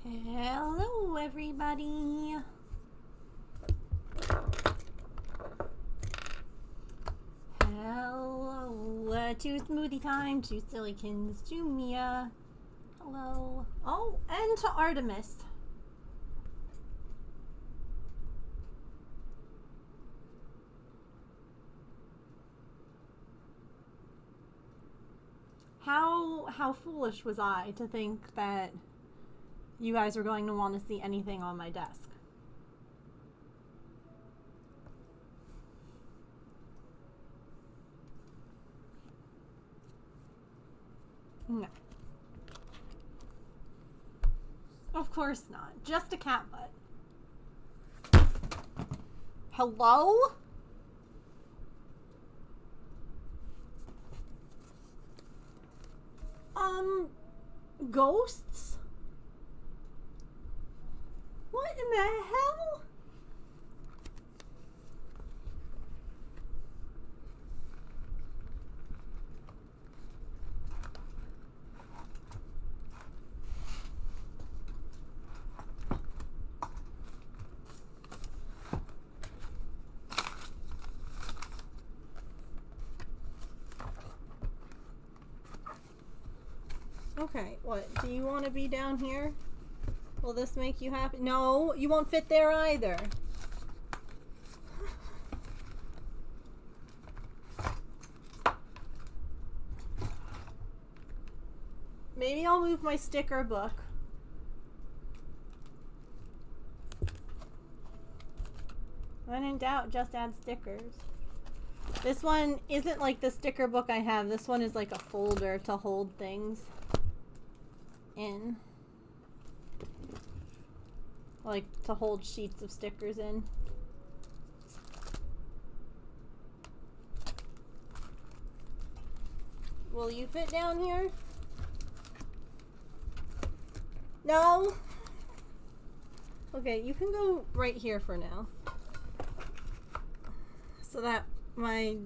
Hello, everybody. Hello to Smoothie Time, to Silicons, to Mia. Hello. Oh, and to Artemis. How foolish was I to think that you guys were going to want to see anything on my desk? No. Of course not. Just a cat butt. Hello? Ghosts? What in the hell? Okay, what? Do you want to be down here? Will this make you happy? No, you won't fit there either. Maybe I'll move my sticker book. When in doubt, just add stickers. This one isn't like the sticker book I have. This one is like a folder to hold things in. Like to hold sheets of stickers in. Will you fit down here? No? Okay, you can go right here for now. So that my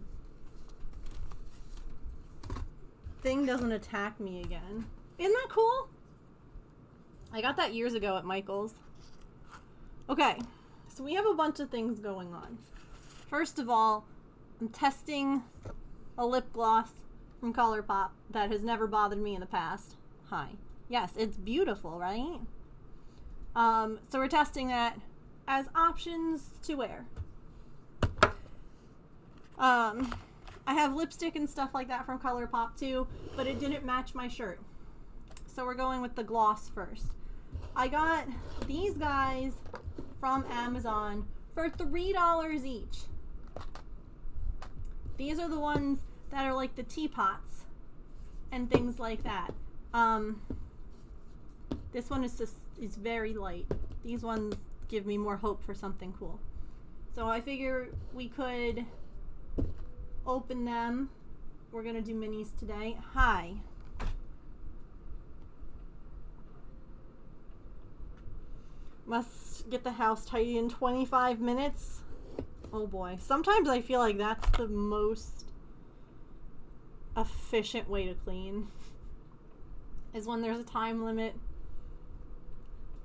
thing doesn't attack me again. Isn't that cool? I got that years ago at Michael's. Okay, so we have a bunch of things going on. First of all, I'm testing a lip gloss from ColourPop that has never bothered me in the past. Hi. Yes, it's beautiful, right? So we're testing that as options to wear. I have lipstick and stuff like that from ColourPop too, but it didn't match my shirt. So we're going with the gloss first. I got these guys from Amazon for $3 each. These are the ones that are like the teapots and things like that. This one is very light. These ones give me more hope for something cool. So I figure we could open them. We're gonna do minis today. Hi. Must get the house tidy in 25 minutes. Oh boy. Sometimes I feel like that's the most efficient way to clean. Is when there's a time limit.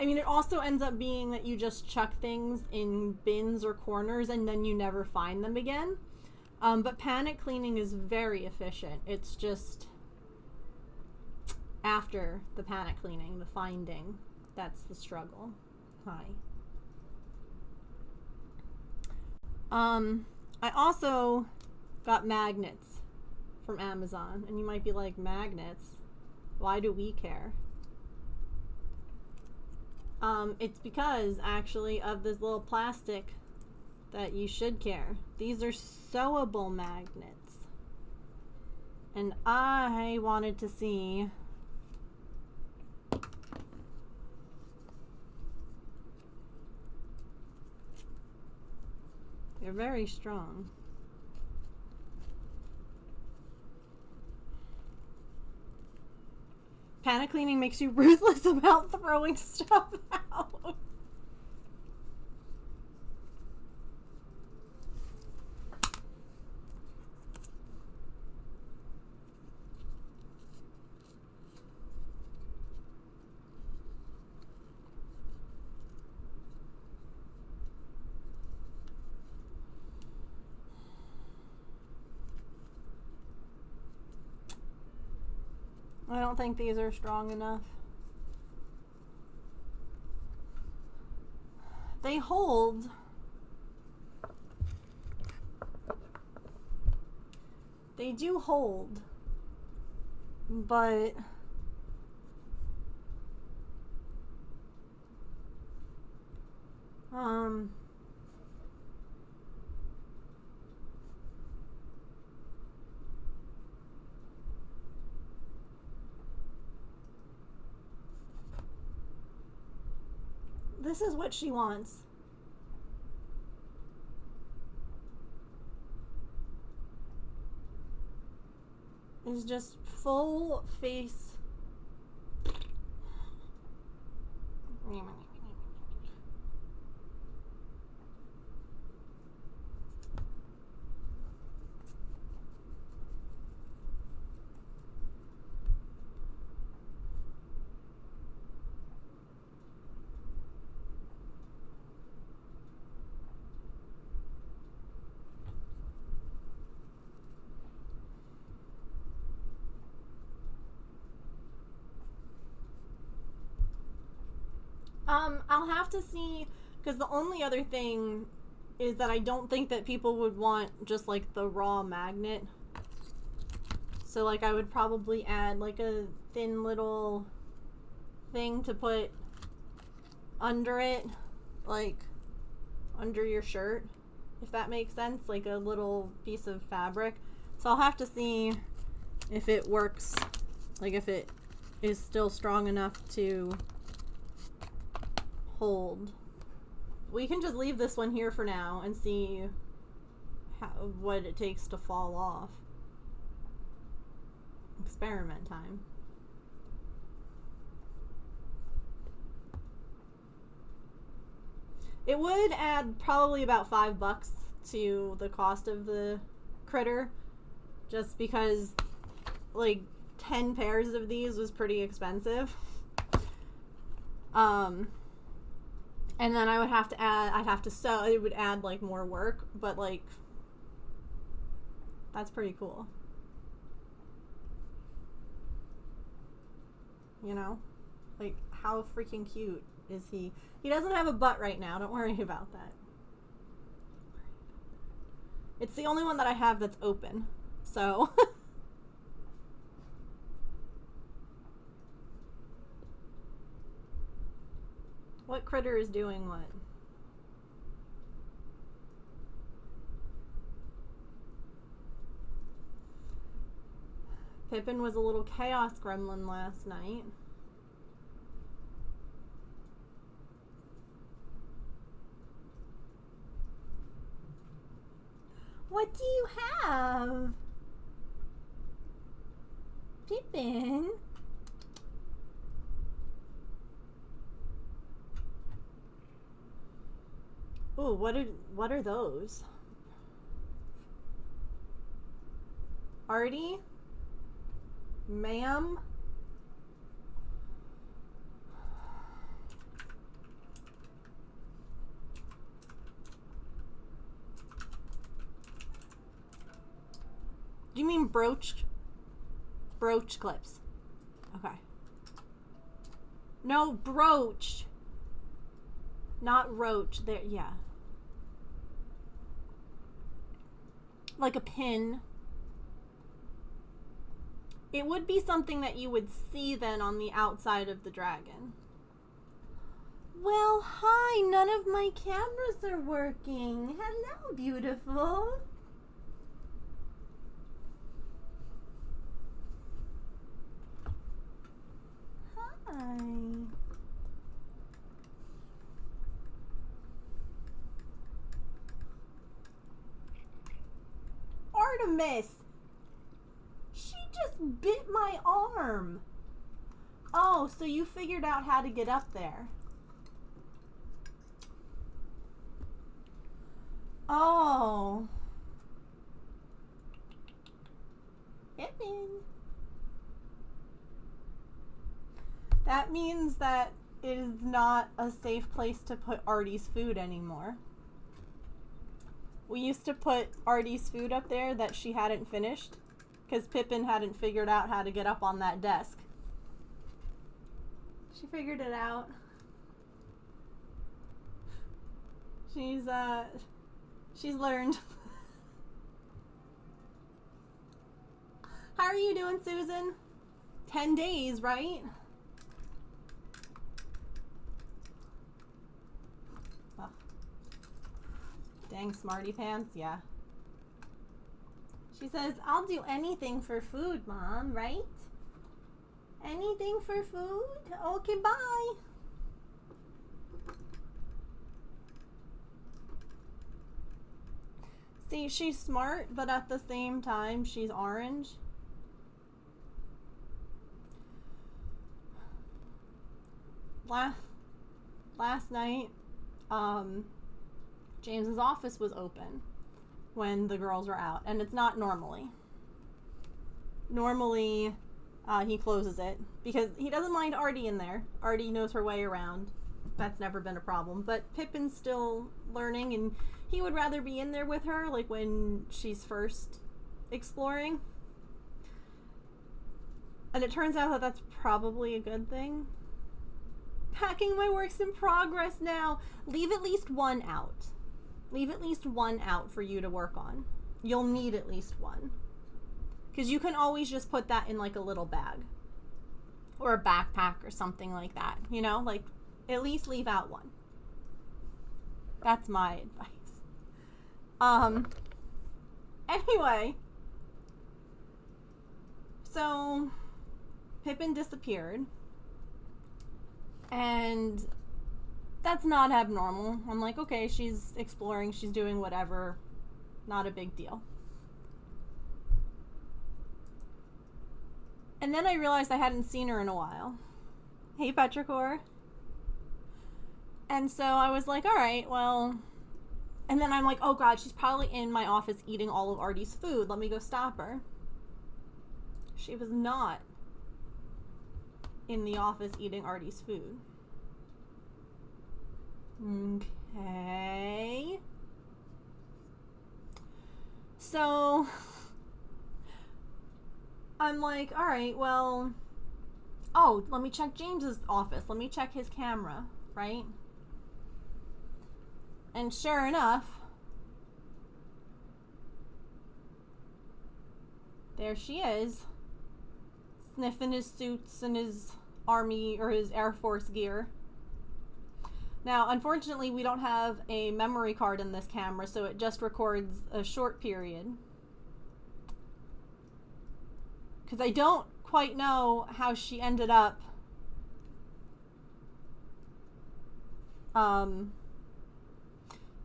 I mean, it also ends up being that you just chuck things in bins or corners and then you never find them again. But panic cleaning is very efficient. It's just after the panic cleaning, the finding, that's the struggle. Hi. I also got magnets from Amazon, and you might be like, magnets? Why do we care? It's because, actually, of this little plastic that you should care. These are sewable magnets. And I wanted to see they're very strong. Panic cleaning makes you ruthless about throwing stuff out. I don't think these are strong enough. They hold. They do hold. But this is what she wants. It's just full face. I'll have to see, because the only other thing is that I don't think that people would want just like the raw magnet. So like I would probably add like a thin little thing to put under it, like under your shirt, if that makes sense, like a little piece of fabric. So I'll have to see if it works, like if it is still strong enough to hold. We can just leave this one here for now and see what it takes to fall off. Experiment time. It would add probably about $5 to the cost of the critter, just because like 10 pairs of these was pretty expensive. And then I would have to add, I'd have to sew, it would add like more work, but like, that's pretty cool. You know? Like, how freaking cute is he? He doesn't have a butt right now, don't worry about that. It's the only one that I have that's open, so. What critter is doing what? Pippin was a little chaos gremlin last night. What do you have? Pippin? Ooh, what are those? Artie? Ma'am? Do you mean brooch clips? Okay. No, brooch. Not roach. There, yeah. Like a pin. It would be something that you would see then on the outside of the dragon. Well, hi. None of my cameras are working. Hello, beautiful. Hi. Artemis! She just bit my arm. Oh, so you figured out how to get up there. Oh. Pippin. That means that it is not a safe place to put Artie's food anymore. We used to put Artie's food up there that she hadn't finished because Pippin hadn't figured out how to get up on that desk. She figured it out. She's learned. How are you doing, Susan? 10 days, right? Oh. Dang smarty pants, yeah. She says, I'll do anything for food, Mom, right? Anything for food? Okay, bye. See, she's smart, but at the same time, she's orange. Last night, James's office was open when the girls were out, and it's not normally. Normally, he closes it because he doesn't mind Artie in there. Artie knows her way around. That's never been a problem. But Pippin's still learning, and he would rather be in there with her, like when she's first exploring. And it turns out that that's probably a good thing. Packing my works in progress now. Leave at least one out. Leave at least one out for you to work on. You'll need at least one. Because you can always just put that in like a little bag. Or a backpack or something like that. You know, like at least leave out one. That's my advice. Anyway. So, Pippin disappeared. And that's not abnormal. I'm like, okay, she's exploring, she's doing whatever. Not a big deal. And then I realized I hadn't seen her in a while. Hey, Petrichor. And so I was like, all right, well... And then I'm like, oh God, she's probably in my office eating all of Artie's food. Let me go stop her. She was not in the office eating Artie's food. Okay. So I'm like, all right, well, oh, let me check James's office. Let me check his camera, right? And sure enough, there she is, sniffing his suits and his army or his Air Force gear. Now, unfortunately, we don't have a memory card in this camera, so it just records a short period. Because I don't quite know how she ended up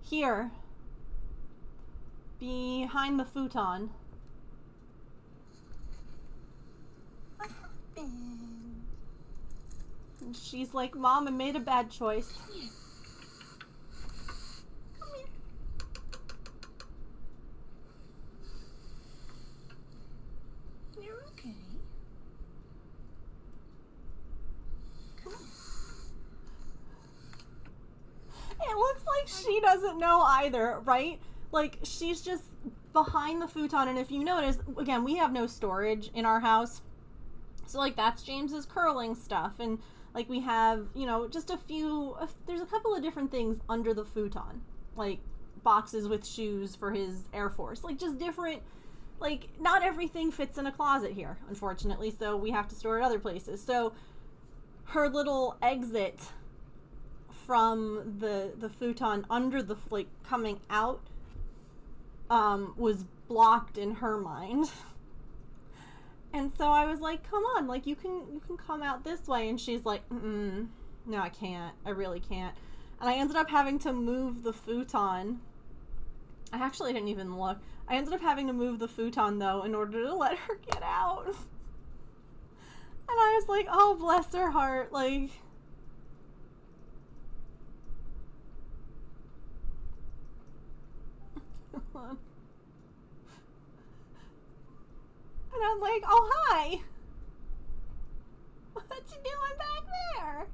here, behind the futon. What happened? And she's like, Mom, I made a bad choice. Here. Come here. You're okay. Come on. It looks like she doesn't know either, right? Like, she's just behind the futon, and if you notice, again, we have no storage in our house. So, like, that's James's curling stuff, and, like, we have, you know, just a few, there's a couple of different things under the futon. Like, boxes with shoes for his Air Force. Like, just different, like, not everything fits in a closet here, unfortunately, so we have to store it other places. So, her little exit from the futon under the, like, coming out, was blocked in her mind. And so I was like, come on, like, you can come out this way. And she's like, no, I can't. I really can't. And I ended up having to move the futon. I actually didn't even look. I ended up having to move the futon, though, in order to let her get out. And I was like, oh, bless her heart, like... And I'm like, oh, hi. What you doing back there?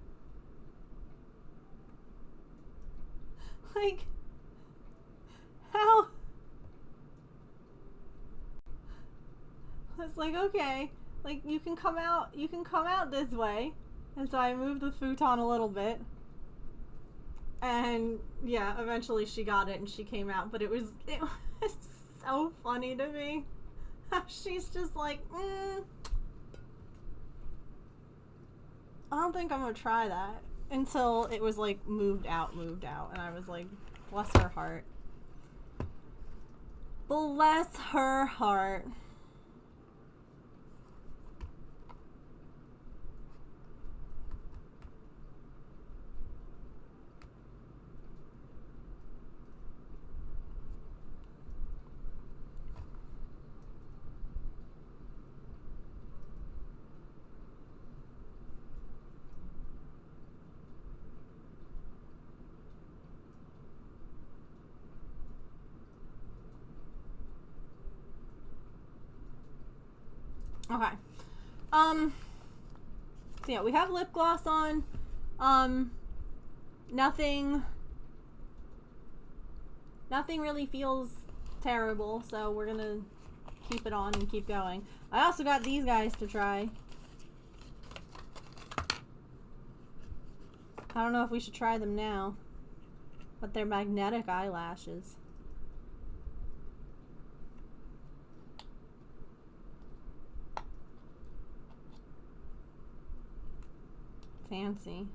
Like, how? I was like, okay, like, you can come out this way. And so I moved the futon a little bit. And yeah, eventually she got it and she came out. But it was so funny to me. She's just like, I don't think I'm gonna try that. Until it was like moved out. And I was like, bless her heart. Bless her heart. Okay. So yeah, we have lip gloss on. Nothing really feels terrible, so we're gonna keep it on and keep going. I also got these guys to try. I don't know if we should try them now, but they're magnetic eyelashes. Fancy.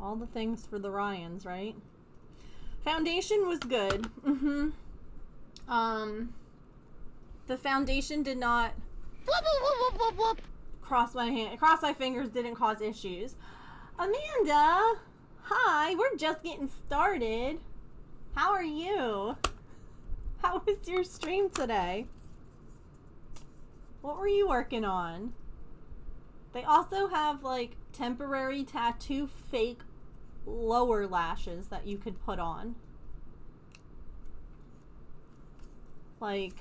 All the things for the Ryans, right? Foundation was good. The foundation did not cross my fingers, didn't cause issues. Amanda, hi, we're just getting started. How are you? How was your stream today? What were you working on? They also have like temporary tattoo fake lower lashes that you could put on. Like,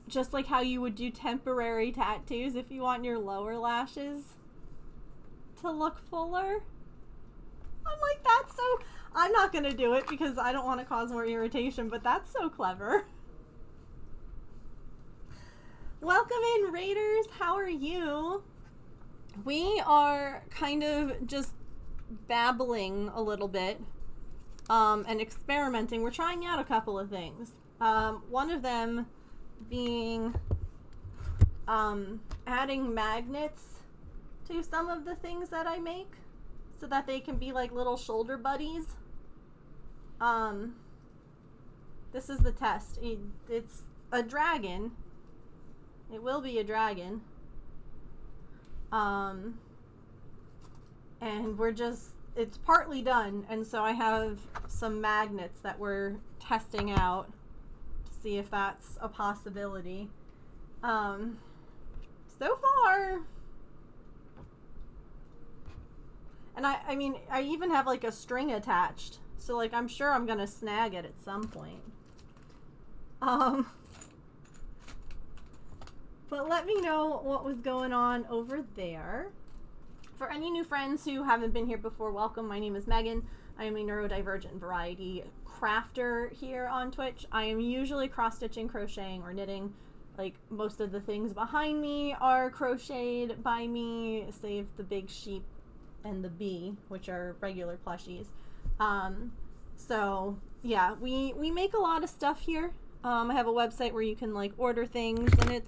just like how you would do temporary tattoos if you want your lower lashes to look fuller. I'm like, that's so... I'm not gonna do it because I don't want to cause more irritation, but that's so clever. Welcome in, Raiders. How are you? We are kind of just babbling a little bit and experimenting. We're trying out a couple of things. One of them being adding magnets to some of the things that I make so that they can be like little shoulder buddies. This is the test. It's a dragon. It will be a dragon. And we're just, it's partly done, and so I have some magnets that we're testing out to see if that's a possibility. So far, and I mean, I even have like a string attached, so like I'm sure I'm gonna snag it at some point. But let me know what was going on over there. For any new friends who haven't been here before, welcome. My name is Megan. I am a neurodivergent variety crafter here on Twitch. I am usually cross-stitching, crocheting, or knitting. Like, most of the things behind me are crocheted by me, save the big sheep and the bee, which are regular plushies. So, yeah, we make a lot of stuff here. I have a website where you can, like, order things, and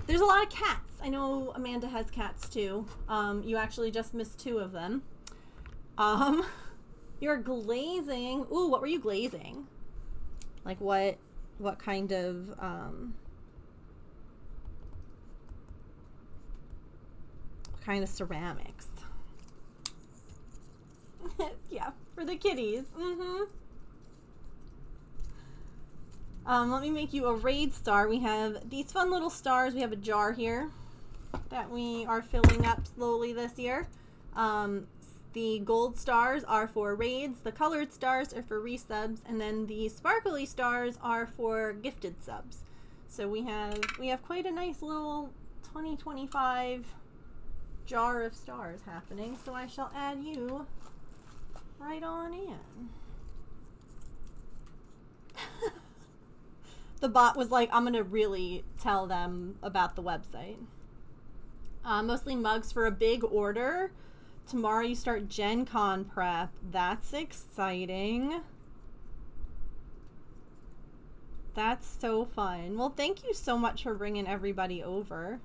there's a lot of cats. I know Amanda has cats too. You actually just missed 2 of them. You're glazing. Ooh, what were you glazing? Like what kind of ceramics? Yeah, for the kitties. Let me make you a raid star. We have these fun little stars. We have a jar here that we are filling up slowly this year. The gold stars are for raids, the colored stars are for resubs, and then the sparkly stars are for gifted subs. So we have quite a nice little 2025 jar of stars happening. So I shall add you right on in. The bot was like, I'm gonna really tell them about the website. Mostly mugs for a big order. Tomorrow you start Gen Con prep. That's exciting. That's so fun. Well, thank you so much for bringing everybody over.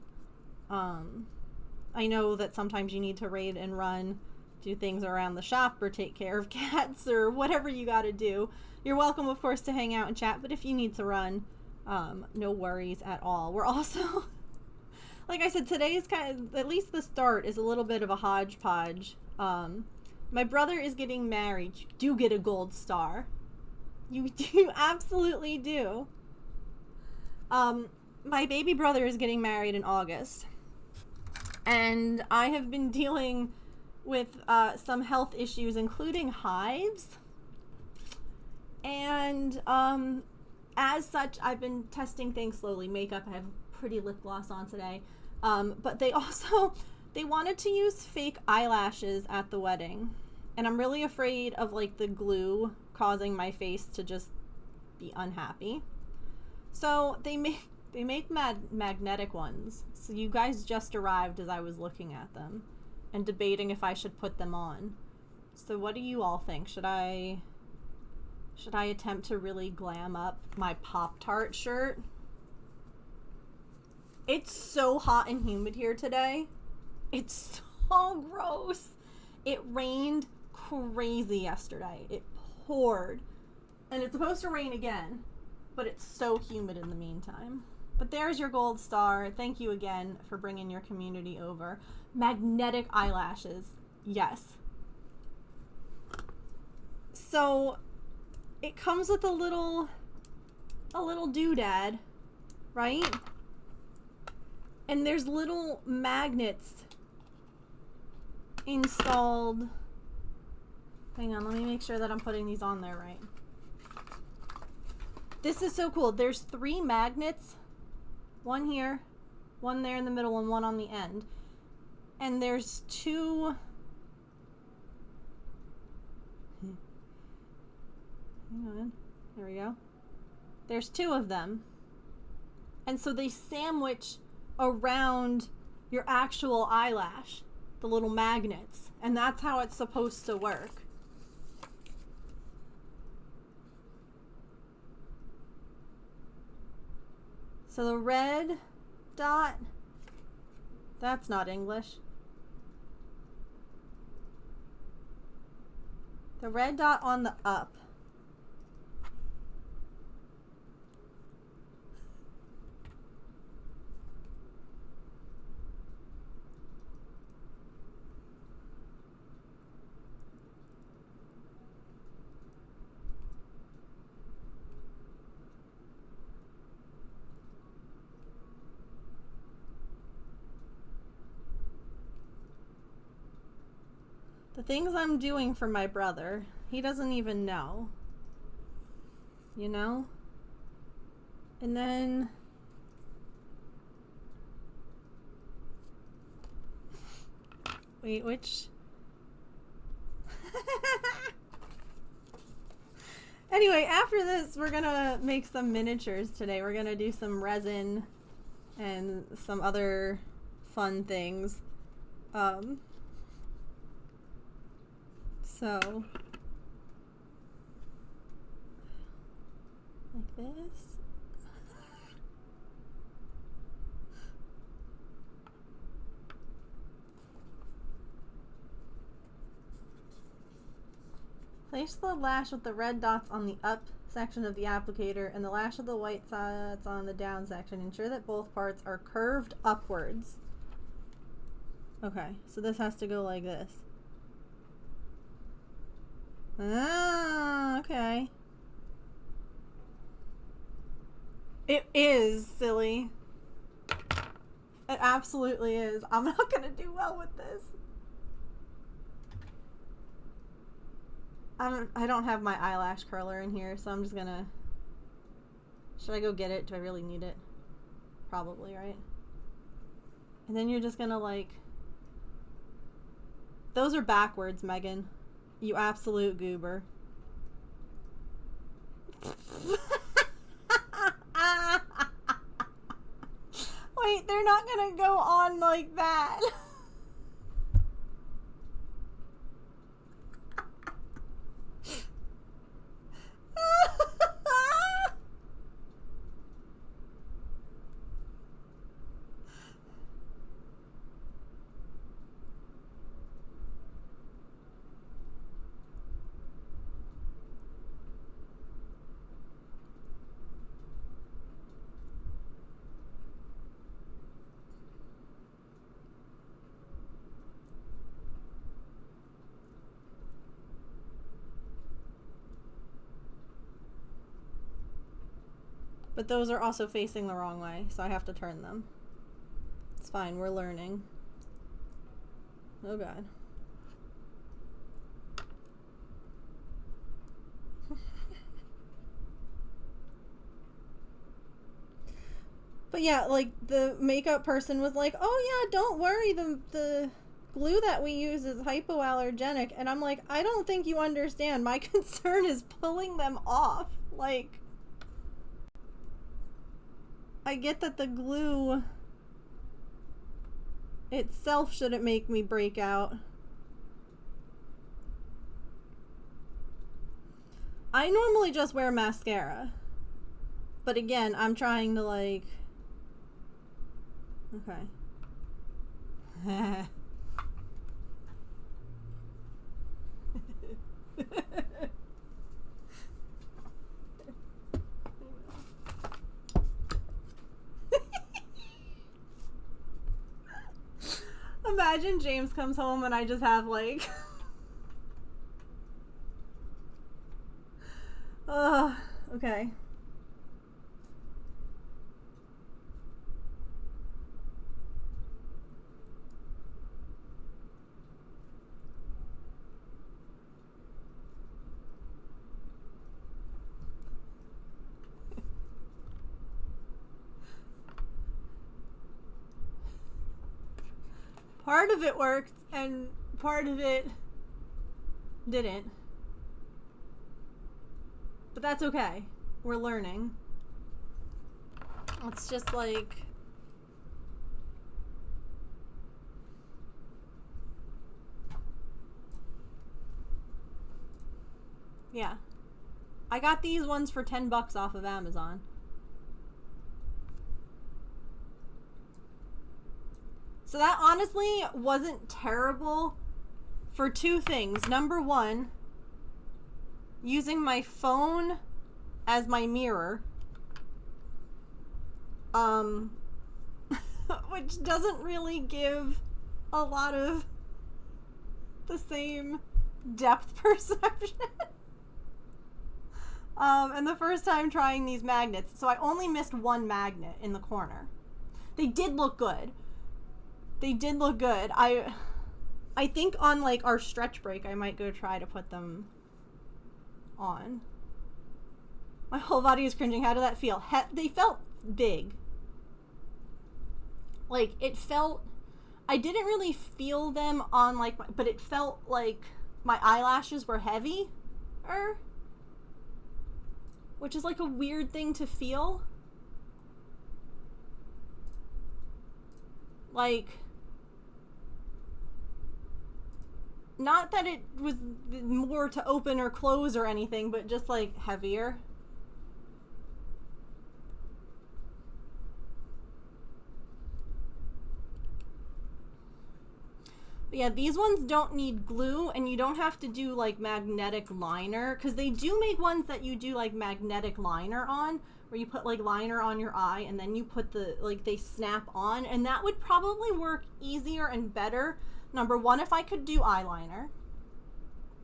I know that sometimes you need to raid and run, do things around the shop or take care of cats or whatever you gotta do. You're welcome, of course, to hang out and chat, but if you need to run, no worries at all. We're also, like I said, today is kind of, at least the start is a little bit of a hodgepodge. My brother is getting married. You do get a gold star. You absolutely do. My baby brother is getting married in August. And I have been dealing with some health issues, including hives. And as such, I've been testing things slowly. Makeup, I have pretty lip gloss on today. But they wanted to use fake eyelashes at the wedding. And I'm really afraid of like the glue causing my face to just be unhappy. So they make magnetic ones. So you guys just arrived as I was looking at them and debating if I should put them on. So what do you all think? Should I attempt to really glam up my Pop-Tart shirt? It's so hot and humid here today. It's so gross. It rained crazy yesterday. It poured. And it's supposed to rain again, but it's so humid in the meantime. But there's your gold star. Thank you again for bringing your community over. Magnetic eyelashes. Yes. So it comes with a little doodad, right? And there's little magnets installed. Hang on, let me make sure that I'm putting these on there right. This is so cool. There's 3 magnets. One here, one there in the middle, and one on the end. And there's 2... Hang on. There we go. There's 2 of them. And so they sandwich around your actual eyelash, the little magnets. And that's how it's supposed to work. So the red dot, that's not English. The red dot on the up. The things I'm doing for my brother, he doesn't even know. You know? And then... Wait, which... Anyway, after this, we're gonna make some miniatures today. We're gonna do some resin and some other fun things. So, like this. Place the lash with the red dots on the up section of the applicator and the lash of the white dots on the down section. Ensure that both parts are curved upwards. Okay, so this has to go like this. Ah, okay. It is silly. It absolutely is. I'm not gonna do well with this. I don't have my eyelash curler in here, so I'm just gonna... Should I go get it? Do I really need it? Probably, right? And then you're just gonna like... Those are backwards, Megan. You absolute goober. Wait, they're not gonna go on like that. But those are also facing the wrong way, so I have to turn them. It's fine, we're learning. Oh god. But yeah, like, the makeup person was like, oh yeah, don't worry, the glue that we use is hypoallergenic. And I'm like, I don't think you understand. My concern is pulling them off. Like, I get that the glue itself shouldn't make me break out. I normally just wear mascara. But again, I'm trying to like... Okay. Imagine James comes home and I just have like... okay. Part of it worked and part of it didn't. But that's okay. We're learning. It's just like... Yeah. I got these ones for $10 off of Amazon. So that honestly wasn't terrible for two things. Number one, using my phone as my mirror. Which doesn't really give a lot of the same depth perception. And the first time trying these magnets, so I only missed one magnet in the corner. They did look good. They did look good. I think on like our stretch break, I might go try to put them on. My whole body is cringing. How did that feel? They felt big. Like, it felt... I didn't really feel them on like... but it felt like my eyelashes were heavy. Which is like a weird thing to feel. Like... Not that it was more to open or close or anything, but just like heavier. But yeah, these ones don't need glue, and you don't have to do like magnetic liner, because they do make ones that you do like magnetic liner on, where you put like liner on your eye and then you put the, like, they snap on, and that would probably work easier and better. Number one, if I could do eyeliner.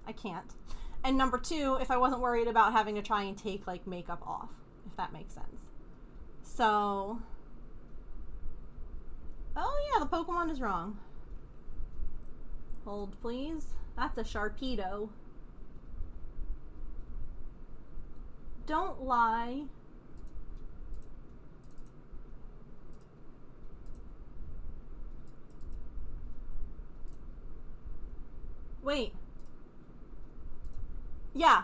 I can't. And number two, if I wasn't worried about having to try and take like makeup off, if that makes sense. So, oh yeah, the Pokemon is wrong. Hold please. That's a Sharpedo. Don't lie. Wait. Yeah.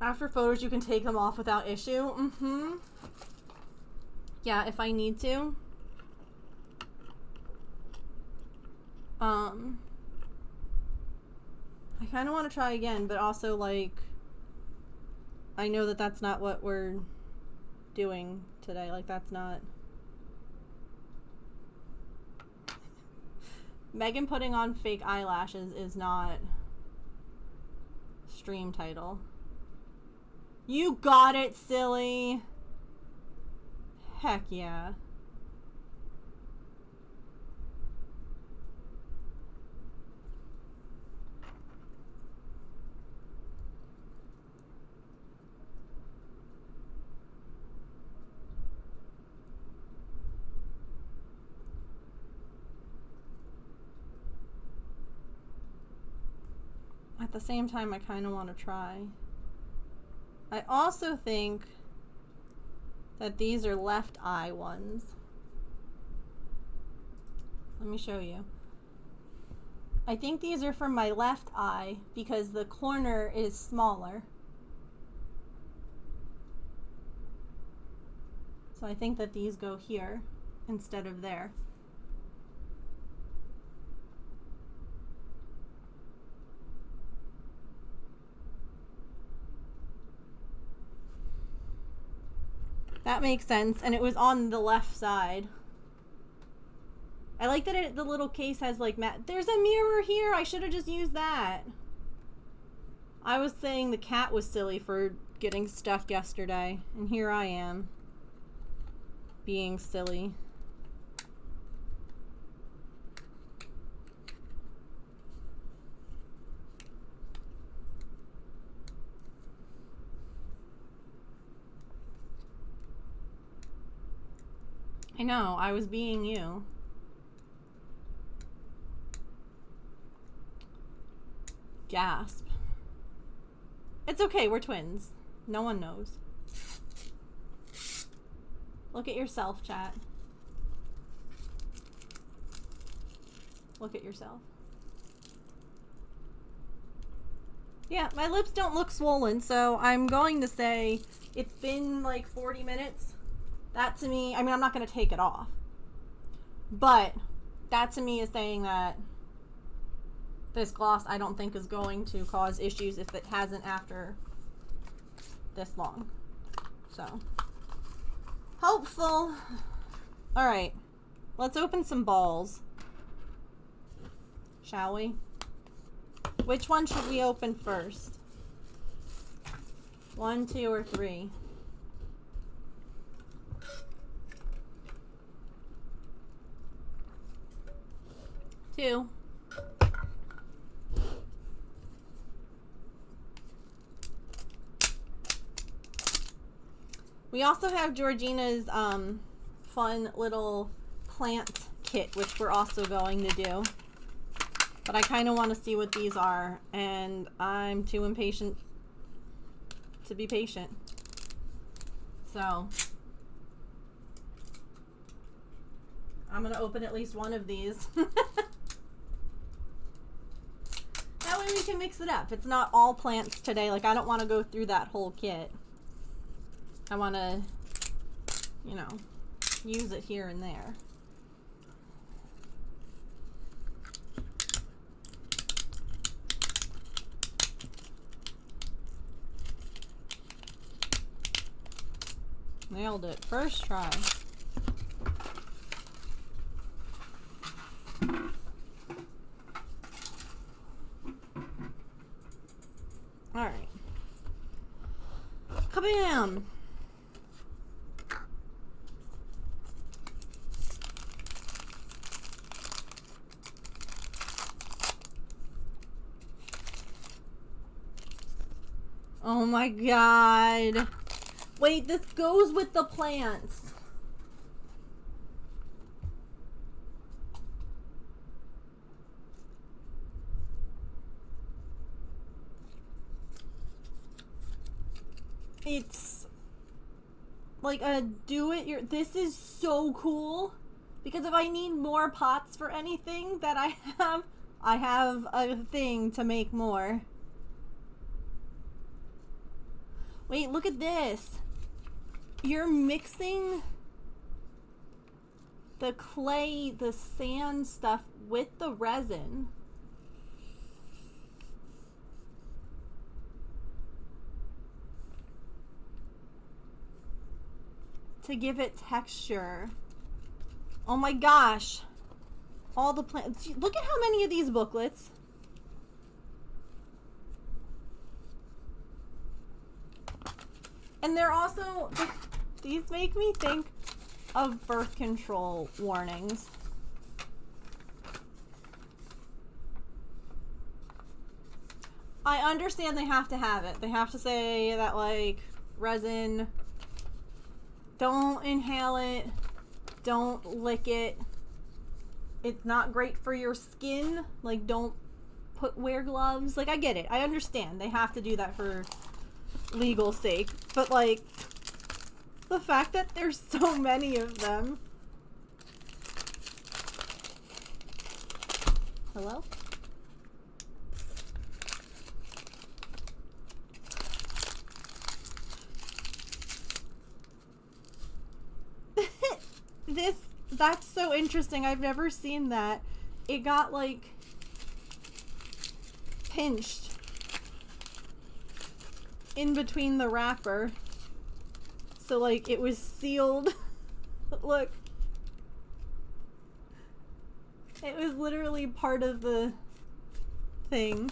After photos, you can take them off without issue. Mm-hmm. Yeah, if I need to. I kind of want to try again, but also, like, I know that that's not what we're doing today. Like, that's not... Megan putting on fake eyelashes is not stream title. You got it, silly. Heck yeah. At the same time, I kind of want to try. I also think that these are left eye ones. Let me show you. I think these are for my left eye because the corner is smaller. So I think that these go here instead of there. That makes sense, and it was on the left side. I like that the little case has like there's a mirror here. I should have just used that. I was saying the cat was silly for getting stuck yesterday, and here I am being silly. I know, I was being you. Gasp. It's okay, we're twins. No one knows. Look at yourself, chat. Look at yourself. Yeah, my lips don't look swollen, so I'm going to say it's been like 40 minutes. That to me, I mean, I'm not going to take it off. But that to me is saying that this gloss I don't think is going to cause issues if it hasn't after this long. So, hopeful. All right, let's open some balls. Shall we? Which one should we open first? 1, 2, or 3? 2. We also have Georgina's fun little plant kit, which we're also going to do. But I kind of want to see what these are, and I'm too impatient to be patient. So I'm going to open at least one of these. That way we can mix it up. It's not all plants today. Like, I don't want to go through that whole kit. I want to, you know, use it here and there. Nailed it. First try. Alright. Kabam! Oh my god. Wait, this goes with the plants. It's like a this is so cool, because if I need more pots for anything that I have a thing to make more. Wait, look at this. You're mixing the clay, the sand stuff with the resin. To give it texture. Oh my gosh. All the plants. Look at how many of these booklets. And they're also, these make me think of birth control warnings. I understand they have to have it. They have to say that, like, resin, don't inhale it, don't lick it. It's not great for your skin. Like, don't wear gloves. Like, I get it. I understand. They have to do that for legal sake. But, like, the fact that there's so many of them. Hello? That's so interesting. I've never seen that. It got, like, pinched in between the wrapper. So, like, it was sealed. Look. It was literally part of the thing.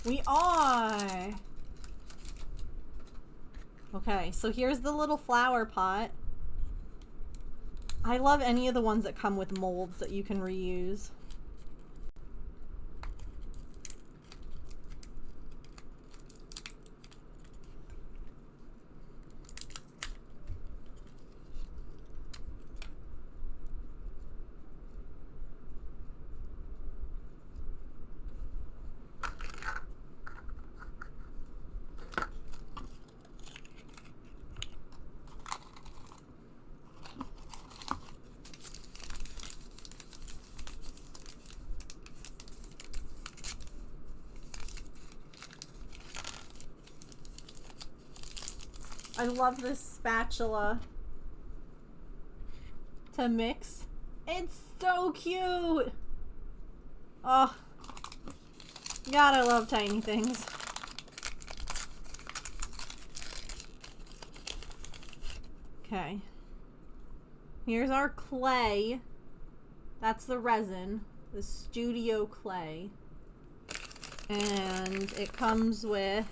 We are. Okay, so here's the little flower pot. I love any of the ones that come with molds that you can reuse. I love this spatula to mix. It's so cute. Oh, God, I love tiny things. Okay. Here's our clay. That's the resin, the studio clay. And it comes with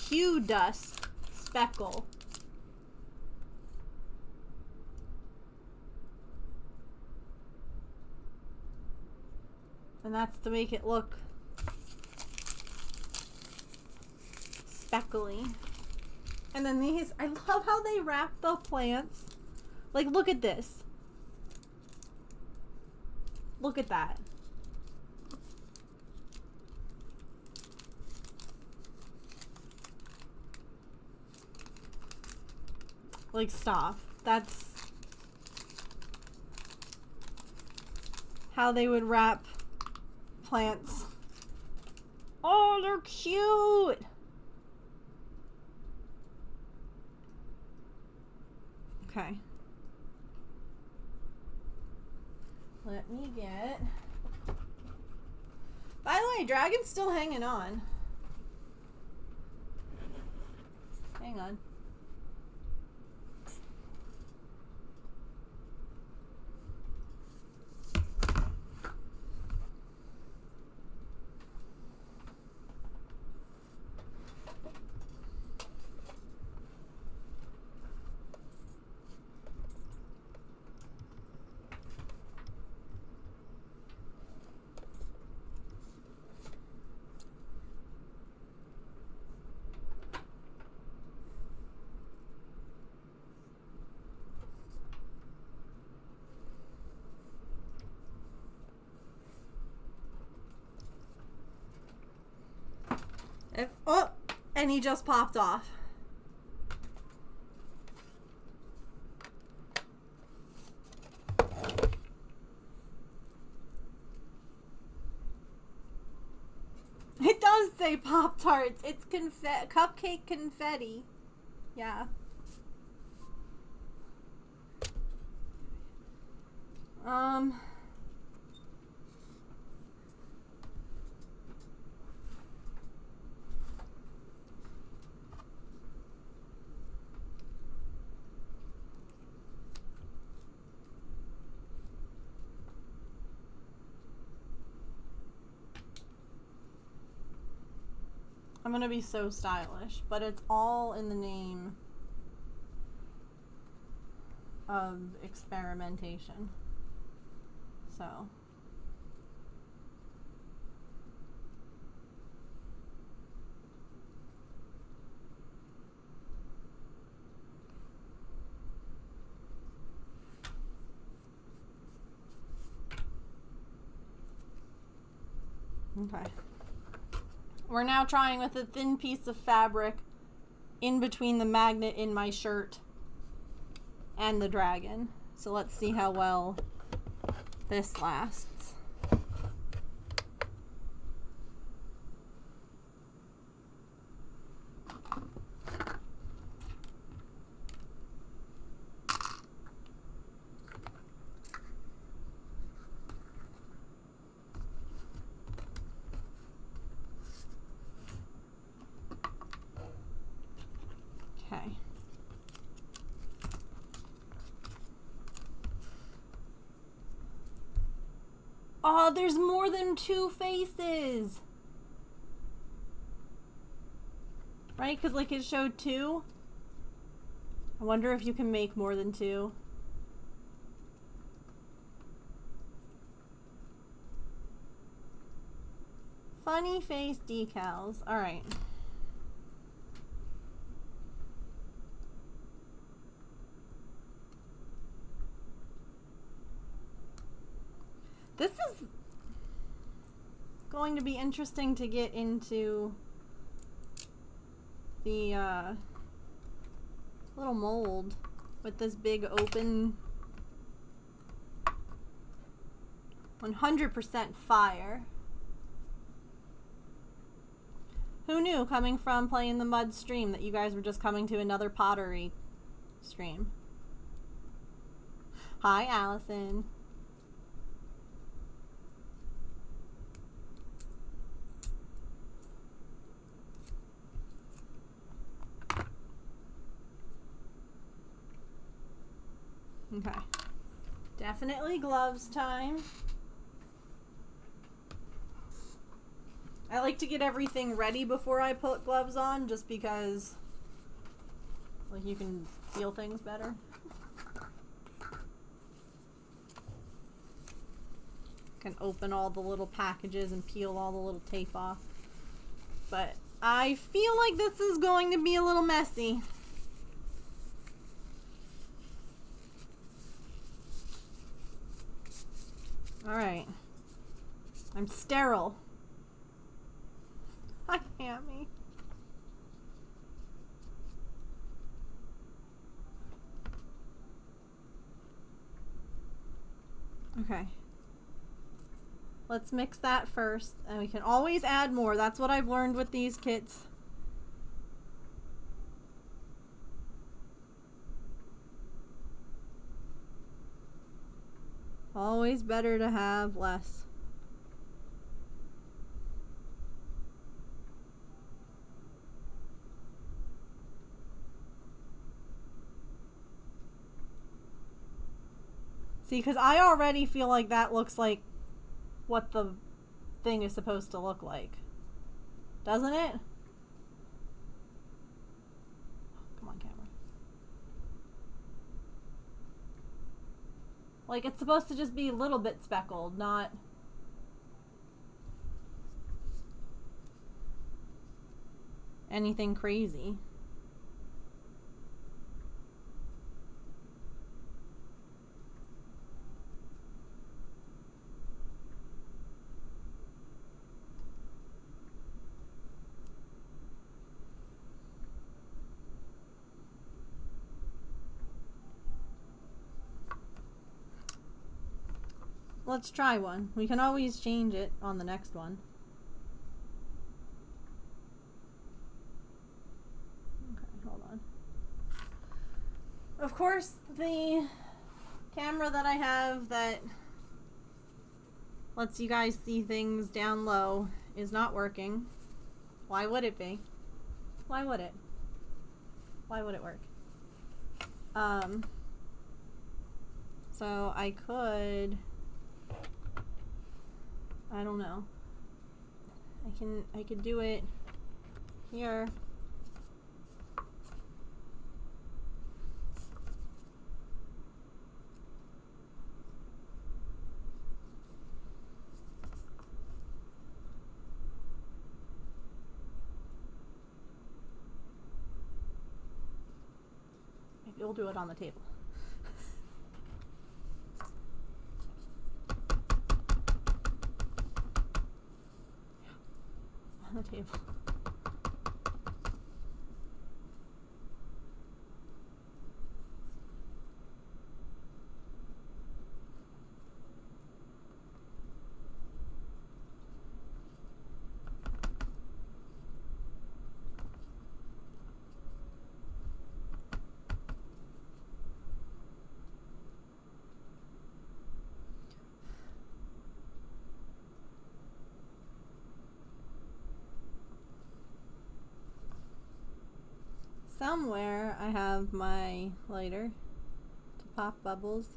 Hue Dust Speckle. And that's to make it look speckly. And then these, I love how they wrap the plants. Like, look at this. Look at that. Like, stop. That's how they would wrap plants. Oh, they're cute. Okay. Let me get... By the way, Dragon's still hanging on. Hang on. Oh, and he just popped off. It does say Pop-Tarts. It's cupcake confetti. Yeah. I'm gonna be so stylish, but it's all in the name of experimentation. So. Okay. We're now trying with a thin piece of fabric in between the magnet in my shirt and the dragon. So let's see how well this lasts. Okay. Oh, there's more than 2 faces. Right? Because, like, it showed 2. I wonder if you can make more than 2. Funny face decals. Alright. This is going to be interesting to get into the little mold with this big open 100% fire. Who knew, coming from playing the mud stream, that you guys were just coming to another pottery stream? Hi, Allison. Okay. Definitely gloves time. I like to get everything ready before I put gloves on, just because, like, you can feel things better. Can open all the little packages and peel all the little tape off. But I feel like this is going to be a little messy. Alright. I'm sterile. Hi, Hammy. Okay. Let's mix that first, and we can always add more. That's what I've learned with these kits. Always better to have less. See, because I already feel like that looks like what the thing is supposed to look like. Doesn't it? Come on, camera. Like, it's supposed to just be a little bit speckled, not anything crazy. let's try one. We can always change it on the next one. Okay, hold on. Of course, the camera that I have that lets you guys see things down low is not working. Why would it be? Why would it? Why would it work? So I could, I don't know. I could do it here. You'll do it on the table. On the table. Somewhere I have my lighter to pop bubbles.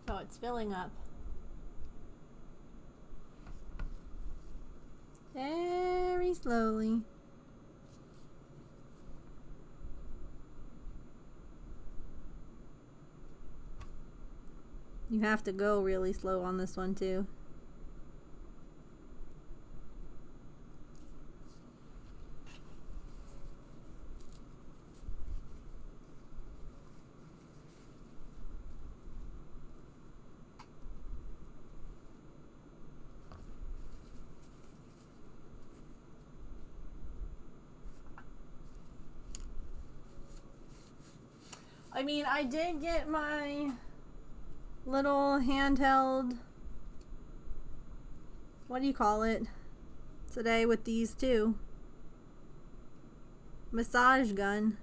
So it's filling up. Very slowly. You have to go really slow on this one too. I mean, I did get my little handheld, what do you call it, today with these two. Massage gun.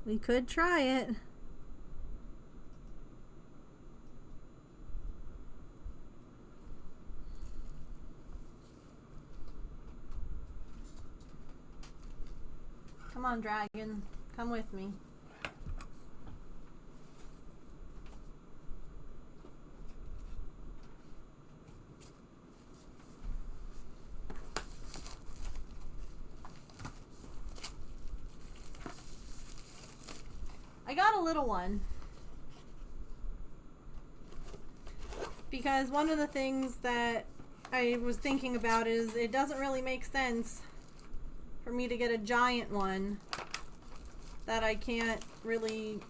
We could try it. Come on, dragon. Come with me. I got a little one. Because one of the things that I was thinking about is it doesn't really make sense for me to get a giant one that I can't really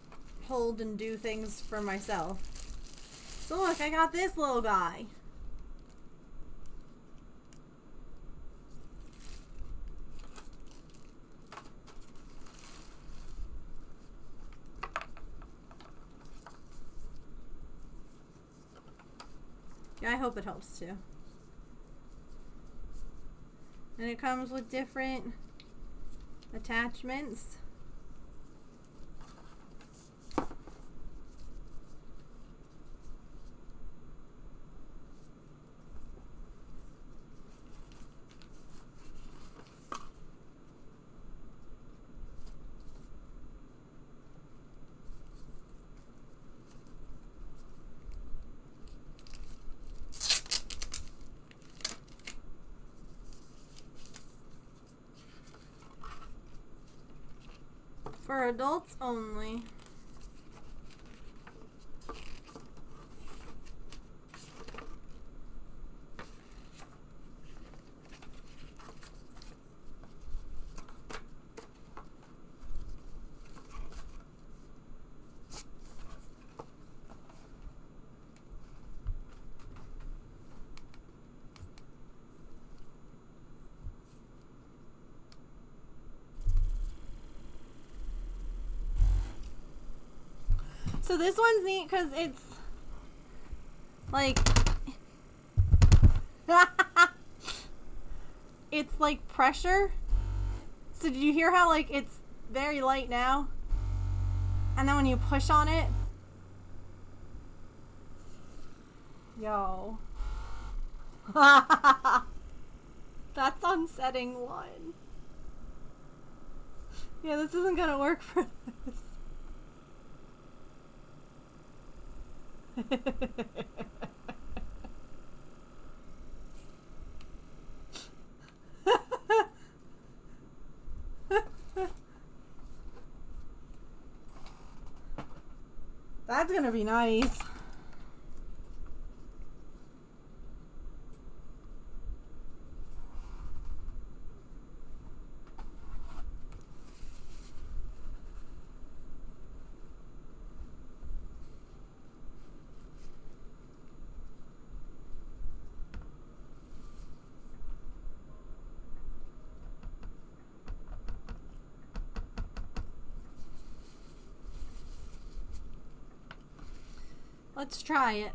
hold and do things for myself. So look, I got this little guy. Yeah, I hope it helps too. And it comes with different attachments. For adults only. So this one's neat because it's like it's like pressure. So did you hear how like it's very light now? And then when you push on it, yo. That's on setting 1. Yeah, this isn't gonna work for this. That's gonna be nice. Let's try it.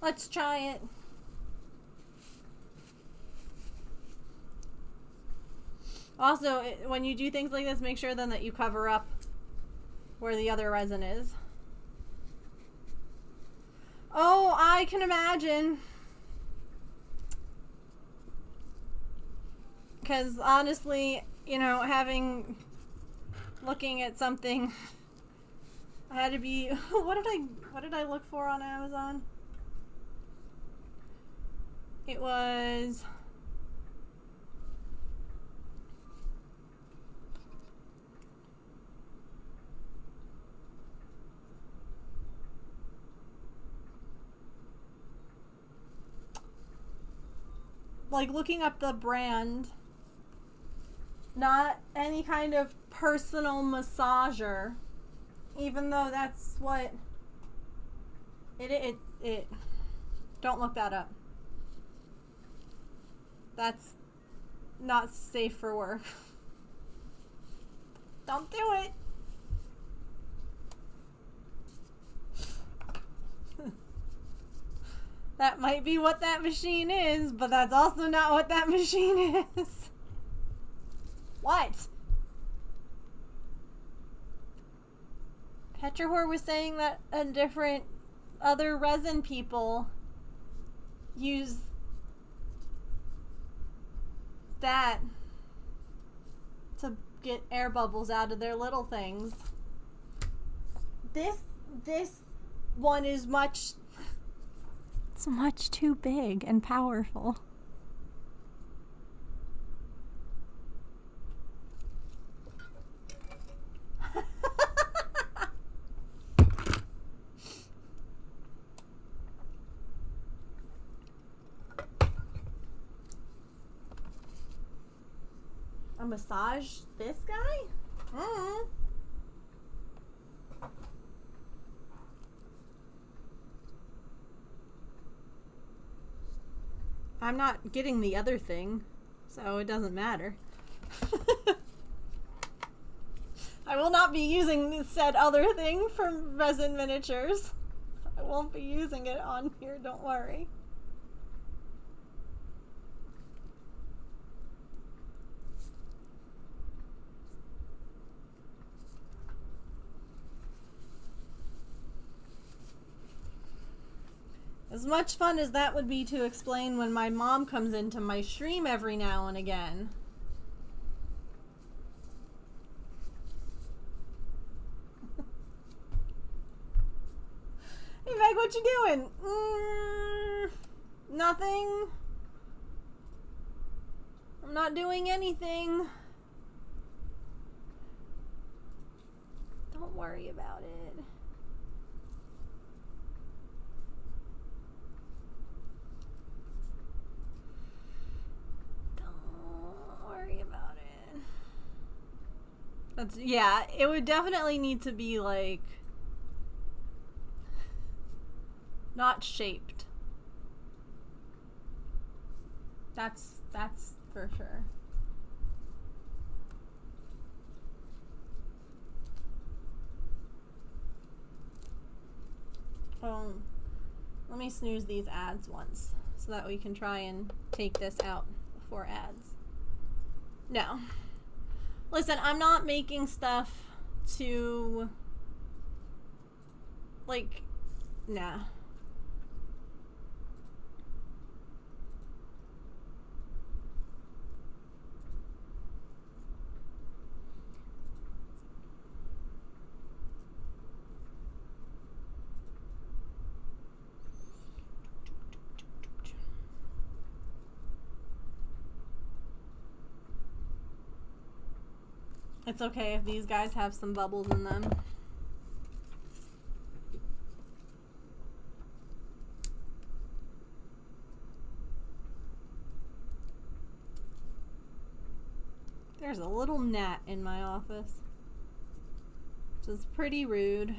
Let's try it. Also, when you do things like this, make sure then that you cover up where the other resin is. Oh, I can imagine. Because honestly, you know, looking at something, I had to be, what did I look for on Amazon? It was, like looking up the brand, not any kind of personal massager, even though that's what it don't look that up. That's not safe for work. Don't do it. That might be what that machine is, but that's also not what that machine is. What? Petrahor was saying that different other resin people use that to get air bubbles out of their little things. This one is much too big and powerful. A massage this guy? I'm not getting the other thing, so it doesn't matter. I will not be using said other thing for resin miniatures. I won't be using it on here, don't worry. As much fun as that would be to explain when my mom comes into my stream every now and again. Hey Meg, what you doing? Nothing. I'm not doing anything. Don't worry about it. Yeah, it would definitely need to be like not shaped. That's for sure. Let me snooze these ads once so that we can try and take this out before ads. No. Listen, I'm not making stuff to, like, nah. It's okay if these guys have some bubbles in them. There's a little gnat in my office, which is pretty rude.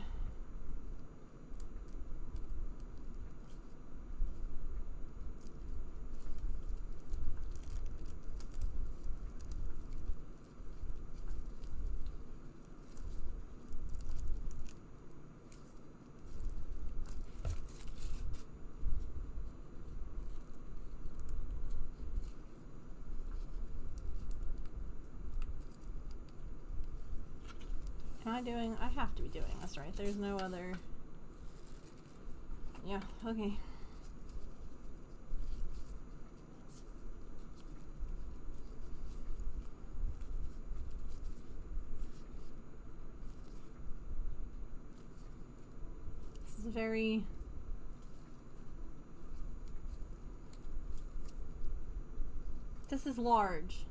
I have to be doing this, right? There's no other. Yeah, okay. This is very. This is large.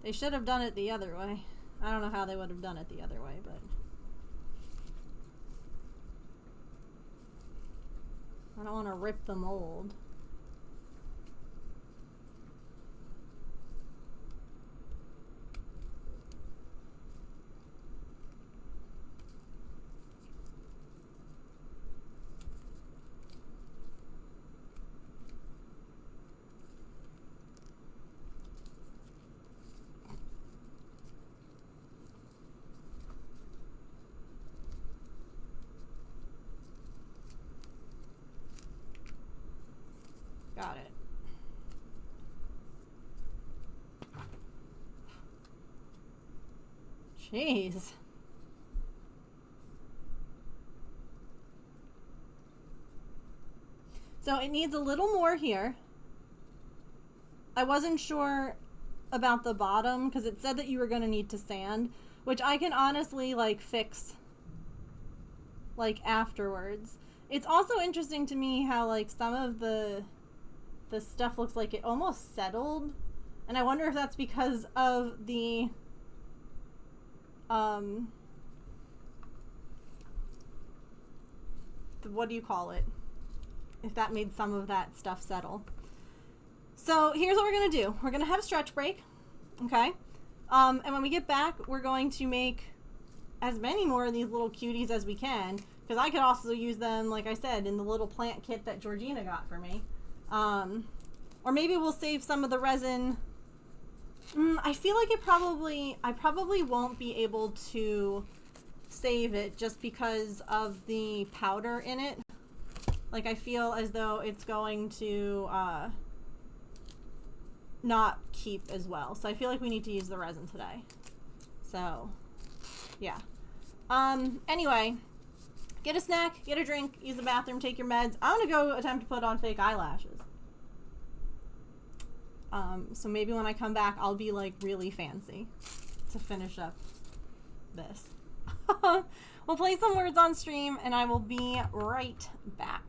They should have done it the other way. I don't know how they would have done it the other way, but I don't want to rip the mold. Got it. Jeez. So it needs a little more here. I wasn't sure about the bottom because it said that you were going to need to sand, which I can honestly like fix like afterwards. It's also interesting to me how like some of the stuff looks like it almost settled, and I wonder if that's because of the what do you call it? If that made some of that stuff settle. So here's what we're gonna do. We're gonna have a stretch break, okay? And when we get back, we're going to make as many more of these little cuties as we can, because I could also use them, like I said, in the little plant kit that Georgina got for me. Or maybe we'll save some of the resin. I feel like I probably won't be able to save it just because of the powder in it. Like I feel as though it's going to not keep as well. So I feel like we need to use the resin today. So yeah. Anyway, get a snack, get a drink, use the bathroom, take your meds. I'm gonna go attempt to put on fake eyelashes. So maybe when I come back, I'll be like really fancy to finish up this. We'll play some words on stream and I will be right back.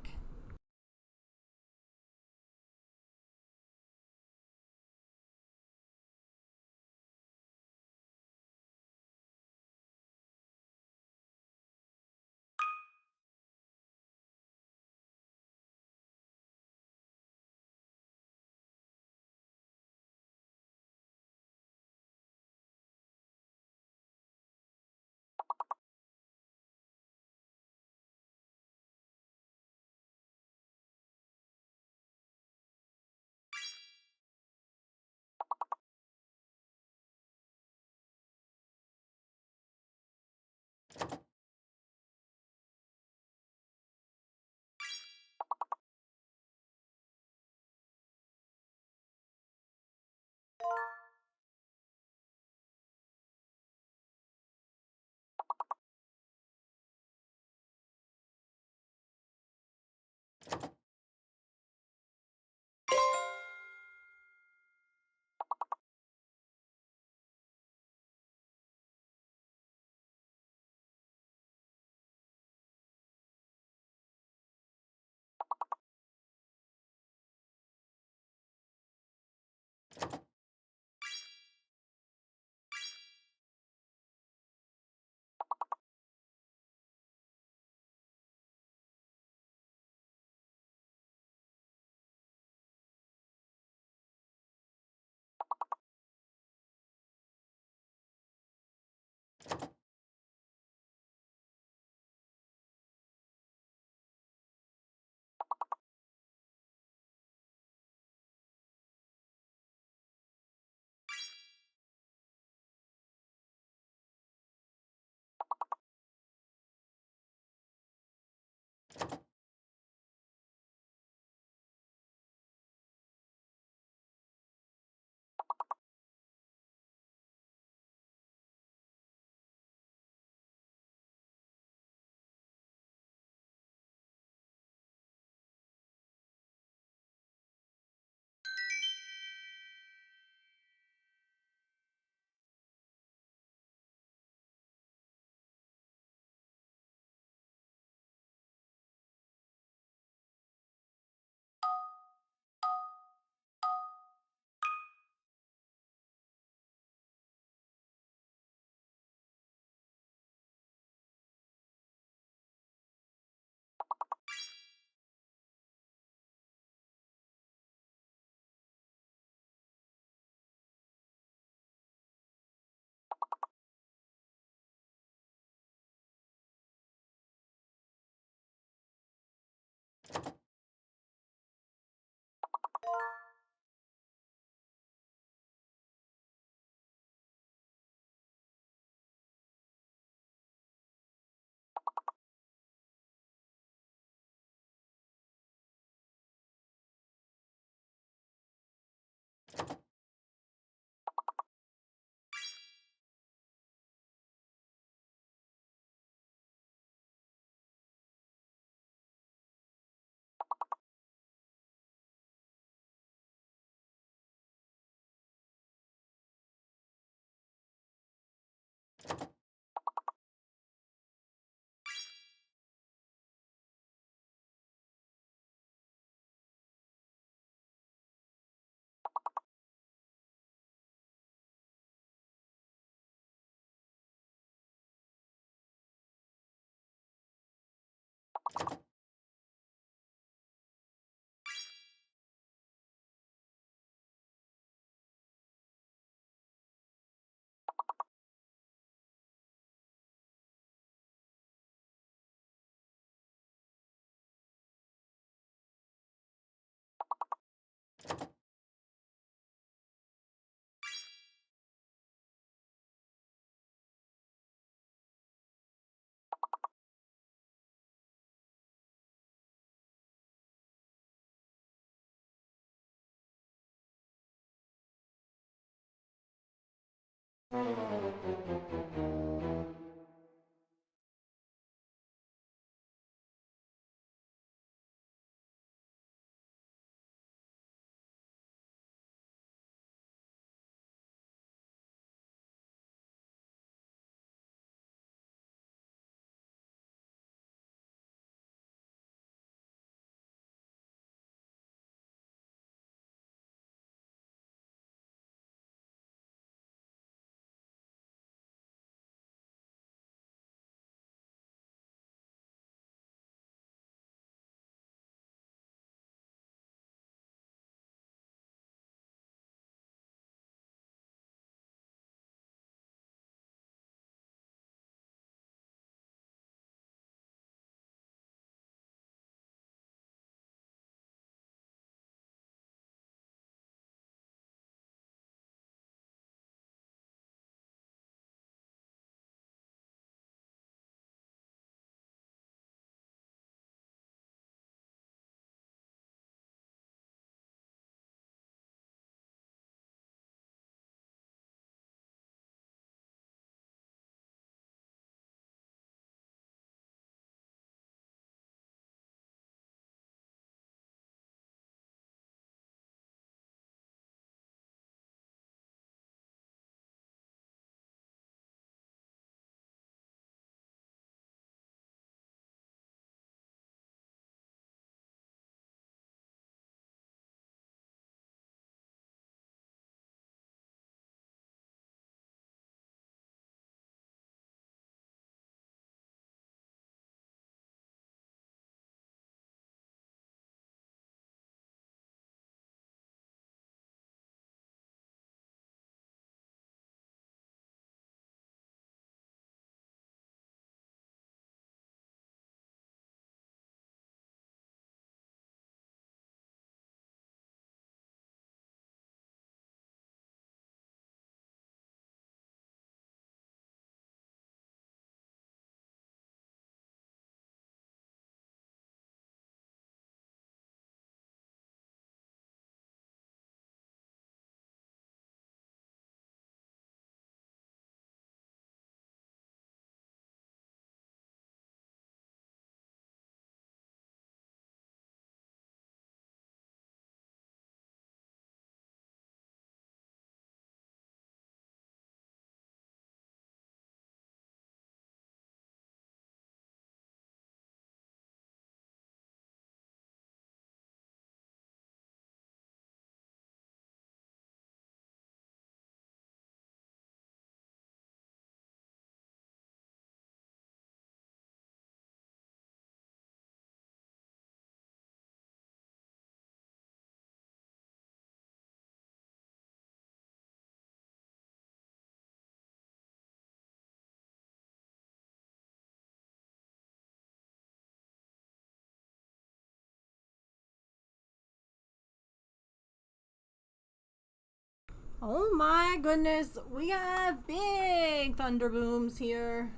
Oh my goodness, we got big thunder booms here.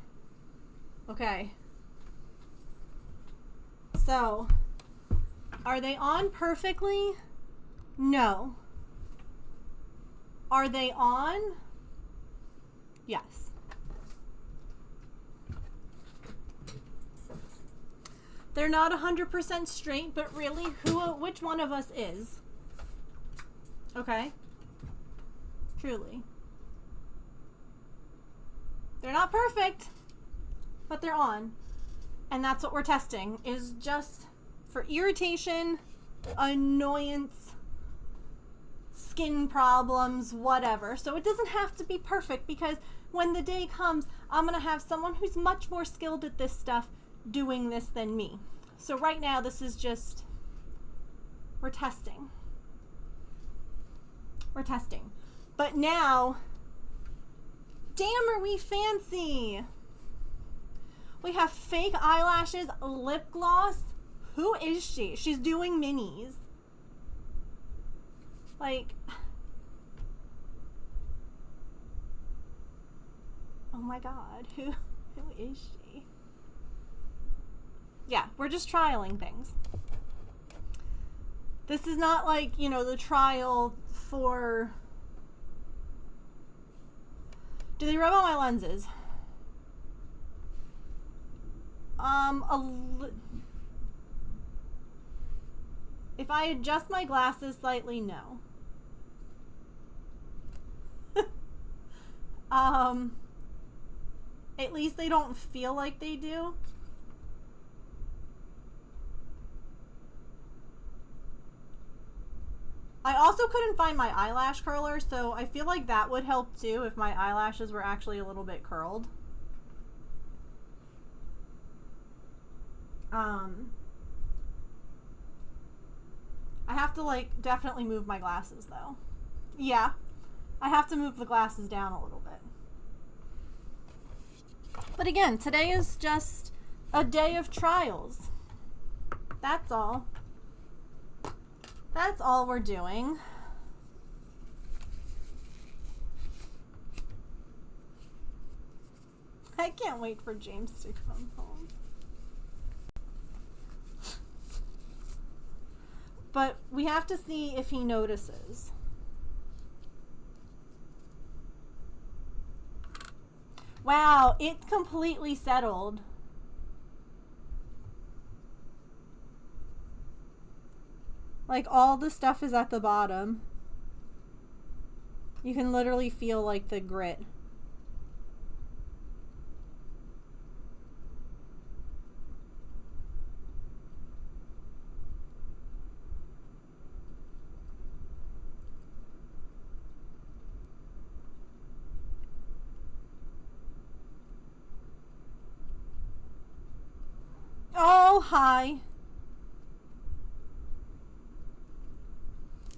Okay. So, are they on perfectly? No. Are they on? Yes. They're not 100% straight, but really, which one of us is? Okay. Truly. They're not perfect, but they're on. And that's what we're testing, is just for irritation, annoyance, skin problems, whatever. So it doesn't have to be perfect, because when the day comes, I'm going to have someone who's much more skilled at this stuff doing this than me. So right now, this is just, we're testing. We're testing. But now, damn, are we fancy. We have fake eyelashes, lip gloss. Who is she? She's doing minis. Like, oh my God, who is she? Yeah, we're just trialing things. This is not like, you know, the trial for... Do they rub on my lenses? If I adjust my glasses slightly, no. At least they don't feel like they do. I also couldn't find my eyelash curler, so I feel like that would help too if my eyelashes were actually a little bit curled. I have to, like, definitely move my glasses though. Yeah, I have to move the glasses down a little bit. But again, today is just a day of trials. That's all. That's all we're doing. I can't wait for James to come home. But we have to see if he notices. Wow, it's completely settled. Like, all the stuff is at the bottom. You can literally feel, like, the grit. Oh, hi.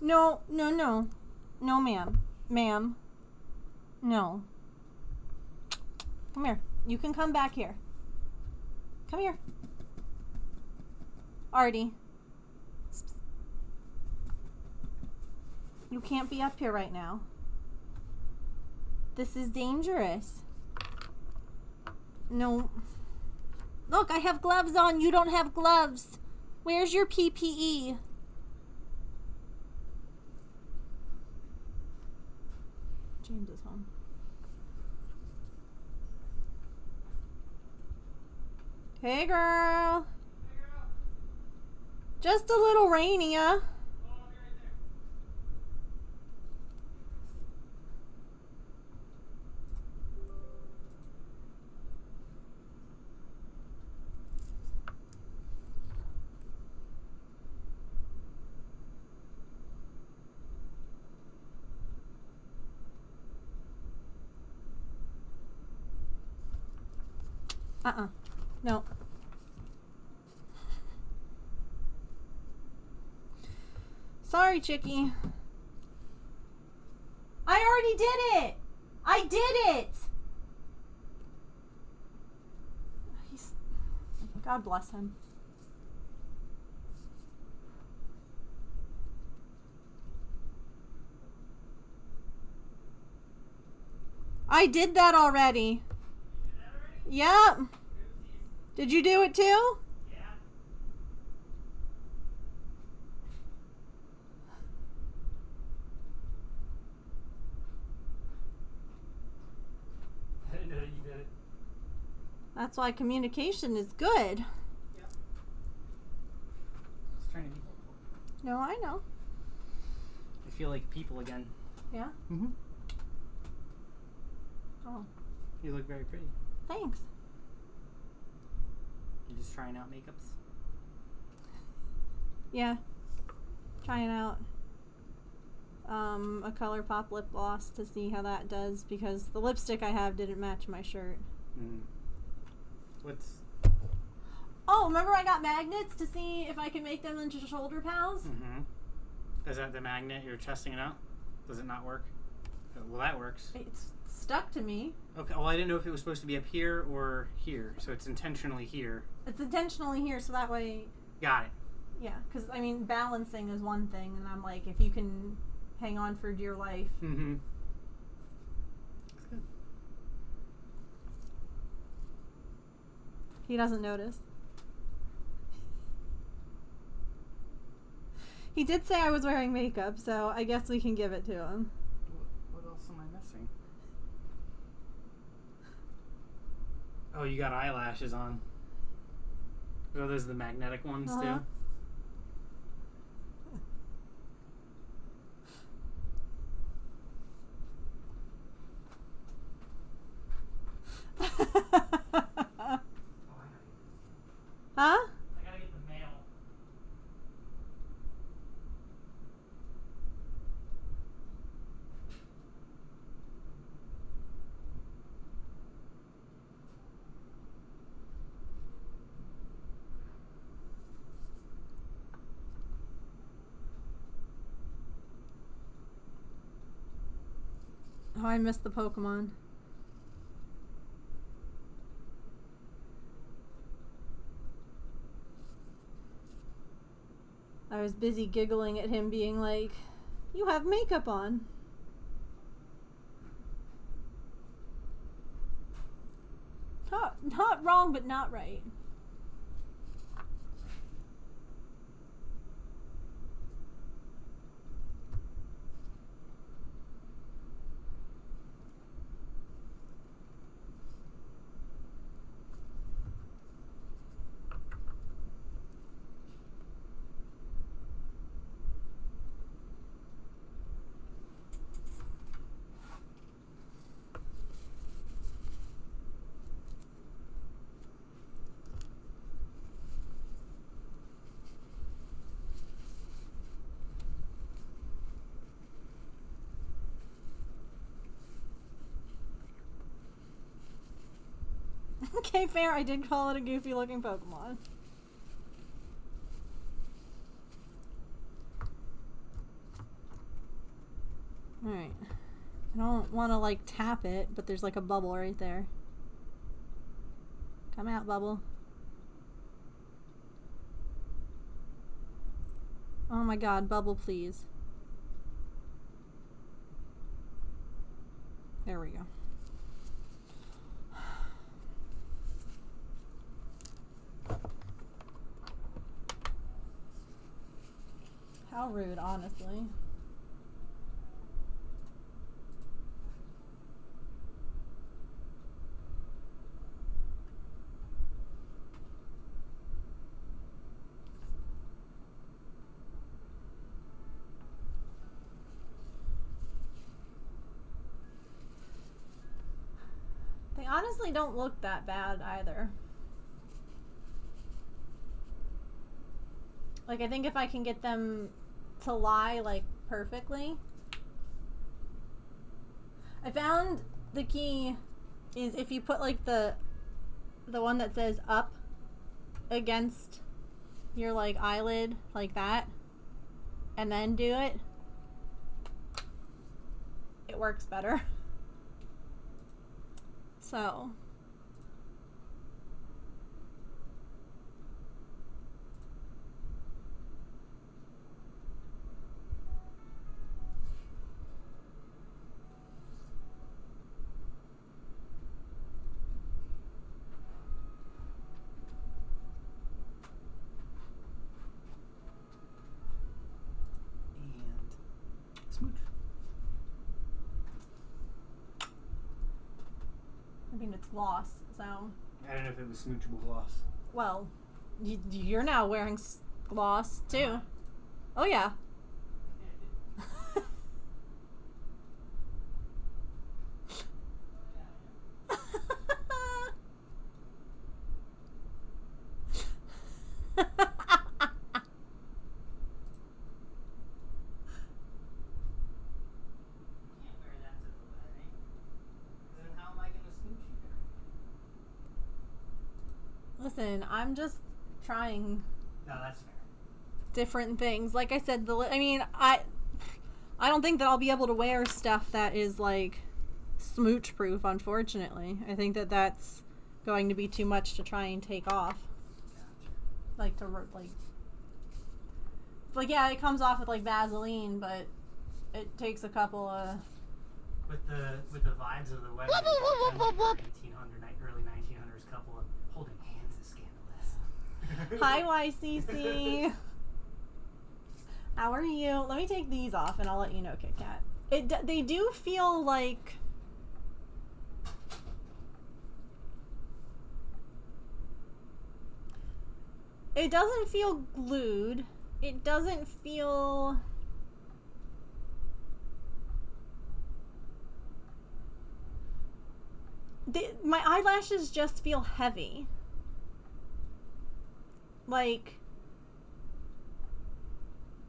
No, no, no. No, ma'am. Ma'am. No. Come here. You can come back here. Come here. Artie. You can't be up here right now. This is dangerous. No. Look, I have gloves on. You don't have gloves. Where's your PPE? James is home. Hey, girl. Just a little rainy, huh? No. Sorry, Chickie. I already did it. I did it. God bless him. I did that already. Yep. Did you do it too? I didn't know that you did it. That's why communication is good. Yep. I was trying to be helpful. No, I know. I feel like people again. Yeah? Mm-hmm. Oh, You look very pretty. thanks. You're just trying out makeups. Yeah. Trying out a ColourPop lip gloss to see how that does because the lipstick I have didn't match my shirt. Mm. What's... Oh, remember I got magnets to see if I can make them into shoulder pals? Mm-hmm. Is that the magnet? You're testing it out? Does it not work? Well, that works. It's stuck to me. Okay, well, I didn't know if it was supposed to be up here or here, so it's intentionally here. It's intentionally here so that way, Got it. yeah, because I mean, balancing is one thing, and I'm like, if you can hang on for dear life. Mm-hmm. That's good. He doesn't notice. He did say I was wearing makeup, so I guess we can give it to him. What else am I missing? Oh, you got eyelashes on. Oh, those are the magnetic ones, Uh-huh. too? Oh, I know. Huh? I gotta get the mail. Oh, I missed the Pokemon. I was busy giggling at him being like, you have makeup on. Not wrong, but not right. Okay, fair. I did call it a goofy looking Pokemon. Alright. I don't want to like tap it, but there's like a bubble right there. Come out, bubble. Oh my god, bubble, please. There we go. How rude, honestly. They honestly don't look that bad either. Like, I think if I can get them to lie, like, perfectly. I found the key is if you put, like, the one that says up against your, like, eyelid, like that, and then do it, it works better. So... mean, it's gloss, so. I don't know if it was smoochable gloss. Well, you're now wearing gloss, too. Oh, yeah. Listen, I'm just trying No, that's fair. different things. Like I said, I don't think that I'll be able to wear stuff that is like smooch proof, unfortunately. I think that that's going to be too much to try and take off. Like yeah, it comes off with like Vaseline, but it takes a couple of With the vibes of the wedding, 1800, early 1900s couple of holding hands is scandalous. Hi, YCC. How are you? Let me take these off and I'll let you know, Kit Kat. They do feel like... It doesn't feel glued. It doesn't feel... my eyelashes just feel heavy. Like,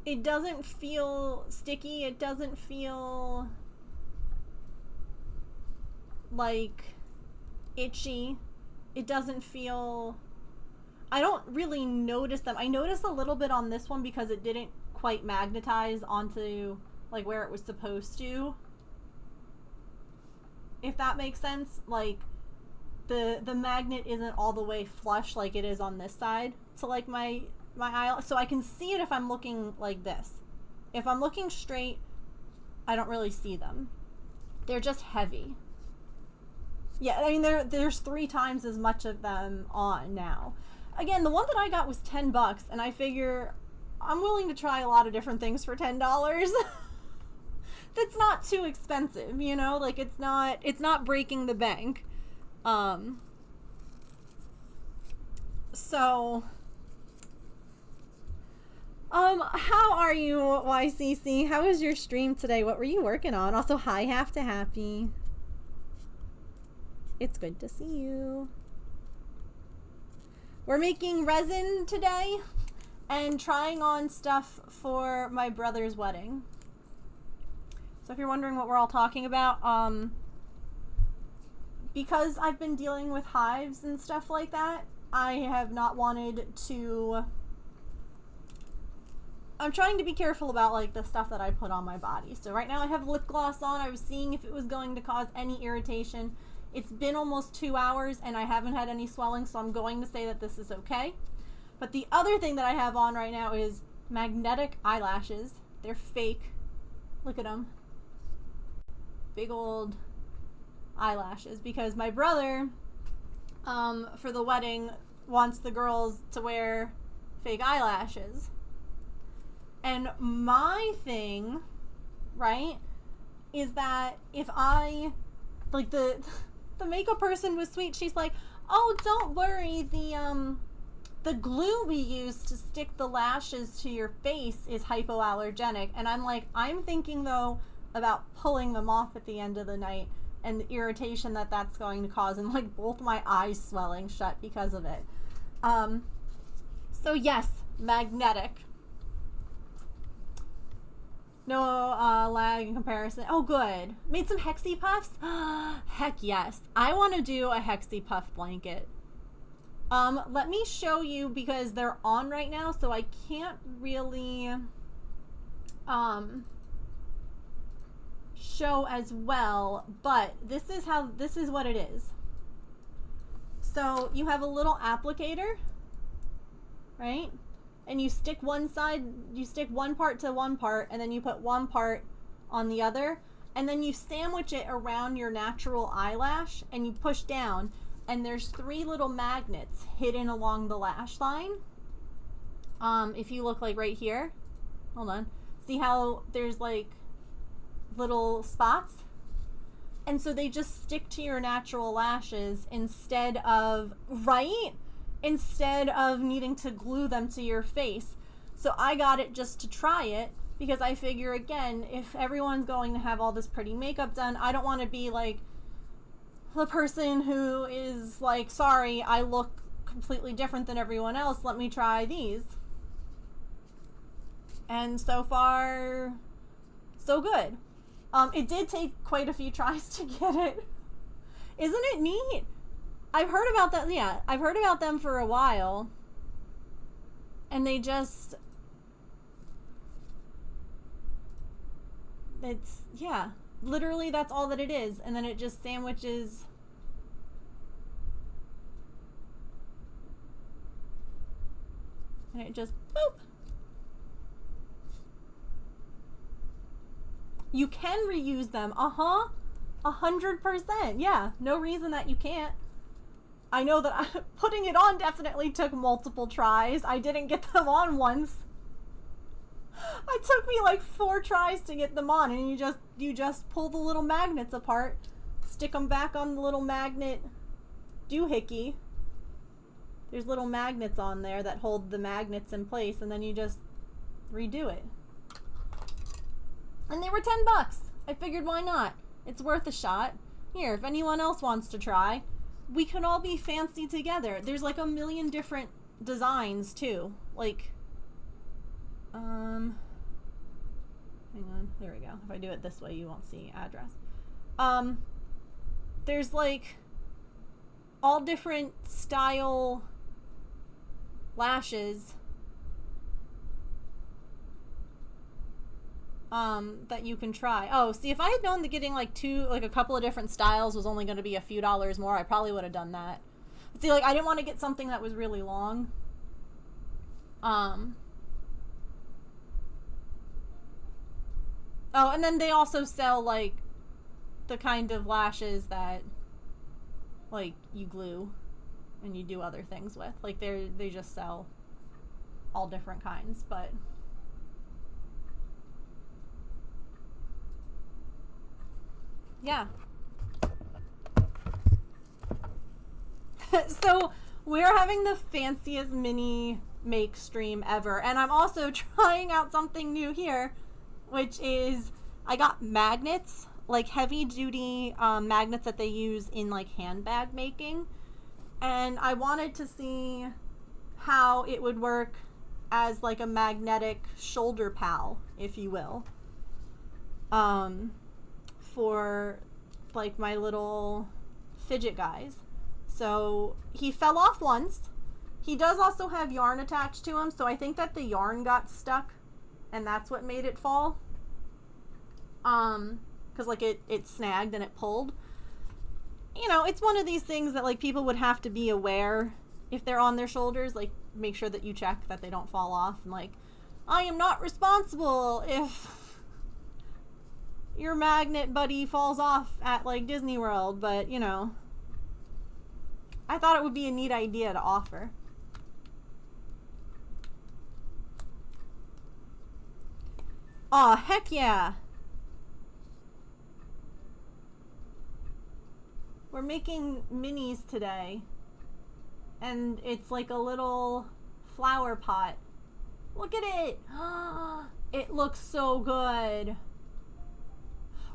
it doesn't feel sticky. It doesn't feel like itchy. It doesn't feel... I don't really notice them. I noticed a little bit on this one because it didn't quite magnetize onto like where it was supposed to. If that makes sense. Like the magnet isn't all the way flush like it is on this side to like my eye, so I can see it if I'm looking like this. If I'm looking straight, I don't really see them. They're just heavy. Yeah, I mean there's 3 times as much of them on now. Again, the one that I got was $10, and I figure I'm willing to try a lot of different things for $10. That's not too expensive, you know? Like it's not breaking the bank. So how are you, YCC? How was your stream today? What were you working on? Also, hi, Half to Happy. It's good to see you. We're making resin today and trying on stuff for my brother's wedding. So if you're wondering what we're all talking about, because I've been dealing with hives and stuff like that, I have not wanted to... I'm trying to be careful about like the stuff that I put on my body. So right now I have lip gloss on. I was seeing if it was going to cause any irritation. It's been almost 2 hours and I haven't had any swelling, so I'm going to say that this is okay. But the other thing that I have on right now is magnetic eyelashes. They're fake. Look at them. Big old eyelashes, because my brother for the wedding wants the girls to wear fake eyelashes. And my thing, right, is that if I, like the makeup person was sweet. She's like, "Oh, don't worry, the glue we use to stick the lashes to your face is hypoallergenic." And I'm like, I'm thinking though about pulling them off at the end of the night and the irritation that that's going to cause, and like both my eyes swelling shut because of it. So yes, magnetic. No lag in comparison. Oh, good. Made some Hexie Puffs? Heck yes. I want to do a Hexie Puff blanket. Let me show you, because they're on right now, so I can't really show as well, but this is what it is. So you have a little applicator, right? And you stick one part to one part, and then you put one part on the other, and then you sandwich it around your natural eyelash, and you push down, and there's 3 little magnets hidden along the lash line. If you look like right here, hold on, see how there's like little spots? And so they just stick to your natural lashes instead of, right? Instead of needing to glue them to your face. So I got it just to try it because I figure, again, if everyone's going to have all this pretty makeup done, I don't want to be like the person who is like, sorry, I look completely different than everyone else. Let me try these. And so far, so good. It did take quite a few tries to get it. Isn't it neat? I've heard about that. Yeah, I've heard about them for a while. And they just... It's, yeah. Literally, that's all that it is. And then it just sandwiches... And it just, boop. You can reuse them. 100%. Yeah, no reason that you can't. I know that putting it on definitely took multiple tries. I didn't get them on once. It took me like 4 tries to get them on, and you just pull the little magnets apart, stick them back on the little magnet doohickey. There's little magnets on there that hold the magnets in place, and then you just redo it. And they were $10. I figured, why not? It's worth a shot. Here, if anyone else wants to try, we can all be fancy together. There's like a million different designs too. Like, hang on, there we go. If I do it this way, you won't see address. There's like all different style lashes that you can try. Oh, see, if I had known that getting like a couple of different styles was only going to be a few dollars more, I probably would have done that. See, like, I didn't want to get something that was really long. Oh, and then they also sell like the kind of lashes that like you glue and you do other things with. Like they just sell all different kinds, but yeah. So we're having the fanciest mini make stream ever, and I'm also trying out something new here, which is I got magnets, like heavy duty magnets that they use in like handbag making, and I wanted to see how it would work as like a magnetic shoulder pal, if you will, for like my little fidget guys. So he fell off once. He does also have yarn attached to him, so I think that the yarn got stuck and that's what made it fall. Because like it snagged and it pulled. You know, it's one of these things that like people would have to be aware if they're on their shoulders, like make sure that you check that they don't fall off, and like, I am not responsible if your magnet buddy falls off at like Disney World, but you know, I thought it would be a neat idea to offer. Aw, heck yeah! We're making minis today, and it's like a little flower pot. Look at it! It looks so good.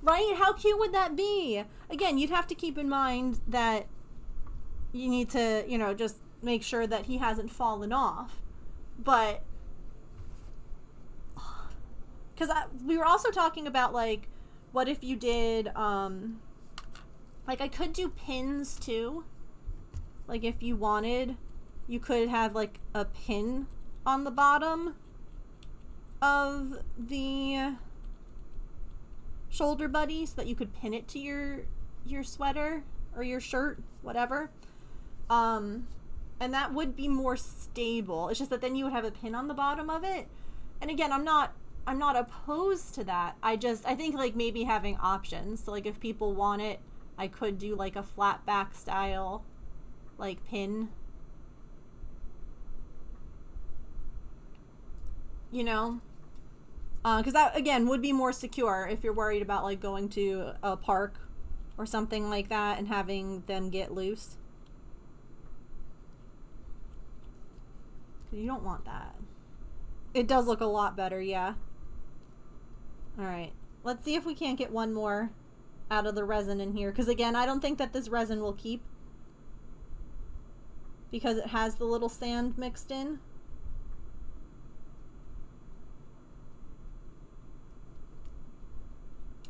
Right? How cute would that be? Again, you'd have to keep in mind that you need to, you know, just make sure that he hasn't fallen off. But, because we were also talking about, like, what if you did, like, I could do pins, too. Like, if you wanted, you could have, like, a pin on the bottom of the shoulder buddy so that you could pin it to your sweater or your shirt, whatever. And that would be more stable. It's just that then you would have a pin on the bottom of it. And again, I'm not opposed to that. I think like maybe having options. So like if people want it, I could do like a flat back style like pin. You know? Because that, again, would be more secure if you're worried about, like, going to a park or something like that and having them get loose. You don't want that. It does look a lot better, yeah. Alright, let's see if we can't get one more out of the resin in here. Because again, I don't think that this resin will keep. Because it has the little sand mixed in.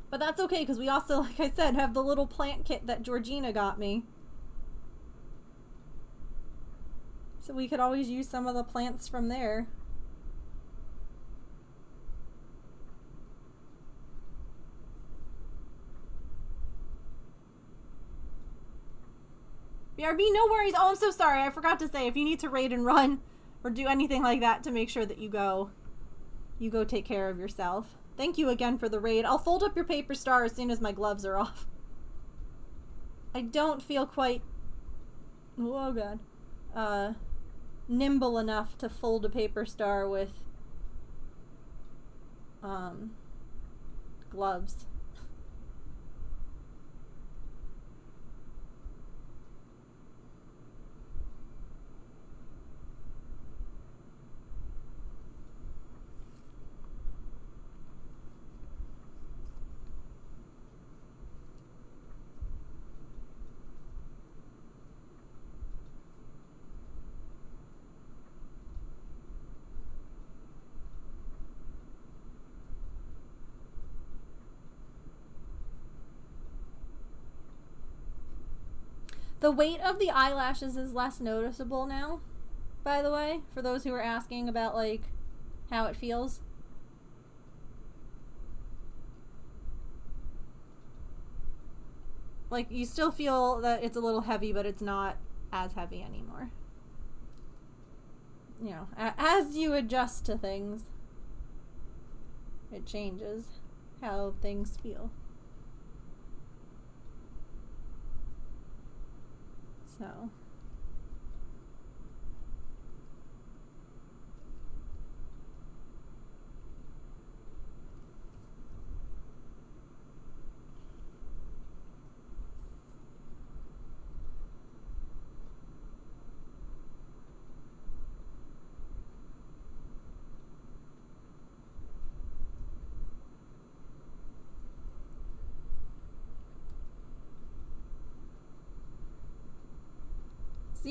But that's okay, because we also, like I said, have the little plant kit that Georgina got me. So we could always use some of the plants from there. BRB, no worries. Oh, I'm so sorry. I forgot to say, if you need to raid and run or do anything like that to make sure that you go take care of yourself. Thank you again for the raid. I'll fold up your paper star as soon as my gloves are off. I don't feel quite, oh god, nimble enough to fold a paper star with gloves. The weight of the eyelashes is less noticeable now, by the way, for those who are asking about, like, how it feels. Like, you still feel that it's a little heavy, but it's not as heavy anymore. You know, as you adjust to things, it changes how things feel. So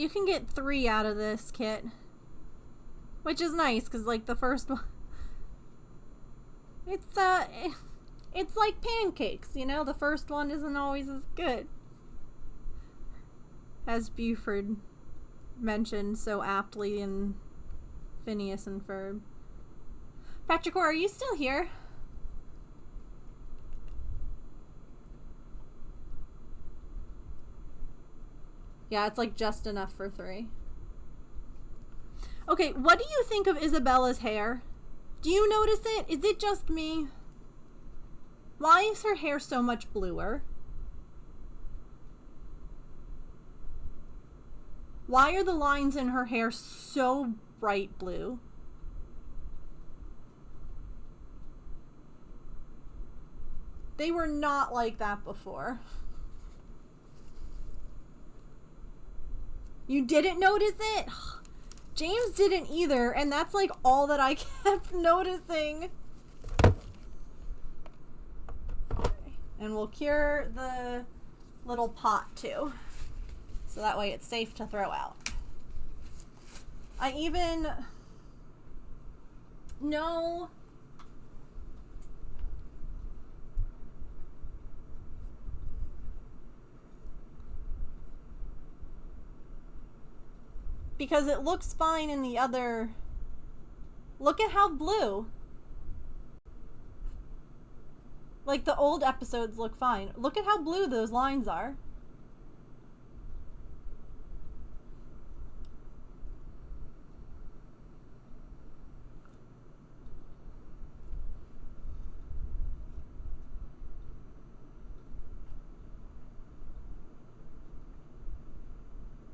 you can get 3 out of this kit, which is nice because, like, the first one, it's like pancakes, you know. The first one isn't always as good, as Buford mentioned so aptly in Phineas and Ferb. Patrick, are you still here? Yeah, it's like just enough for 3. Okay, what do you think of Isabella's hair? Do you notice it? Is it just me? Why is her hair so much bluer? Why are the lines in her hair so bright blue? They were not like that before. You didn't notice it? James didn't either, and that's like all that I kept noticing. Okay. And we'll cure the little pot too. So that way it's safe to throw out. I even know because it looks fine in the other. Look at how blue. Like, the old episodes look fine. Look at how blue those lines are.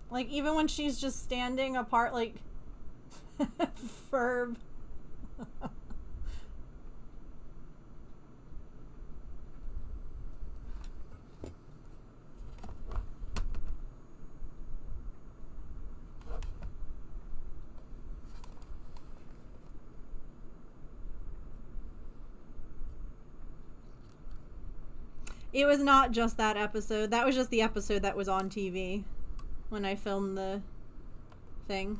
Like, even when she's just standing apart, like, Ferb. It was not just that episode. That was just the episode that was on TV when I filmed the thing.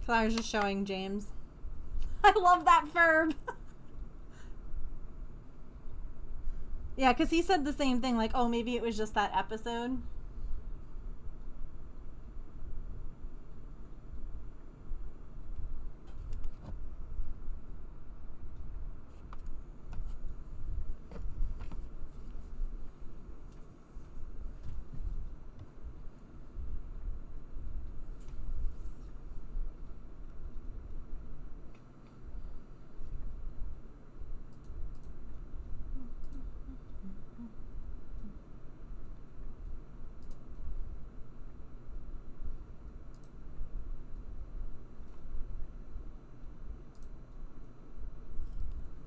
So I was just showing James. I love that verb. Yeah, because he said the same thing, like, oh, maybe it was just that episode.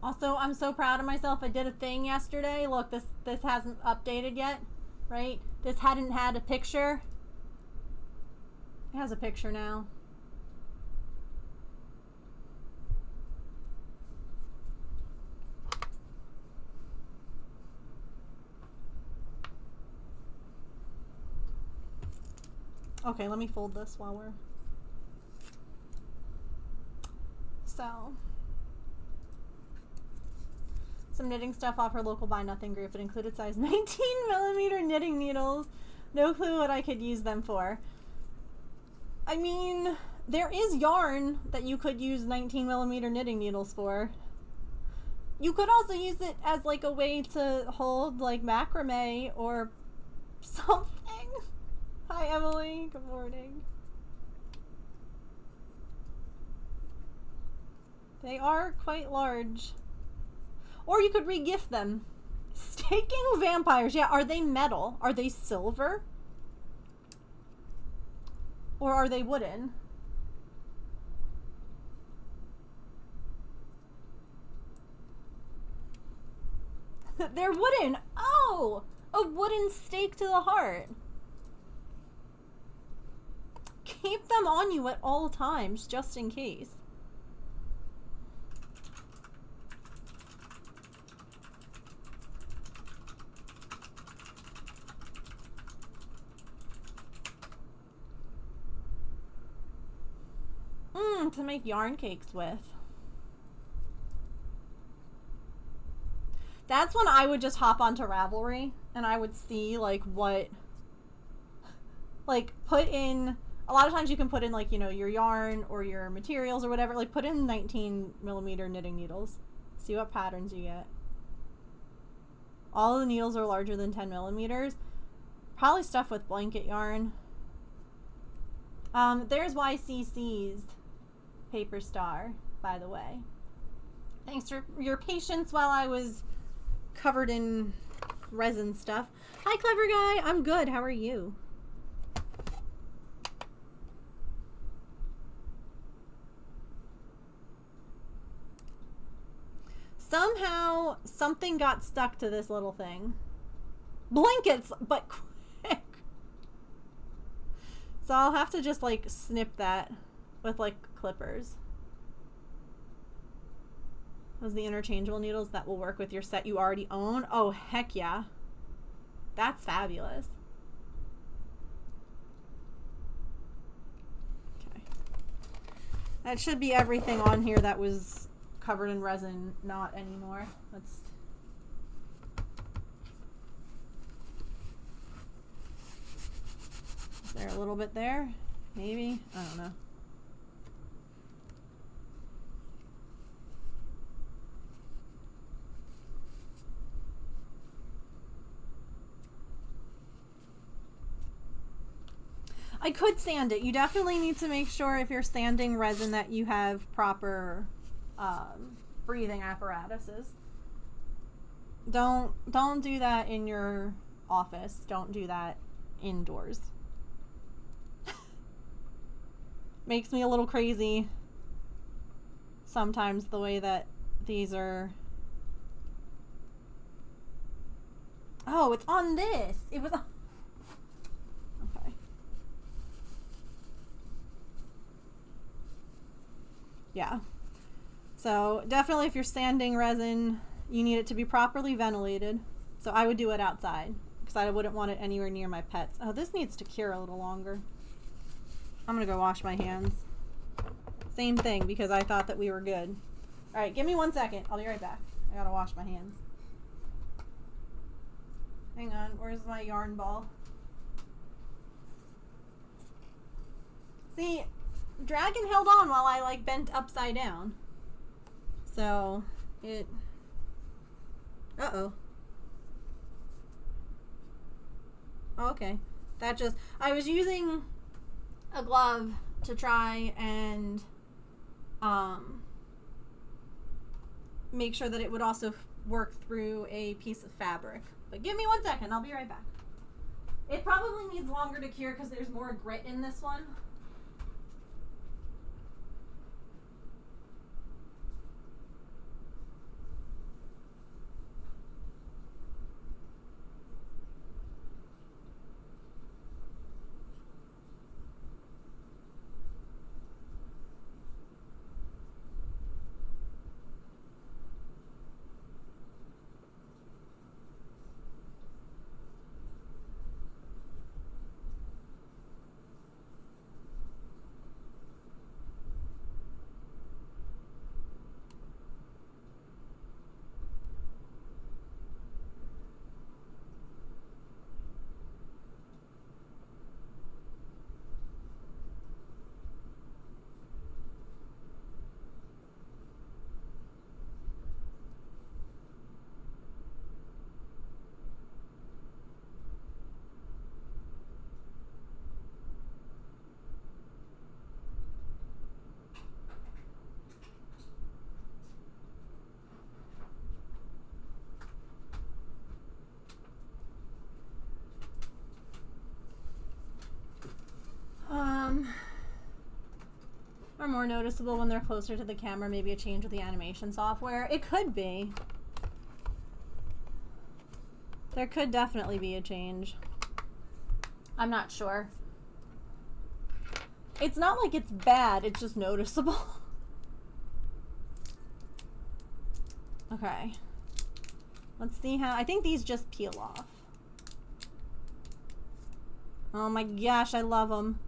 Also, I'm so proud of myself. I did a thing yesterday. Look, this hasn't updated yet, right? This hadn't had a picture. It has a picture now. Okay, let me fold this while we're... So... some knitting stuff off her local Buy Nothing group. It included size 19mm knitting needles. No clue what I could use them for. I mean, there is yarn that you could use 19mm knitting needles for. You could also use it as like a way to hold like macrame or something. Hi Emily, good morning. They are quite large. Or you could re-gift them. Staking vampires. Yeah, are they metal? Are they silver? Or are they wooden? They're wooden. Oh! A wooden stake to the heart. Keep them on you at all times, just in case. To make yarn cakes with. That's when I would just hop onto Ravelry and I would see like what, like put in, a lot of times you can put in like, you know, your yarn or your materials or whatever, like put in 19mm knitting needles. See what patterns you get. All of the needles are larger than 10mm. Probably stuff with blanket yarn. There's YCC's paper star, by the way. Thanks for your patience while I was covered in resin stuff. Hi, clever guy. I'm good. How are you? Somehow, something got stuck to this little thing. Blankets, but quick. So I'll have to just like snip that with like clippers. Those are the interchangeable needles that will work with your set you already own. Oh, heck yeah. That's fabulous. Okay. That should be everything on here that was covered in resin, not anymore. Let's... Is there a little bit there? Maybe? I don't know. I could sand it. You definitely need to make sure if you're sanding resin that you have proper breathing apparatuses. Don't do that in your office. Don't do that indoors. Makes me a little crazy sometimes the way that these are. Oh, it's on this. It was on... Okay. Yeah. So definitely if you're sanding resin, you need it to be properly ventilated. So I would do it outside because I wouldn't want it anywhere near my pets. Oh, this needs to cure a little longer. I'm gonna go wash my hands. Same thing because I thought that we were good. All right, give me 1 second. I'll be right back. I gotta wash my hands. Hang on, where's my yarn ball? See, Dragon held on while I like bent upside down. So, it... Uh-oh. Oh, okay. That just... I was using a glove to try and make sure that it would also work through a piece of fabric. But give me 1 second. I'll be right back. It probably needs longer to cure because there's more grit in this one. Are more noticeable when they're closer to the camera, maybe a change with the animation software. It could be. There could definitely be a change. I'm not sure. It's not like it's bad, it's just noticeable. Okay. Let's see how, I think these just peel off. Oh my gosh, I love them.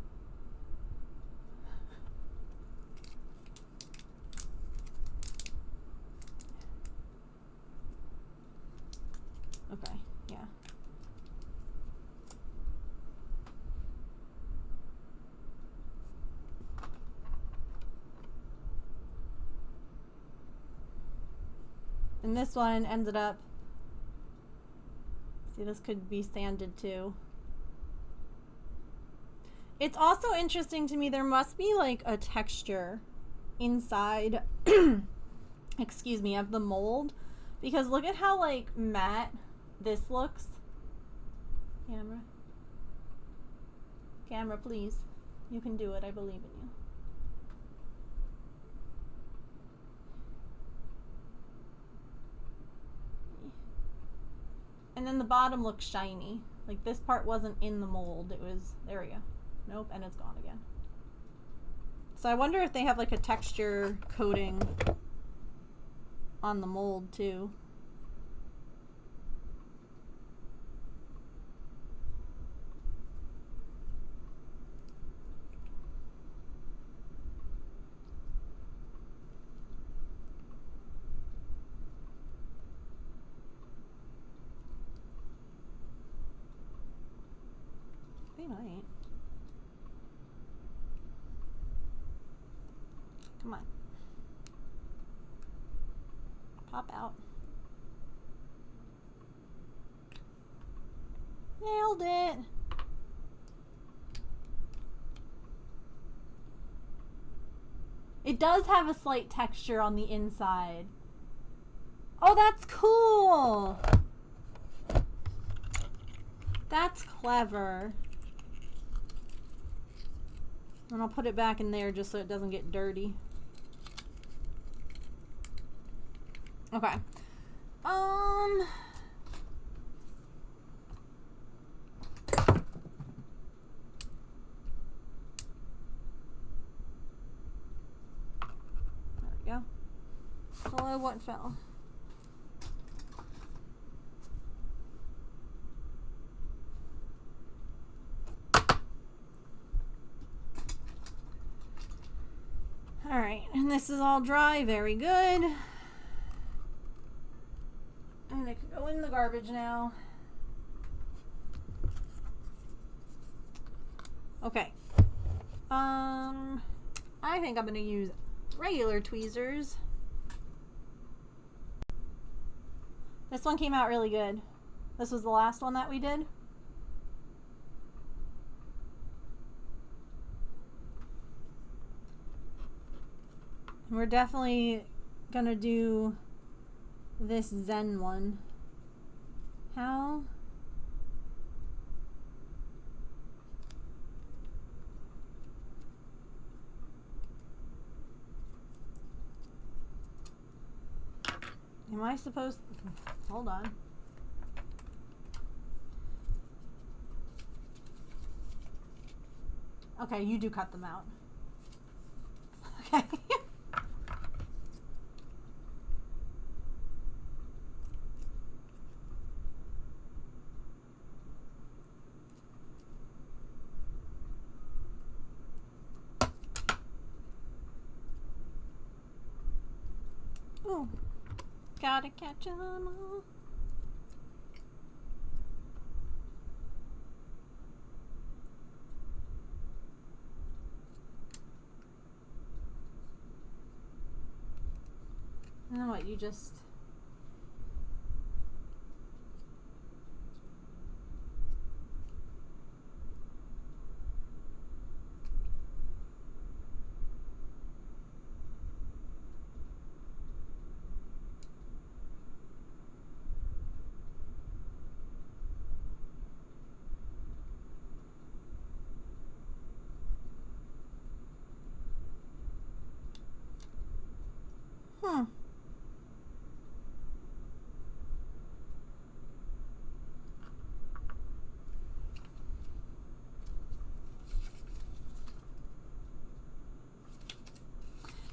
Okay, yeah. And this one ended up, see, this could be sanded too. It's also interesting to me, there must be like a texture inside, excuse me, of the mold, because look at how like matte this looks. Camera, please. You can do it. I believe in you. And then the bottom looks shiny. Like this part wasn't in the mold. It was, there we go. Nope, and it's gone again. So I wonder if they have like a texture coating on the mold too. They might. Come on. Pop out. Nailed it. It does have a slight texture on the inside. Oh, that's cool. That's clever. And I'll put it back in there just so it doesn't get dirty. Okay. There we go. Hello, what fell? Alright, and this is all dry. Very good. And it can go in the garbage now. Okay. I think I'm gonna use regular tweezers. This one came out really good. This was the last one that we did. We're definitely gonna do this Zen one. How? Am I supposed to? Hold on. Okay, you do cut them out. Okay. Ooh. Gotta catch 'em all. You know what, you just... Hmm.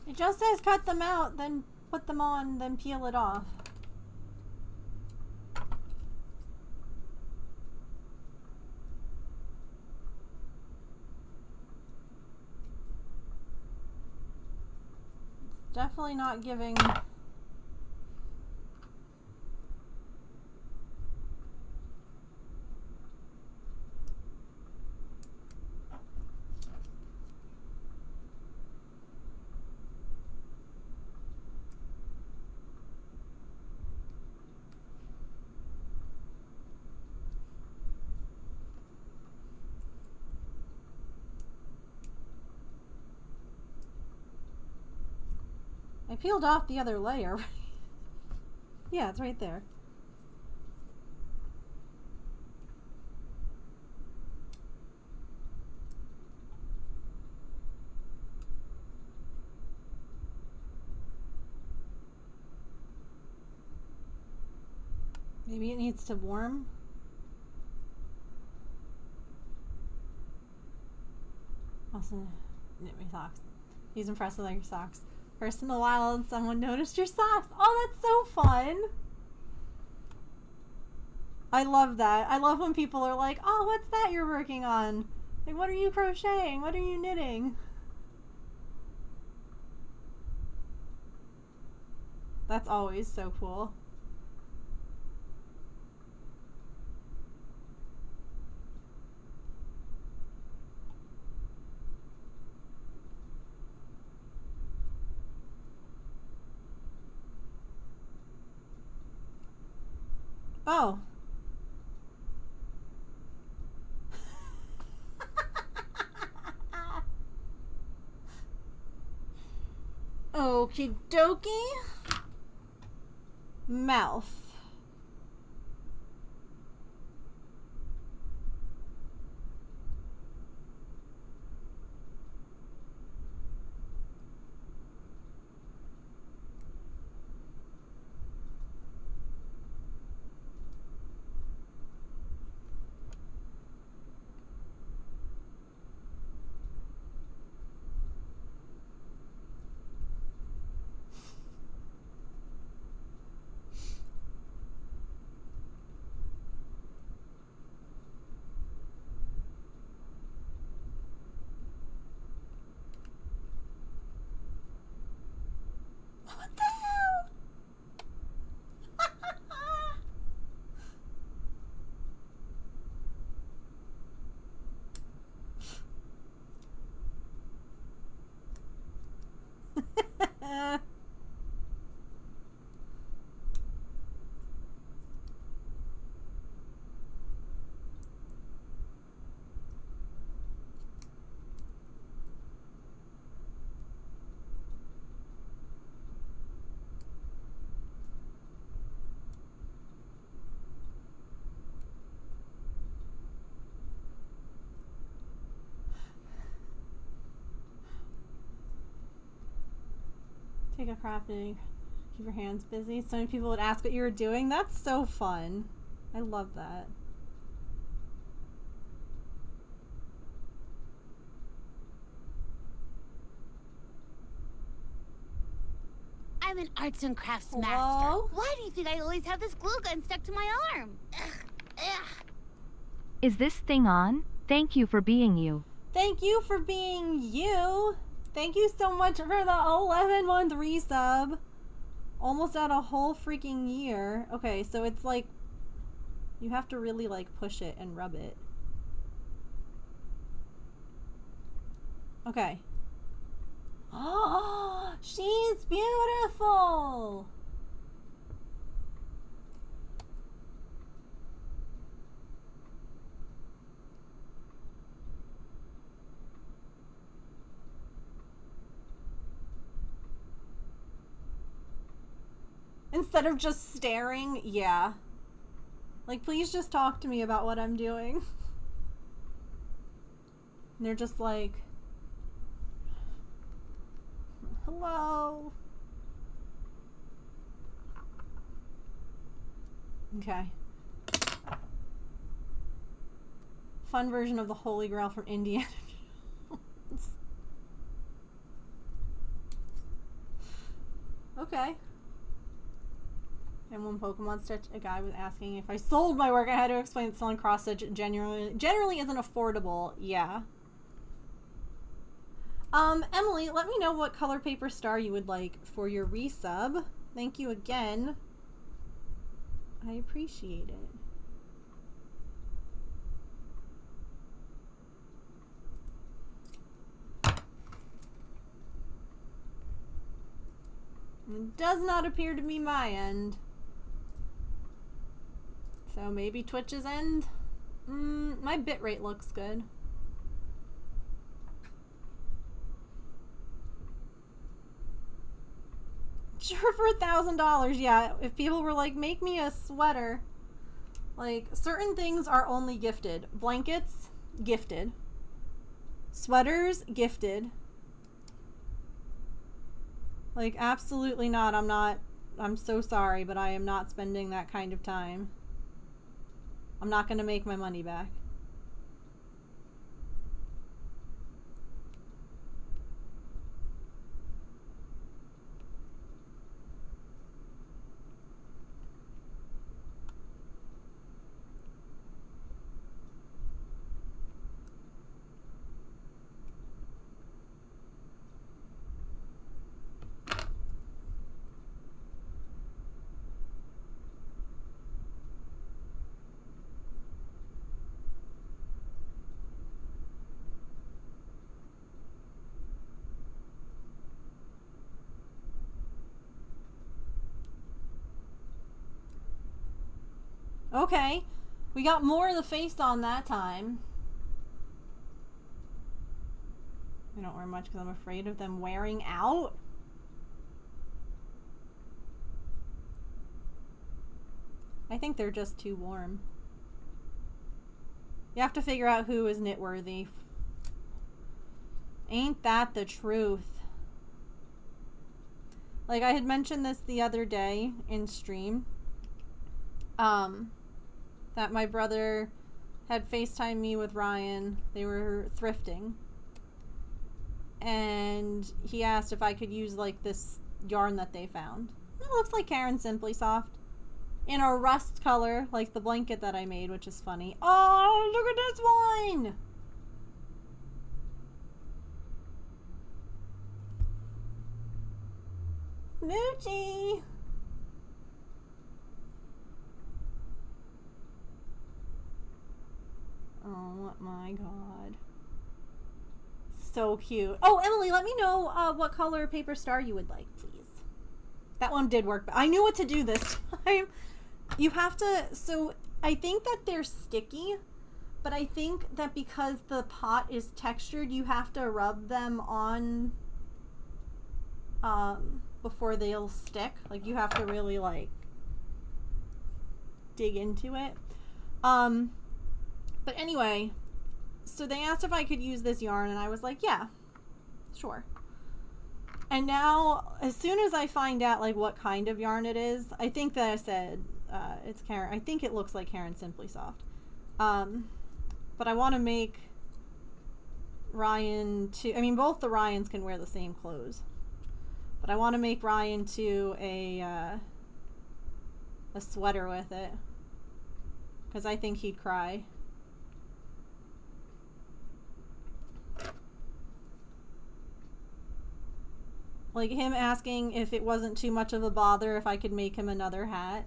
It just says cut them out, then put them on, then peel it off. It's definitely not giving... I peeled off the other layer. Yeah, it's right there. Maybe it needs to warm. Also, knit my socks. He's impressed with your socks. First in the wild, someone noticed your socks. Oh, that's so fun. I love that. I love when people are like, oh, what's that you're working on? Like, what are you crocheting? What are you knitting? That's always so cool. Oh. Okie dokie. Mouth. Take a crafting. Keep your hands busy. So many people would ask what you were doing. That's so fun. I love that. I'm an arts and crafts Hello? master. Why do you think I always have this glue gun stuck to my arm? Ugh, ugh. Is this thing on? Thank you for being you. Thank you for being you. Thank you so much for the 11-month resub. Almost at a whole freaking year. Okay, so it's like you have to really like push it and rub it. Okay. Oh, she's beautiful. Instead of just staring, yeah. Like, please just talk to me about what I'm doing. And they're just like, hello. Okay. Fun version of the Holy Grail from Indiana Jones. Okay. And when Pokemon Stitch, a guy was asking if I sold my work. I had to explain that selling cross stitch generally isn't affordable. Yeah. Emily, let me know what color paper star you would like for your resub. Thank you again. I appreciate it. It does not appear to be my end. So maybe Twitch's end? My bitrate looks good. Sure, for $1,000, yeah. If people were like, make me a sweater. Like, certain things are only gifted. Blankets, gifted. Sweaters, gifted. Like, absolutely not. I'm so sorry, but I am not spending that kind of time. I'm not going to make my money back. Okay, we got more of the face on that time. I don't wear much because I'm afraid of them wearing out. I think they're just too warm. You have to figure out who is knit worthy. Ain't that the truth? Like, I had mentioned this the other day in stream. That my brother had FaceTimed me with Ryan. They were thrifting. And he asked if I could use, like, this yarn that they found. It looks like Karen Simply Soft. In a rust color, like the blanket that I made, which is funny. Oh, look at this one! Moochie! Oh my god. So cute. Oh, Emily, let me know what color paper star you would like, please. That one did work, but I knew what to do this time. You have to, so I think that they're sticky, but I think that because the pot is textured, you have to rub them on before they'll stick. Like, you have to really, like, dig into it. But anyway, so they asked if I could use this yarn, and I was like, yeah, sure. And now, as soon as I find out, like, what kind of yarn it is, I think that I said, it's Karen. I think it looks like Karen Simply Soft. But I want to make Ryan to, I mean, both the Ryans can wear the same clothes. But I want to make Ryan to a sweater with it. Because I think he'd cry. Like him asking if it wasn't too much of a bother if I could make him another hat.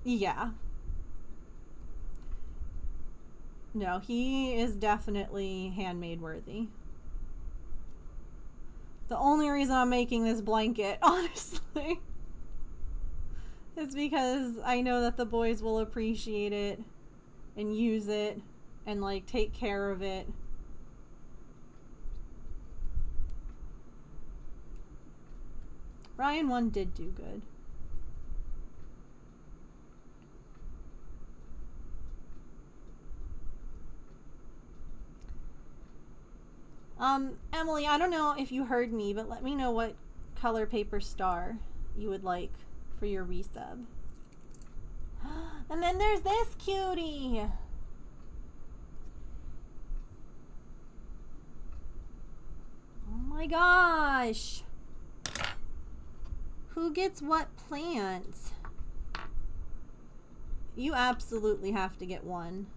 Yeah. No, he is definitely handmade worthy. The only reason I'm making this blanket, honestly, is because I know that the boys will appreciate it and use it and, like, take care of it. Ryan 1 did do good. Emily, I don't know if you heard me, but let me know what color paper star you would like for your resub. And then there's this cutie. Oh my gosh. Who gets what plants? You absolutely have to get one.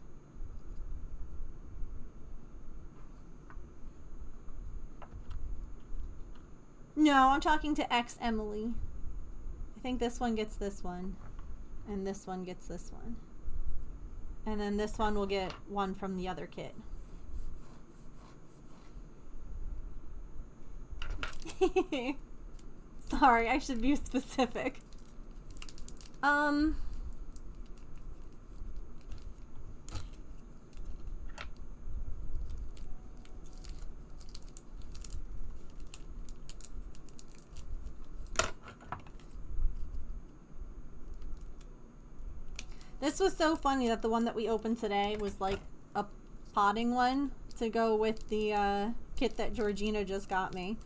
No, I'm talking to ex Emily. I think this one gets this one. And this one gets this one. And then this one will get one from the other kit. Sorry, I should be specific. This was so funny that the one that we opened today was like a potting one to go with the kit that Georgina just got me.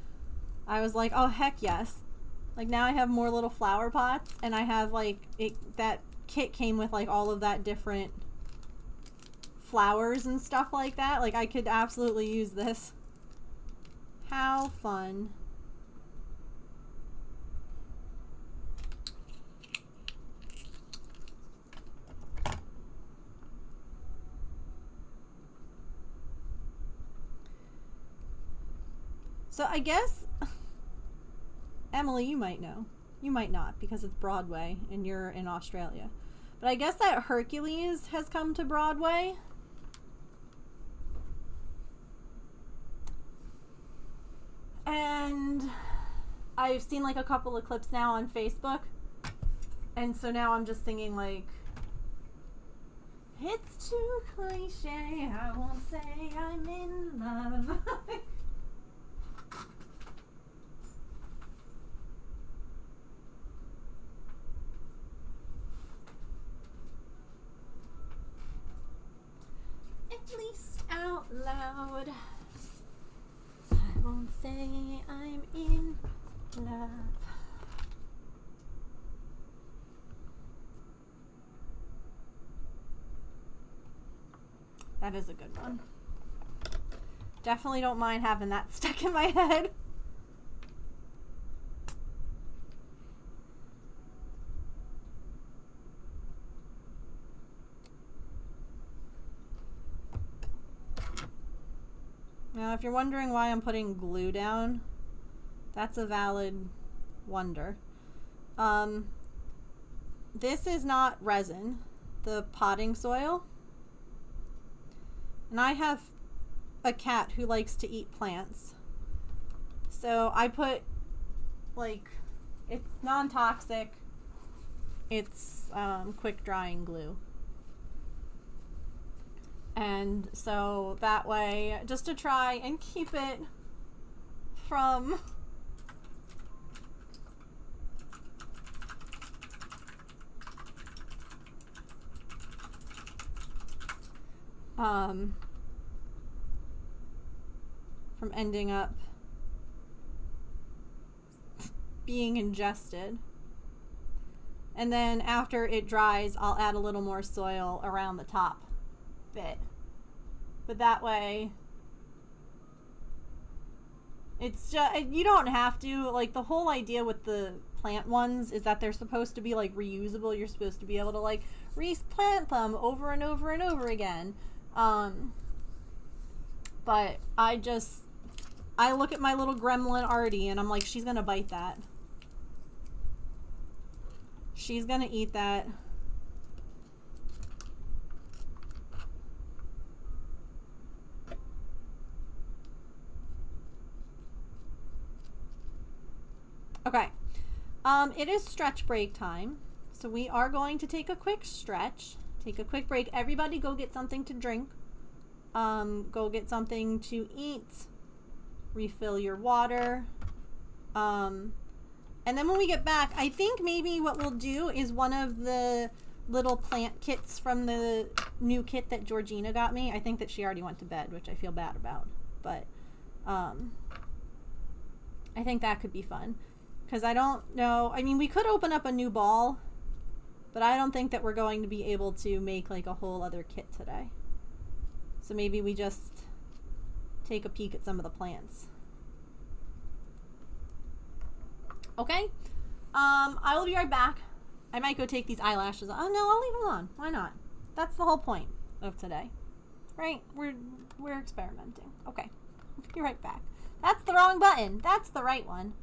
I was like, oh heck yes. Like now I have more little flower pots and I have like, that kit came with like all of that different flowers and stuff like that. Like I could absolutely use this. How fun. So I guess, Emily, you might know. You might not because it's Broadway and you're in Australia. But I guess that Hercules has come to Broadway. And I've seen like a couple of clips now on Facebook. And so now I'm just singing like, it's too cliche, I won't say I'm in love. At least out loud, I won't say I'm in love. That is a good one. Definitely don't mind having that stuck in my head. Now, if you're wondering why I'm putting glue down, that's a valid wonder. This is not resin, the potting soil. And I have a cat who likes to eat plants. So I put, like, it's non-toxic. It's quick drying glue. And so that way, just to try and keep it from ending up being ingested. And then after it dries, I'll add a little more soil around the top bit. But that way, it's just, you don't have to, like, the whole idea with the plant ones is that they're supposed to be, like, reusable. You're supposed to be able to, like, replant them over and over and over again. But I look at my little gremlin Artie and I'm like, she's gonna bite that. She's gonna eat that. Okay. It is stretch break time. So we are going to take a quick stretch. Take a quick break. Everybody go get something to drink. Go get something to eat. Refill your water. And then when we get back, I think maybe what we'll do is one of the little plant kits from the new kit that Georgina got me. I think that she already went to bed, which I feel bad about. But I think that could be fun. Because I don't know. I mean, we could open up a new ball. But I don't think that we're going to be able to make like a whole other kit today. So maybe we just take a peek at some of the plants. Okay. I will be right back. I might go take these eyelashes. Oh no, I'll leave them on. Why not? That's the whole point of today. Right? We're experimenting. Okay. I'll be right back. That's the wrong button. That's the right one.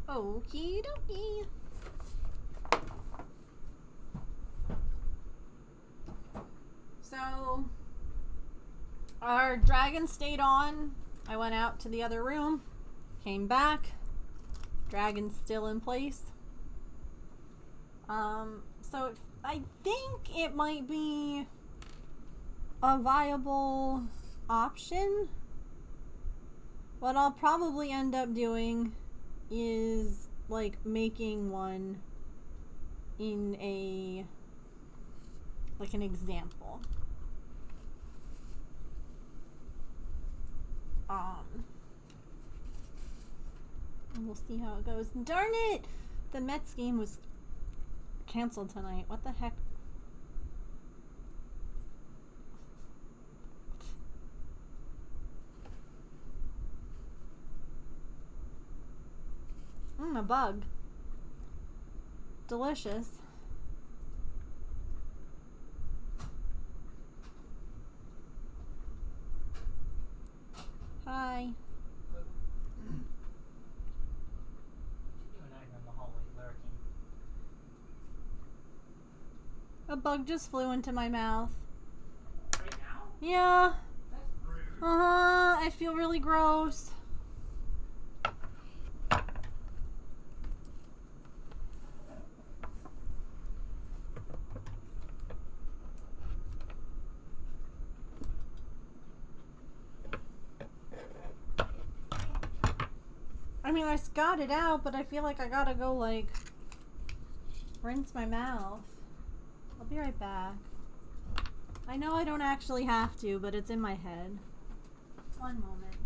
Okie dokie. So, our dragon stayed on. I went out to the other room, came back. Dragon's still in place. So I think it might be a viable option. What I'll probably end up doing is like making one in a like an example. And we'll see how it goes. Darn it! The Mets game was canceled tonight. What the heck? A bug. Delicious. Hi. What you doing out here in the hallway lurking? A bug just flew into my mouth. Right now? Yeah. That's rude. I feel really gross. I mean, I got it out, but I feel like I gotta go, like, rinse my mouth. I'll be right back. I know I don't actually have to, but it's in my head. One moment.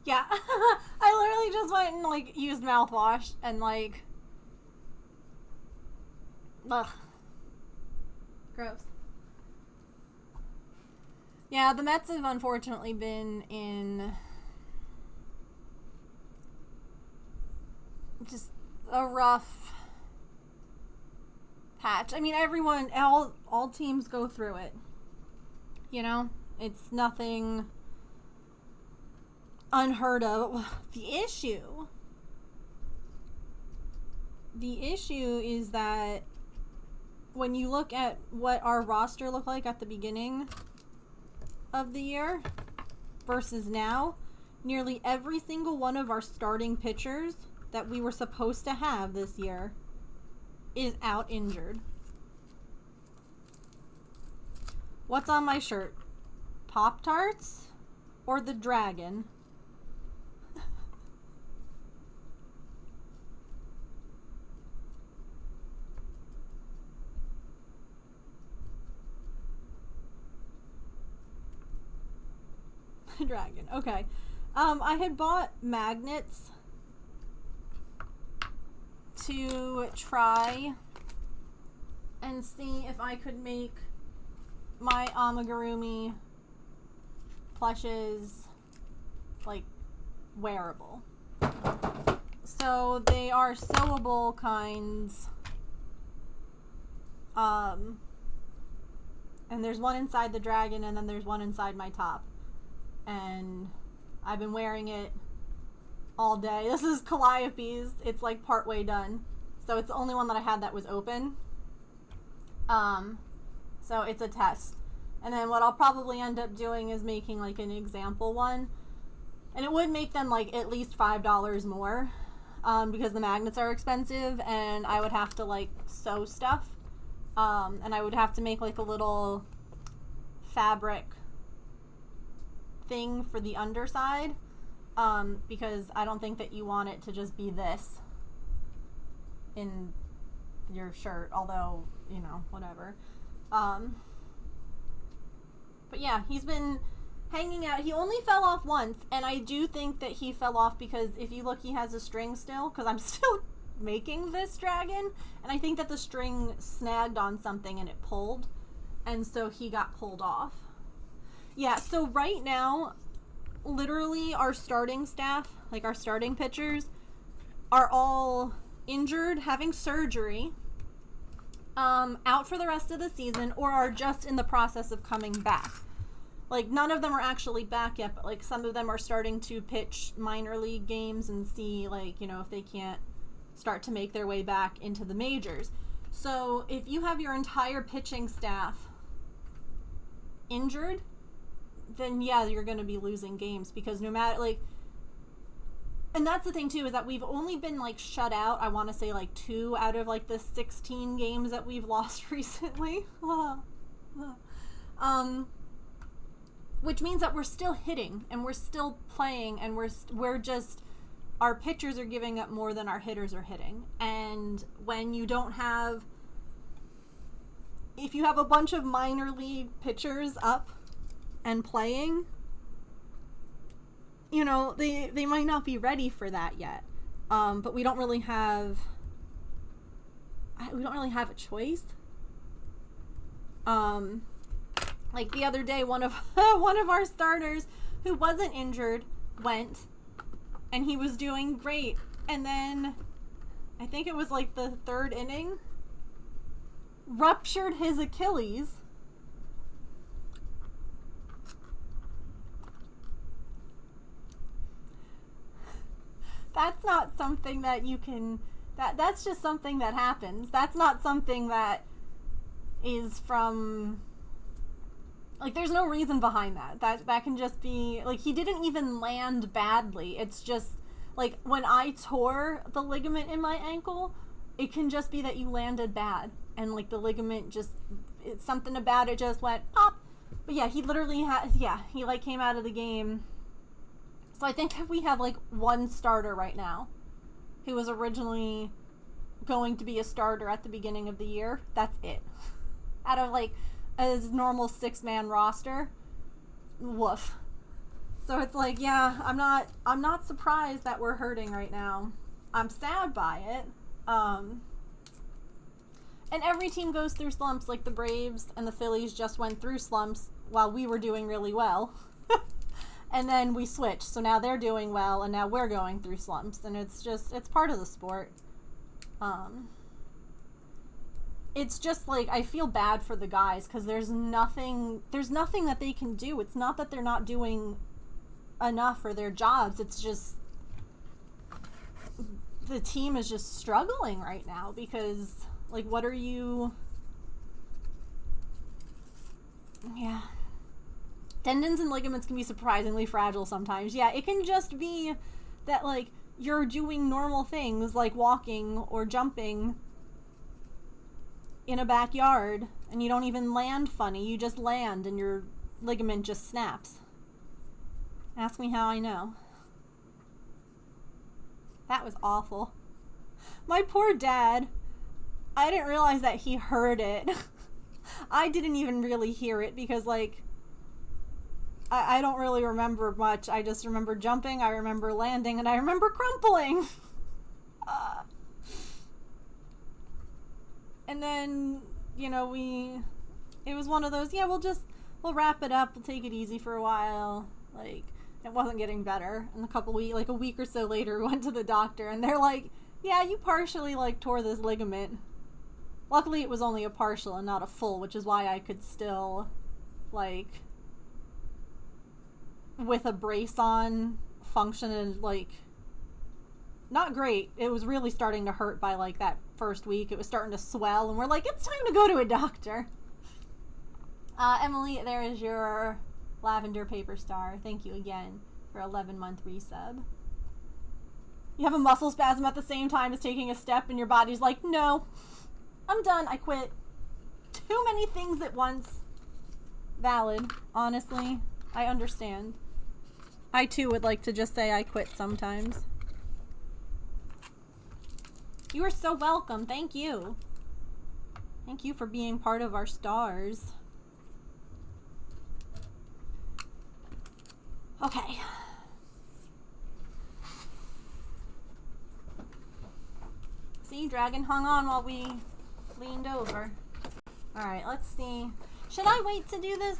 Yeah. I literally just went and, like, used mouthwash and, like... Ugh. Gross. Yeah, the Mets have unfortunately been in... just a rough patch. I mean, everyone, all teams go through it. You know? It's nothing... unheard of. The issue is that when you look at what our roster looked like at the beginning of the year versus now, nearly every single one of our starting pitchers that we were supposed to have this year is out injured. What's on my shirt? Pop-Tarts or the dragon? Dragon. Okay. I had bought magnets to try and see if I could make my amigurumi plushes like wearable. So they are sewable kinds And there's one inside the dragon, and then there's one inside my top. And I've been wearing it all day. This is Calliope's. It's like partway done. So it's the only one that I had that was open. So it's a test. And then what I'll probably end up doing is making like an example one. And it would make them like at least $5 more. Because the magnets are expensive and I would have to like sew stuff. And I would have to make like a little fabric thing for the underside. Because I don't think that you want it to just be this in your shirt, although, you know, whatever. But yeah, he's been hanging out. He only fell off once, and I do think that he fell off because if you look, he has a string still, because I'm still making this dragon, and I think that the string snagged on something and it pulled, and so he got pulled off. Yeah, so right now, literally our starting staff, like our starting pitchers, are all injured, having surgery, out for the rest of the season, or are just in the process of coming back. Like, none of them are actually back yet, but like some of them are starting to pitch minor league games and see, like, you know, if they can't start to make their way back into the majors. So if you have your entire pitching staff injured, then yeah, you're going to be losing games, because no matter, like, and that's the thing too, is that we've only been like shut out, I want to say like 2 out of like the 16 games that we've lost recently. Which means that we're still hitting and we're still playing, and we're just, our pitchers are giving up more than our hitters are hitting. And when you don't have, if you have a bunch of minor league pitchers up and playing, you know, they might not be ready for that yet. But we don't really have a choice. Like the other day, one of our starters who wasn't injured went, and he was doing great. And then I think it was like the 3rd inning, ruptured his Achilles. That's not something that you can, that's just something that happens. That's not something that is from, like, there's no reason behind that. That can just be, like, he didn't even land badly. It's just, like, when I tore the ligament in my ankle, it can just be that you landed bad. And, like, the ligament just, it's something about it just went pop. But yeah, he literally he, like, came out of the game. So I think we have, like, one starter right now who was originally going to be a starter at the beginning of the year. That's it. Out of, like, a normal 6-man roster. Woof. So it's like, yeah, I'm not surprised that we're hurting right now. I'm sad by it. And every team goes through slumps. Like the Braves and the Phillies just went through slumps while we were doing really well. And then we switched, so now they're doing well, and now we're going through slumps, and it's just, it's part of the sport. It's just, like, I feel bad for the guys, because there's nothing that they can do. It's not that they're not doing enough for their jobs, it's just, the team is just struggling right now, because, like, what are you, yeah. Tendons and ligaments can be surprisingly fragile sometimes. Yeah, it can just be that, like, you're doing normal things like walking or jumping in a backyard and you don't even land funny. You just land and your ligament just snaps. Ask me how I know. That was awful. My poor dad, I didn't realize that he heard it. I didn't even really hear it because, like, I don't really remember much. I just remember jumping, I remember landing, and I remember crumpling. And then, you know, it was one of those, yeah, we'll wrap it up, we'll take it easy for a while. Like, it wasn't getting better. And a week or so later, we went to the doctor, and they're like, yeah, you partially, like, tore this ligament. Luckily, it was only a partial and not a full, which is why I could still, like, with a brace on, function and, like, not great. It was really starting to hurt by, like, that first week. It was starting to swell, and we're like, it's time to go to a doctor. Emily, there is your lavender paper star. Thank you again for 11-month resub. You have a muscle spasm at the same time as taking a step, and your body's like, no, I'm done. I quit. Too many things at once. Valid. Honestly, I understand. I, too, would like to just say I quit sometimes. You are so welcome. Thank you. Thank you for being part of our stars. Okay. See, Dragon hung on while we leaned over. Alright, let's see. Should I wait to do this?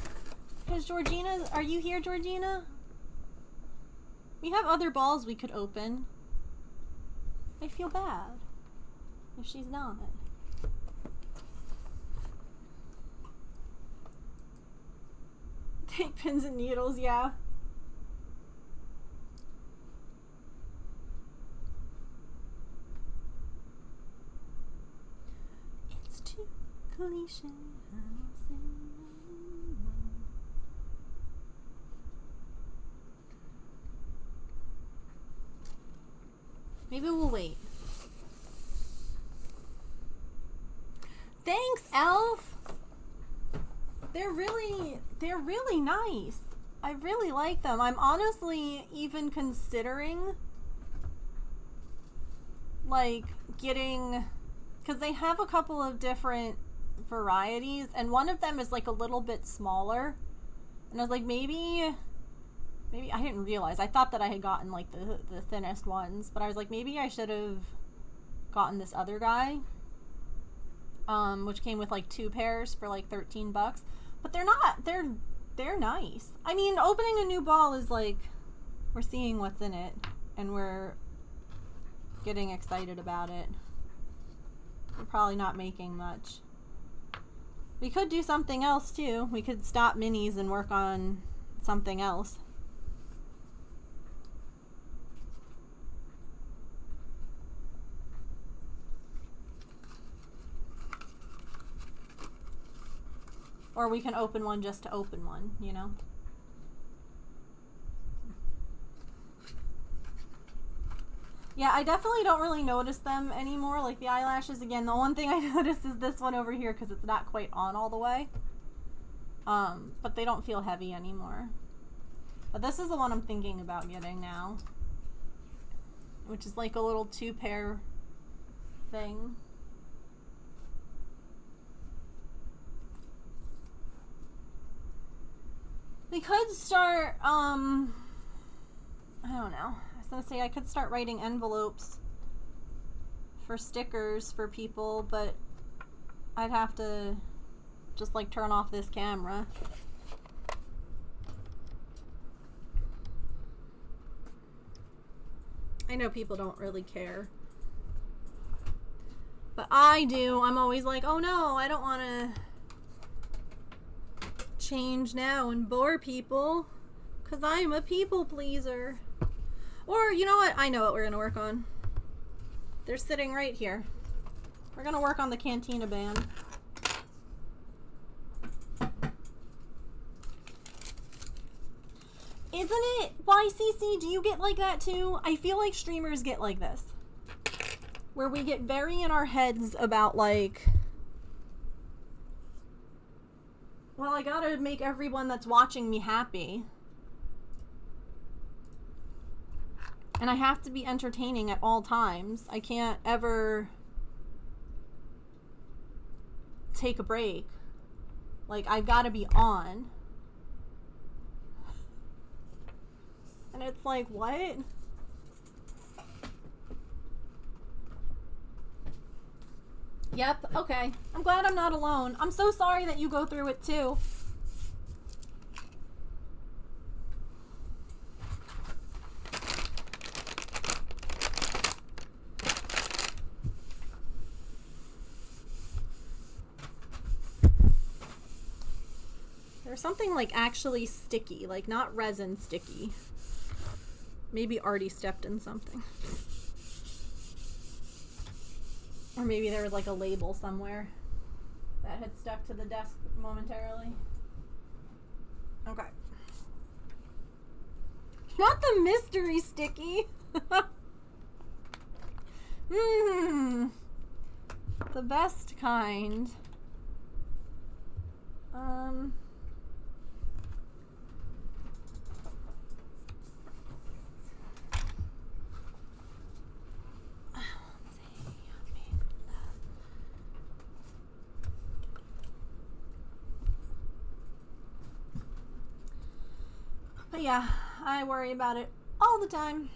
Because Georgina, are you here, Georgina? We have other balls we could open. I feel bad if she's not. Take pins and needles, yeah. It's too cliche. Maybe we'll wait. Thanks, Elf! They're really nice. I really like them. I'm honestly even considering, like, getting, because they have a couple of different varieties, and one of them is, like, a little bit smaller. And I was like, maybe I didn't realize. I thought that I had gotten, like, the thinnest ones, but I was like, maybe I should have gotten this other guy, which came with, like, 2 pairs for, like, $13. But they're not, they're nice. I mean, opening a new ball is, like, we're seeing what's in it, and we're getting excited about it. We're probably not making much. We could do something else, too. We could stop minis and work on something else. Or we can open one just to open one, you know? Yeah, I definitely don't really notice them anymore. Like the eyelashes, again, the one thing I notice is this one over here because it's not quite on all the way. But they don't feel heavy anymore. But this is the one I'm thinking about getting now. Which is like a little 2-pair thing. We could start, I don't know. I was gonna say I could start writing envelopes for stickers for people, but I'd have to just, like, turn off this camera. I know people don't really care. But I do. I'm always like, oh no, I don't want to change now and bore people because I'm a people pleaser. Or, you know what? I know what we're going to work on. They're sitting right here. We're going to work on the Cantina band. Isn't it? YCC, do you get like that too? I feel like streamers get like this. Where we get very in our heads about, like, well, I gotta make everyone that's watching me happy. And I have to be entertaining at all times. I can't ever take a break. Like, I've gotta be on. And it's like, what? Yep, okay. I'm glad I'm not alone. I'm so sorry that you go through it too. something like actually sticky, like not resin sticky. Maybe Artie stepped in something. Or maybe there was like a label somewhere that had stuck to the desk momentarily. Okay. Not the mystery sticky. The best kind. But yeah, I worry about it all the time.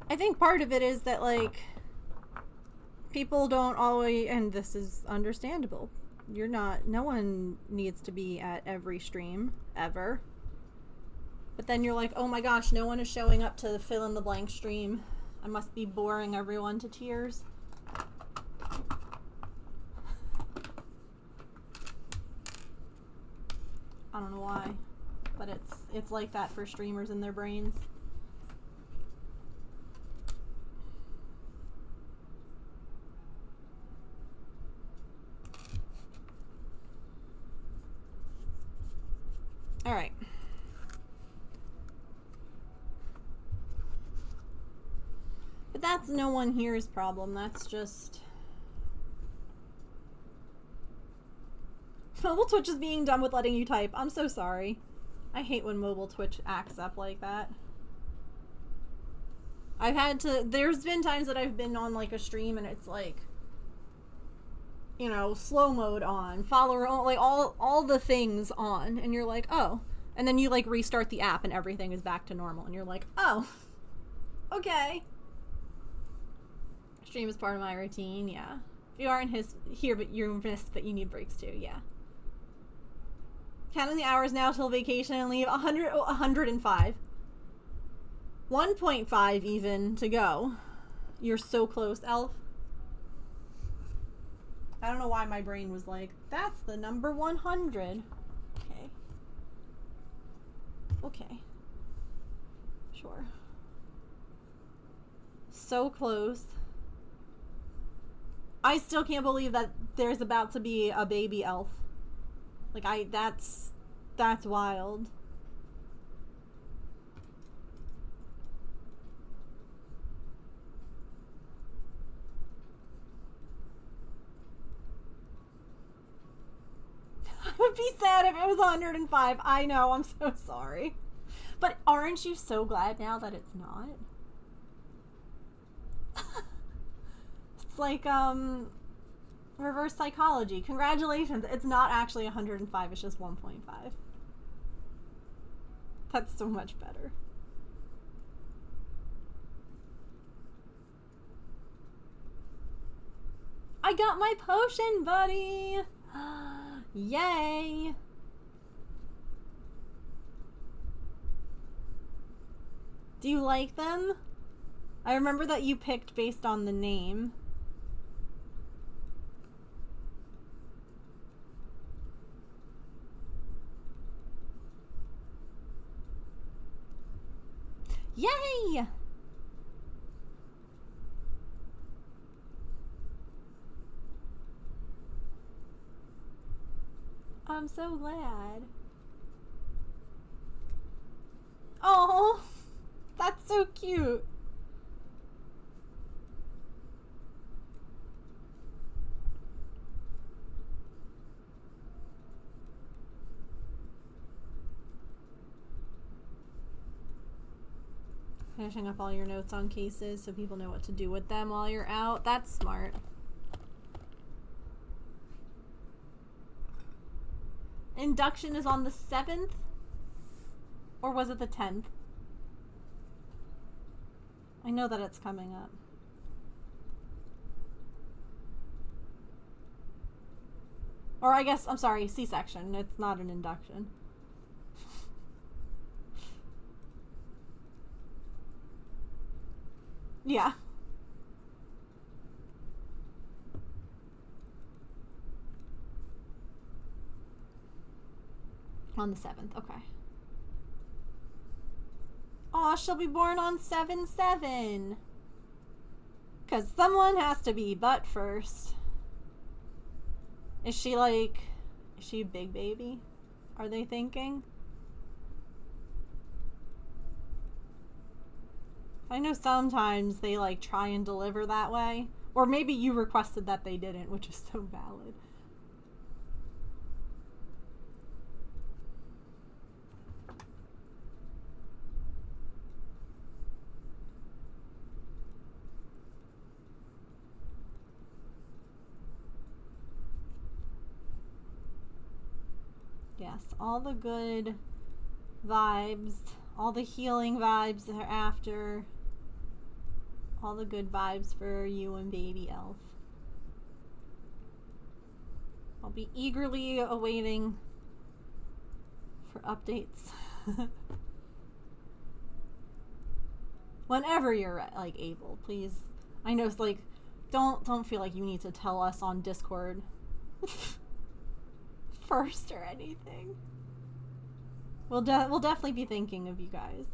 I think part of it is that, like, people don't always, and this is understandable, no one needs to be at every stream, ever. But then you're like, oh my gosh, no one is showing up to the fill in the blank stream. I must be boring everyone to tears. I don't know why, but it's like that for streamers in their brains. All right. But that's no one here's problem. That's just mobile Twitch is being dumb with letting you type. I'm so sorry. I hate when mobile Twitch acts up like that. There's been times that I've been on like a stream and it's like, you know, slow mode on, follower on, like all the things on, and you're like, oh. And then you like restart the app and everything is back to normal and you're like, oh. Okay. Stream is part of my routine, yeah. If you aren't here but you're missed, but you need breaks too, yeah. Counting the hours now till vacation and leave 105. 1.5 even to go. You're so close, Elf. I don't know why my brain was like, that's the number 100. Okay. Okay. Sure. So close. I still can't believe that there's about to be a baby elf. Like, that's wild. I would be sad if it was 105. I know, I'm so sorry. But aren't you so glad now that it's not? It's like, reverse psychology. Congratulations. It's not actually 105. It's just 1.5. That's so much better. I got my potion, buddy. Yay. Do you like them? I remember that you picked based on the name. Yay! I'm so glad. Oh, that's so cute. Finishing up all your notes on cases so people know what to do with them while you're out. That's smart. Induction is on the 7th? Or was it the 10th? I know that it's coming up. Or I guess, I'm sorry, C-section. It's not an induction. Yeah. On the 7th, okay. Aw, she'll be born on 7/7. Because someone has to be butt first. Is she a big baby? Are they thinking? I know sometimes they like try and deliver that way. Or maybe you requested that they didn't, which is so valid. Yes, all the good vibes, all the healing vibes that are after, all the good vibes for you and baby elf. I'll be eagerly awaiting for updates. Whenever you're like able, please. I know it's like don't feel like you need to tell us on Discord first or anything. We'll definitely be thinking of you guys.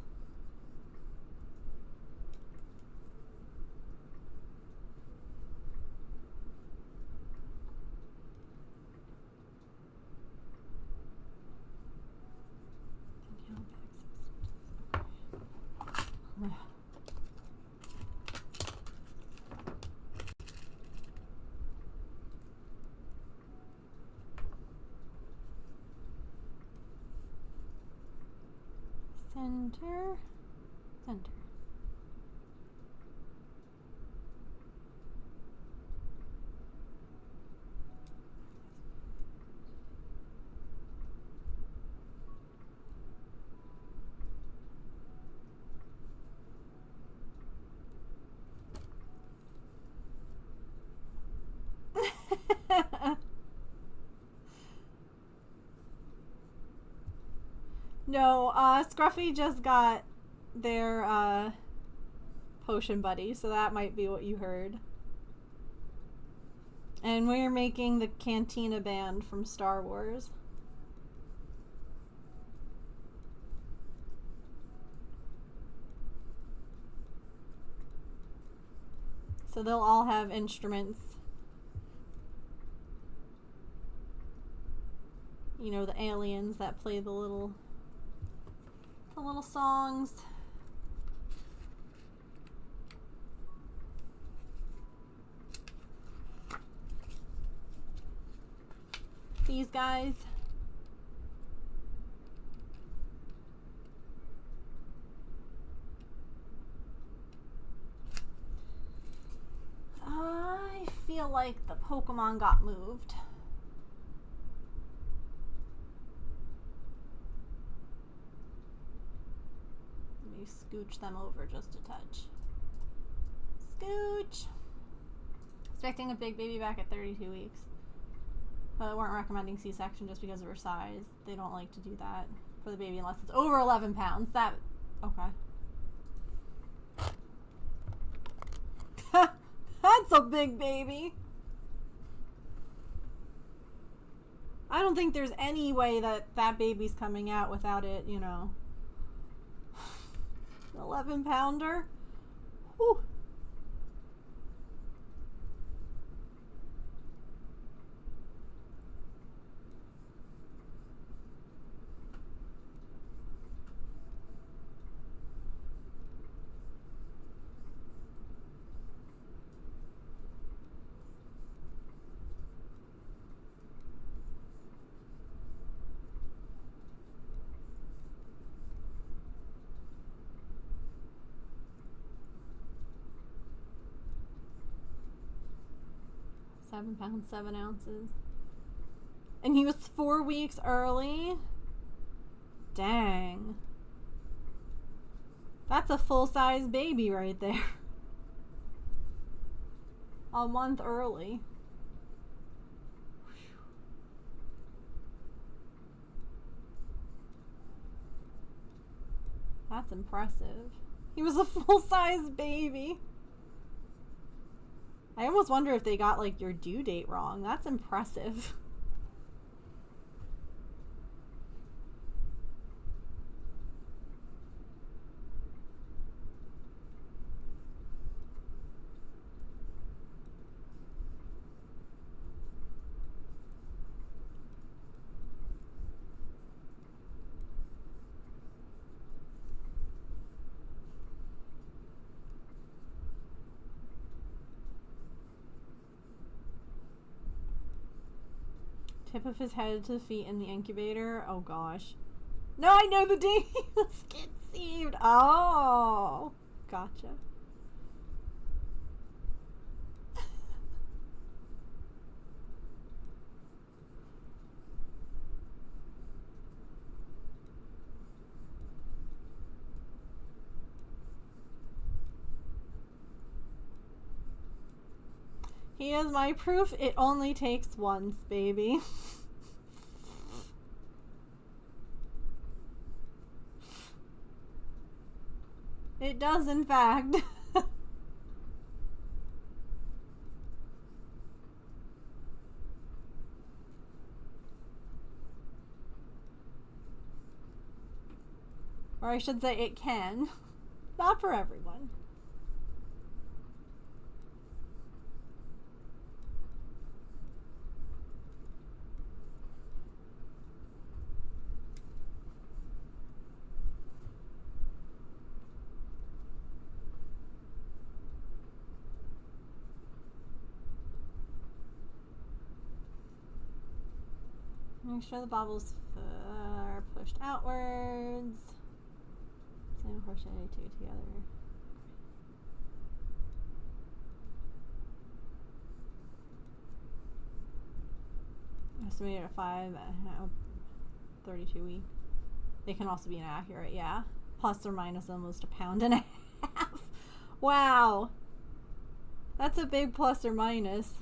Center. No, Scruffy just got their potion buddy, so that might be what you heard. And we're making the Cantina band from Star Wars. So they'll all have instruments. You know, the aliens that play the little songs. These guys. I feel like the Pokemon got moved. Scooch them over just a touch. Scooch! Expecting a big baby back at 32 weeks. But they weren't recommending C-section just because of her size. They don't like to do that for the baby unless it's over 11 pounds. That... okay. That's a big baby! I don't think there's any way that that baby's coming out without it, you know... 11-pounder. Whew. £7, 7 ounces. And he was 4 weeks early? Dang. That's a full-size baby right there. A month early. That's impressive. He was a full-size baby. I almost wonder if they got, like, your due date wrong. That's impressive. Tip of his head to feet in the incubator. Oh gosh. No, I know the day he was conceived. Oh, gotcha. He is my proof it only takes once, baby. It does, in fact. Or I should say it can. Not for everyone. Make sure the bobbles are pushed outwards. Same crochet two together. Estimated at 5, 32 week. They can also be inaccurate, yeah. Plus or minus almost a pound and a half. Wow. That's a big plus or minus.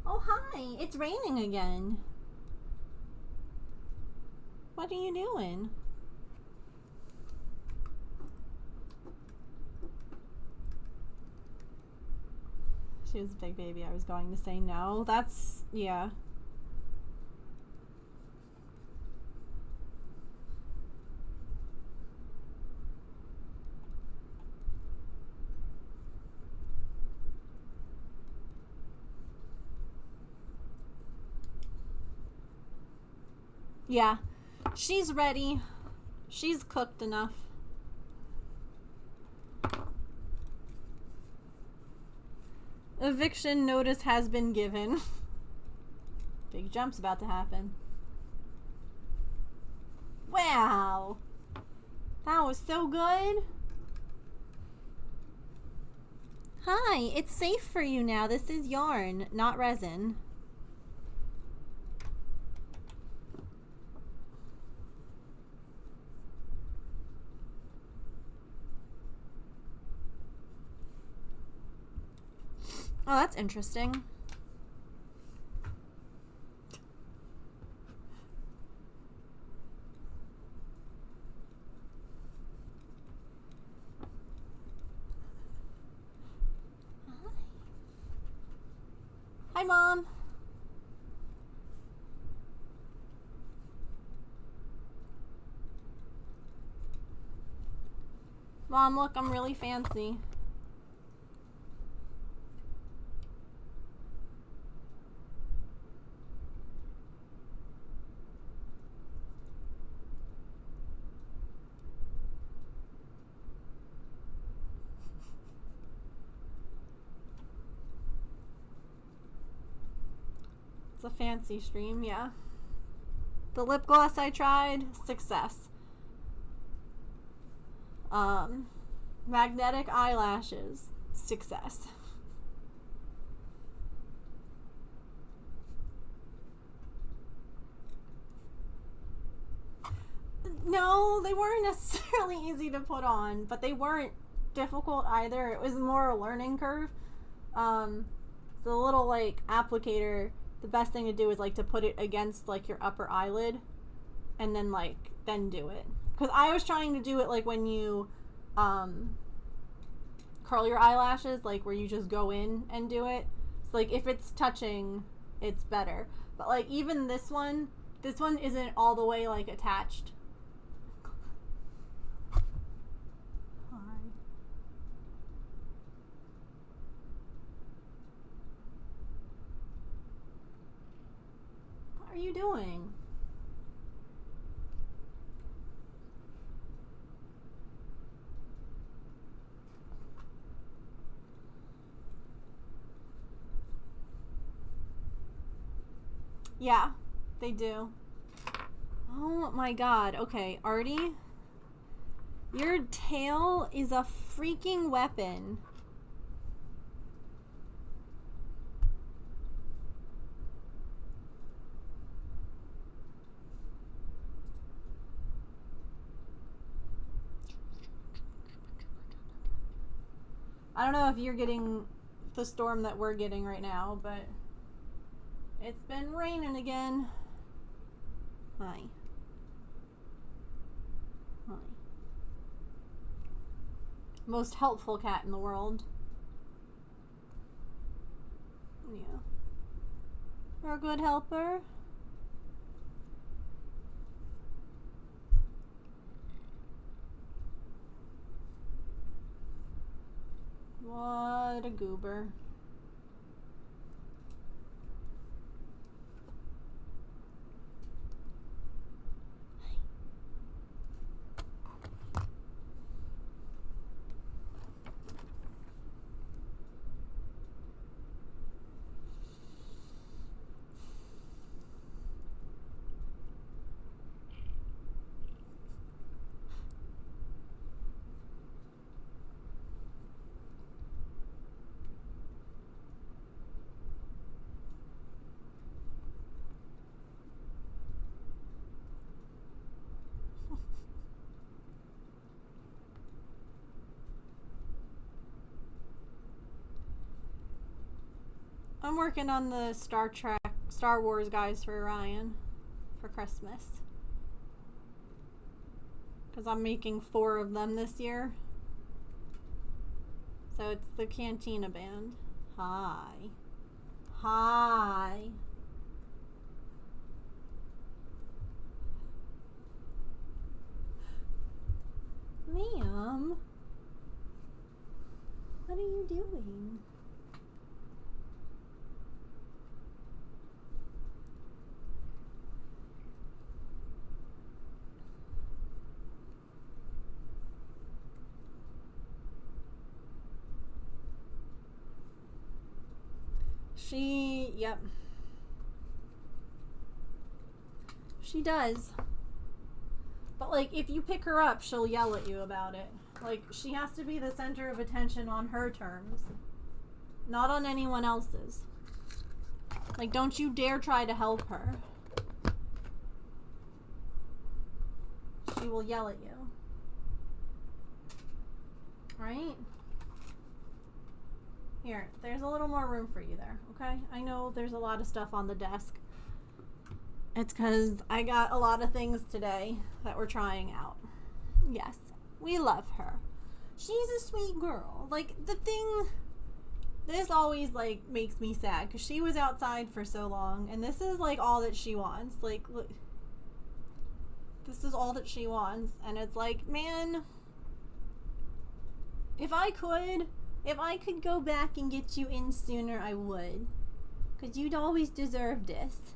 Oh, hi. It's raining again. What are you doing? She was a big baby. I was going to say no. That's, yeah. Yeah, she's ready. She's cooked enough. Eviction notice has been given. Big jump's about to happen. Wow. That was so good. Hi, it's safe for you now. This is yarn, not resin. Oh, that's interesting. Hi, Mom. Mom, look, I'm really fancy. It's a fancy stream, yeah. The lip gloss I tried, success. Magnetic eyelashes, success. No, they weren't necessarily easy to put on, but they weren't difficult either. It was more a learning curve. The little like applicator the best thing to do is like to put it against like your upper eyelid and then like then do it. Because I was trying to do it like when you curl your eyelashes, like where you just go in and do it. So like if it's touching, it's better. But like even this one isn't all the way like attached. Hi. What are you doing? Yeah, they do. Oh my god. Okay, Artie. Your tail is a freaking weapon. I don't know if you're getting the storm that we're getting right now, but it's been raining again. Hi. Hi. Most helpful cat in the world. Yeah. You're a good helper. What a goober. I'm working on the Star Wars guys for Ryan for Christmas. Because I'm making 4 of them this year. So it's the Cantina Band. Hi. Hi. Ma'am. What are you doing? Yep. She does. But, like, if you pick her up, she'll yell at you about it. Like, she has to be the center of attention on her terms, not on anyone else's. Like, don't you dare try to help her. She will yell at you. Right? Here, there's a little more room for you there, okay? I know there's a lot of stuff on the desk. It's because I got a lot of things today that we're trying out. Yes, we love her. She's a sweet girl. Like, this always, like, makes me sad because she was outside for so long, and this is, like, all that she wants. Like, look, this is all that she wants, and it's like, man, if I could go back and get you in sooner, I would. Because you'd always deserve this.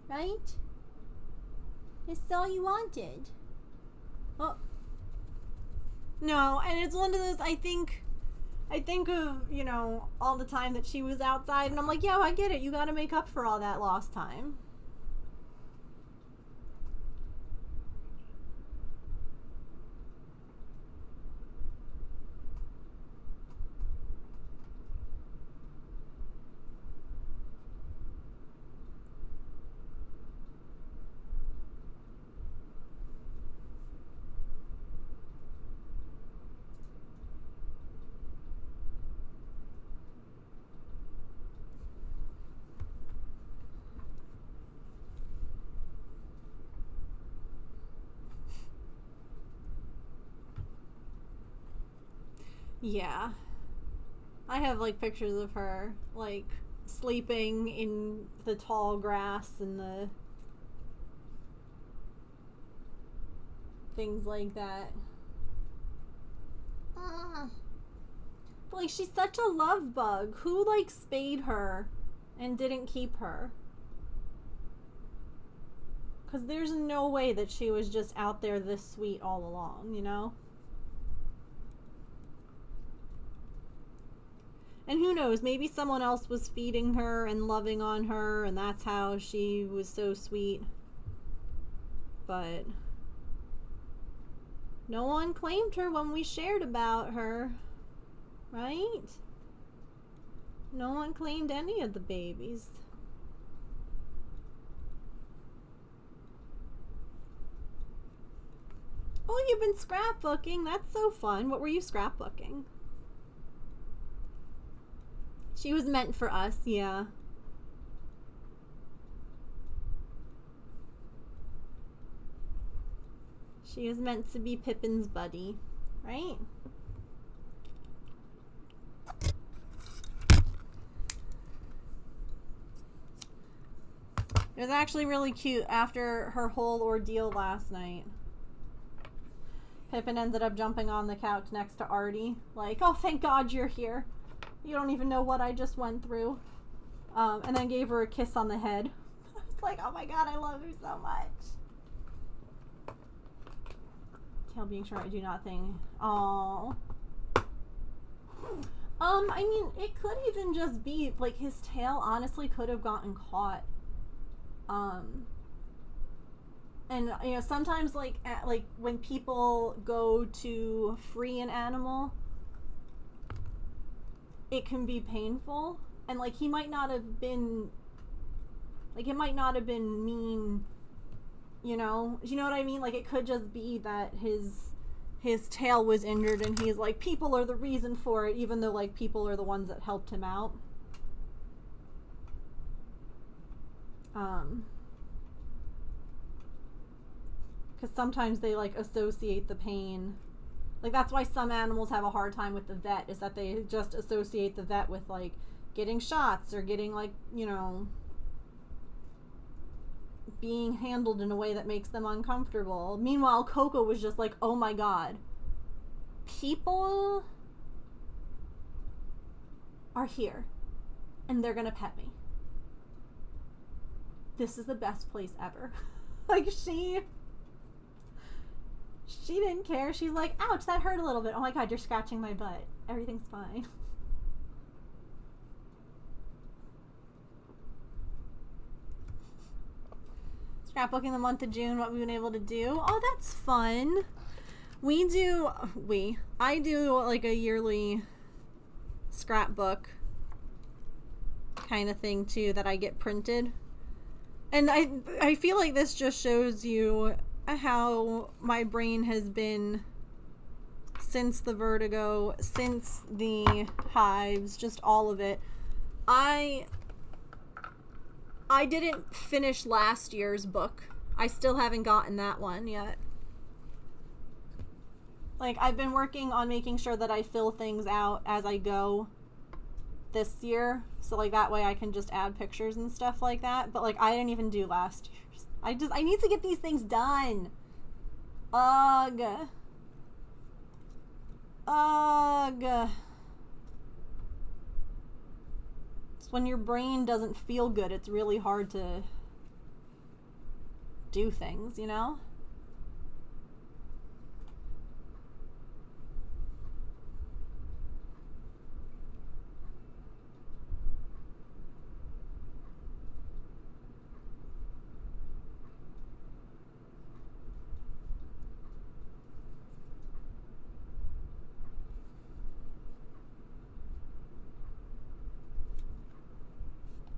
Right? It's all you wanted. Oh. No, and it's one of those, I think of, you know, all the time that she was outside, and I'm like, yeah, I get it. You gotta make up for all that lost time. Yeah. I have like pictures of her like sleeping in the tall grass and the things like that. But like she's such a love bug. Who like spayed her and didn't keep her? Because there's no way that she was just out there this sweet all along, you know? And who knows, maybe someone else was feeding her and loving on her, and that's how she was so sweet. But no one claimed her when we shared about her, right? No one claimed any of the babies. Oh, you've been scrapbooking. That's so fun. What were you scrapbooking? She was meant for us, yeah. She was meant to be Pippin's buddy, right? It was actually really cute after her whole ordeal last night. Pippin ended up jumping on the couch next to Artie, like, oh, thank God you're here. You don't even know what I just went through. And then gave her a kiss on the head. I was like, oh my God, I love her so much. Tail being short, I do not think. Aww. I mean, it could even just be, like, his tail honestly could have gotten caught. And, you know, sometimes, like when people go to free an animal, it can be painful. And, like, he might not have been, like, it might not have been mean, you know? You know what I mean? Like, it could just be that his tail was injured and he's like, people are the reason for it, even though, like, people are the ones that helped him out. Because sometimes they, like, associate the pain. Like, that's why some animals have a hard time with the vet, is that they just associate the vet with, like, getting shots or getting, like, you know, being handled in a way that makes them uncomfortable. Meanwhile, Coco was just like, oh my God, people are here and they're gonna pet me. This is the best place ever. Like, she didn't care. She's like, ouch, that hurt a little bit. Oh my God, you're scratching my butt. Everything's fine. Scrapbooking the month of June, what we've been able to do. Oh, that's fun. I do like a yearly scrapbook kind of thing too that I get printed. And I feel like this just shows you how my brain has been since the vertigo, since the hives, just all of it. I didn't finish last year's book. I still haven't gotten that one yet. Like, I've been working on making sure that I fill things out as I go this year. So, like, that way I can just add pictures and stuff like that. But, like, I didn't even do last year's. I need to get these things done. Ugh. Ugh. It's when your brain doesn't feel good, it's really hard to do things, you know?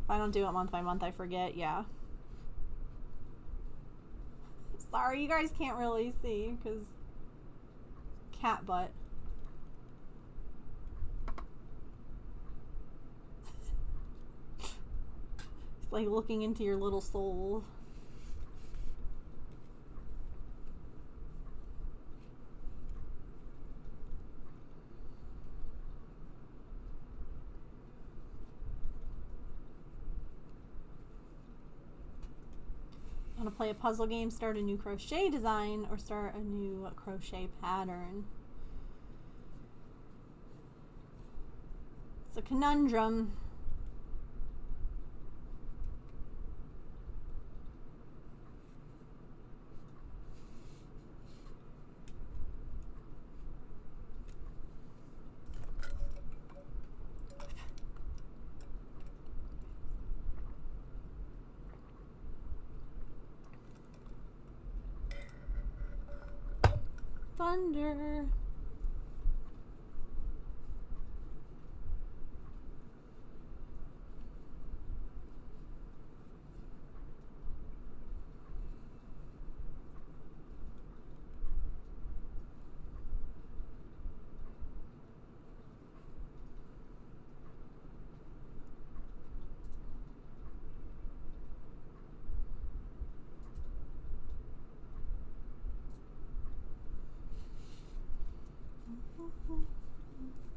If I don't do it month by month, I forget, yeah. Sorry, you guys can't really see, because cat butt. It's like looking into your little soul. Want to play a puzzle game, start a new crochet design, or start a new crochet pattern? It's a conundrum. Thunder.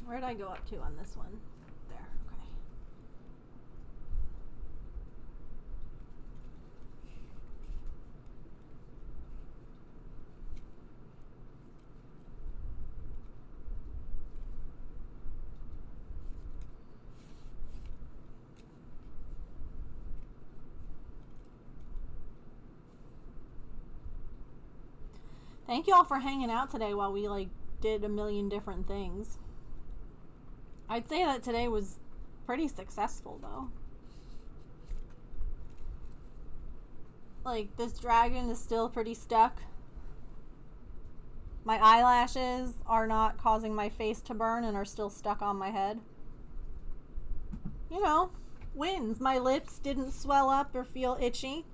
Where did I go up to on this one? There, okay. Thank you all for hanging out today while we like did a million different things. I'd say that today was pretty successful though. Like, this dragon is still pretty stuck. My eyelashes are not causing my face to burn and are still stuck on my head. You know, wins. My lips didn't swell up or feel itchy.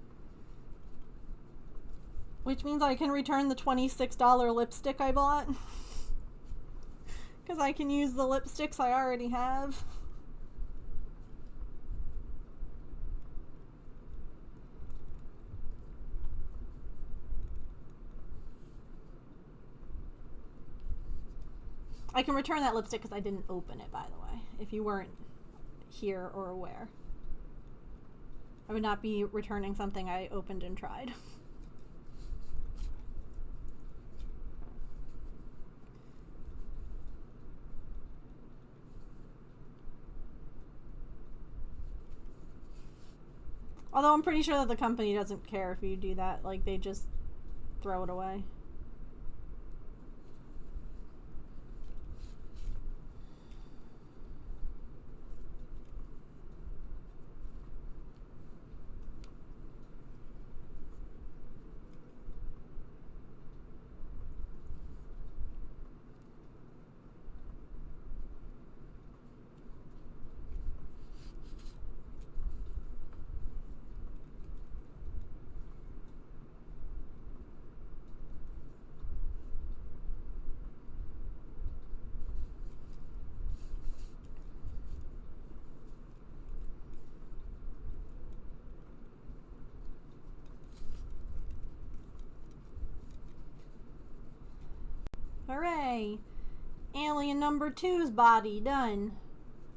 Which means I can return the $26 lipstick I bought. Because I can use the lipsticks I already have. I can return that lipstick because I didn't open it, by the way, if you weren't here or aware. I would not be returning something I opened and tried. Although I'm pretty sure that the company doesn't care if you do that. Like, they just throw it away. Hooray! Alien number 2's body done.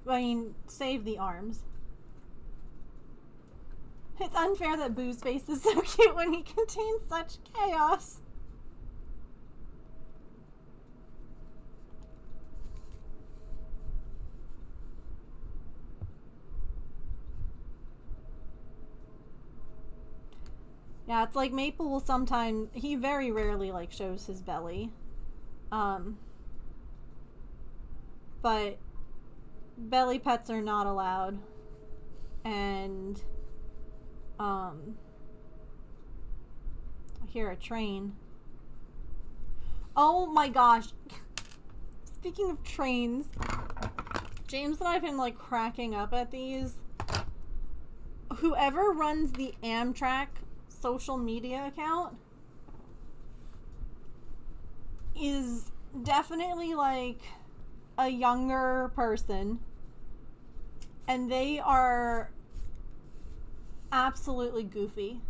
I mean, save the arms. It's unfair that Boo's face is so cute when he contains such chaos. Yeah, it's like Maple will sometimes, he very rarely like shows his belly. But belly pets are not allowed. And, I hear a train. Oh my gosh. Speaking of trains, James and I have been like cracking up at these. Whoever runs the Amtrak social media account is definitely like a younger person, and they are absolutely goofy,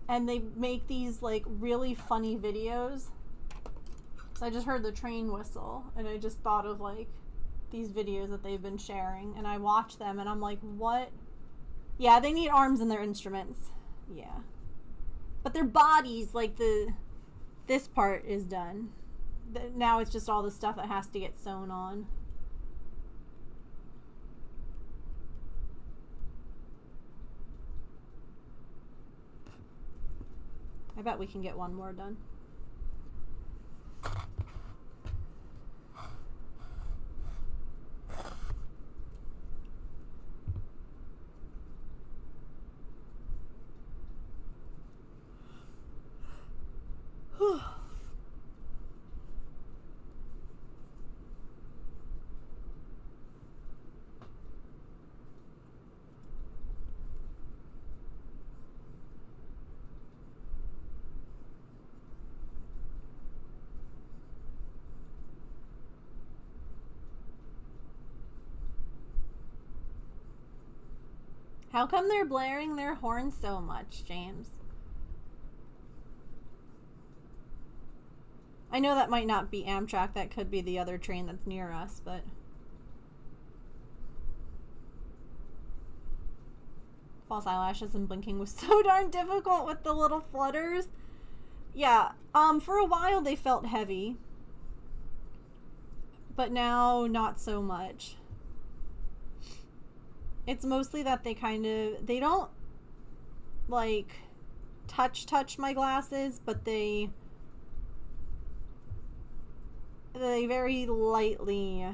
and they make these like really funny videos. So I just heard the train whistle and I just thought of like these videos that they've been sharing, and I watch them and I'm like, what? Yeah, they need arms in their instruments. Yeah. But their bodies, like this part is done. Now it's just all the stuff that has to get sewn on. I bet we can get one more done. How come they're blaring their horns so much, James? I know that might not be Amtrak. That could be the other train that's near us, but... False eyelashes and blinking was so darn difficult with the little flutters. Yeah, for a while they felt heavy. But now, not so much. It's mostly that they don't, like, touch my glasses, but they very lightly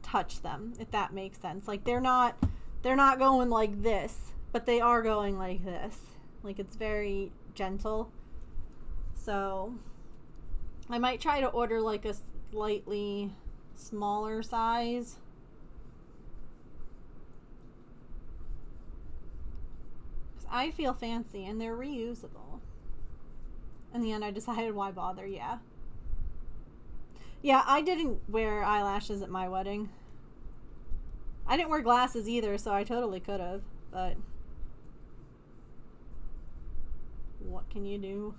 touch them, if that makes sense. Like, they're not going like this, but they are going like this. Like, it's very gentle. So, I might try to order, like, a slightly smaller size. I feel fancy, and they're reusable. In the end, I decided, why bother? Yeah. Yeah, I didn't wear eyelashes at my wedding. I didn't wear glasses either, so I totally could have, but... what can you do?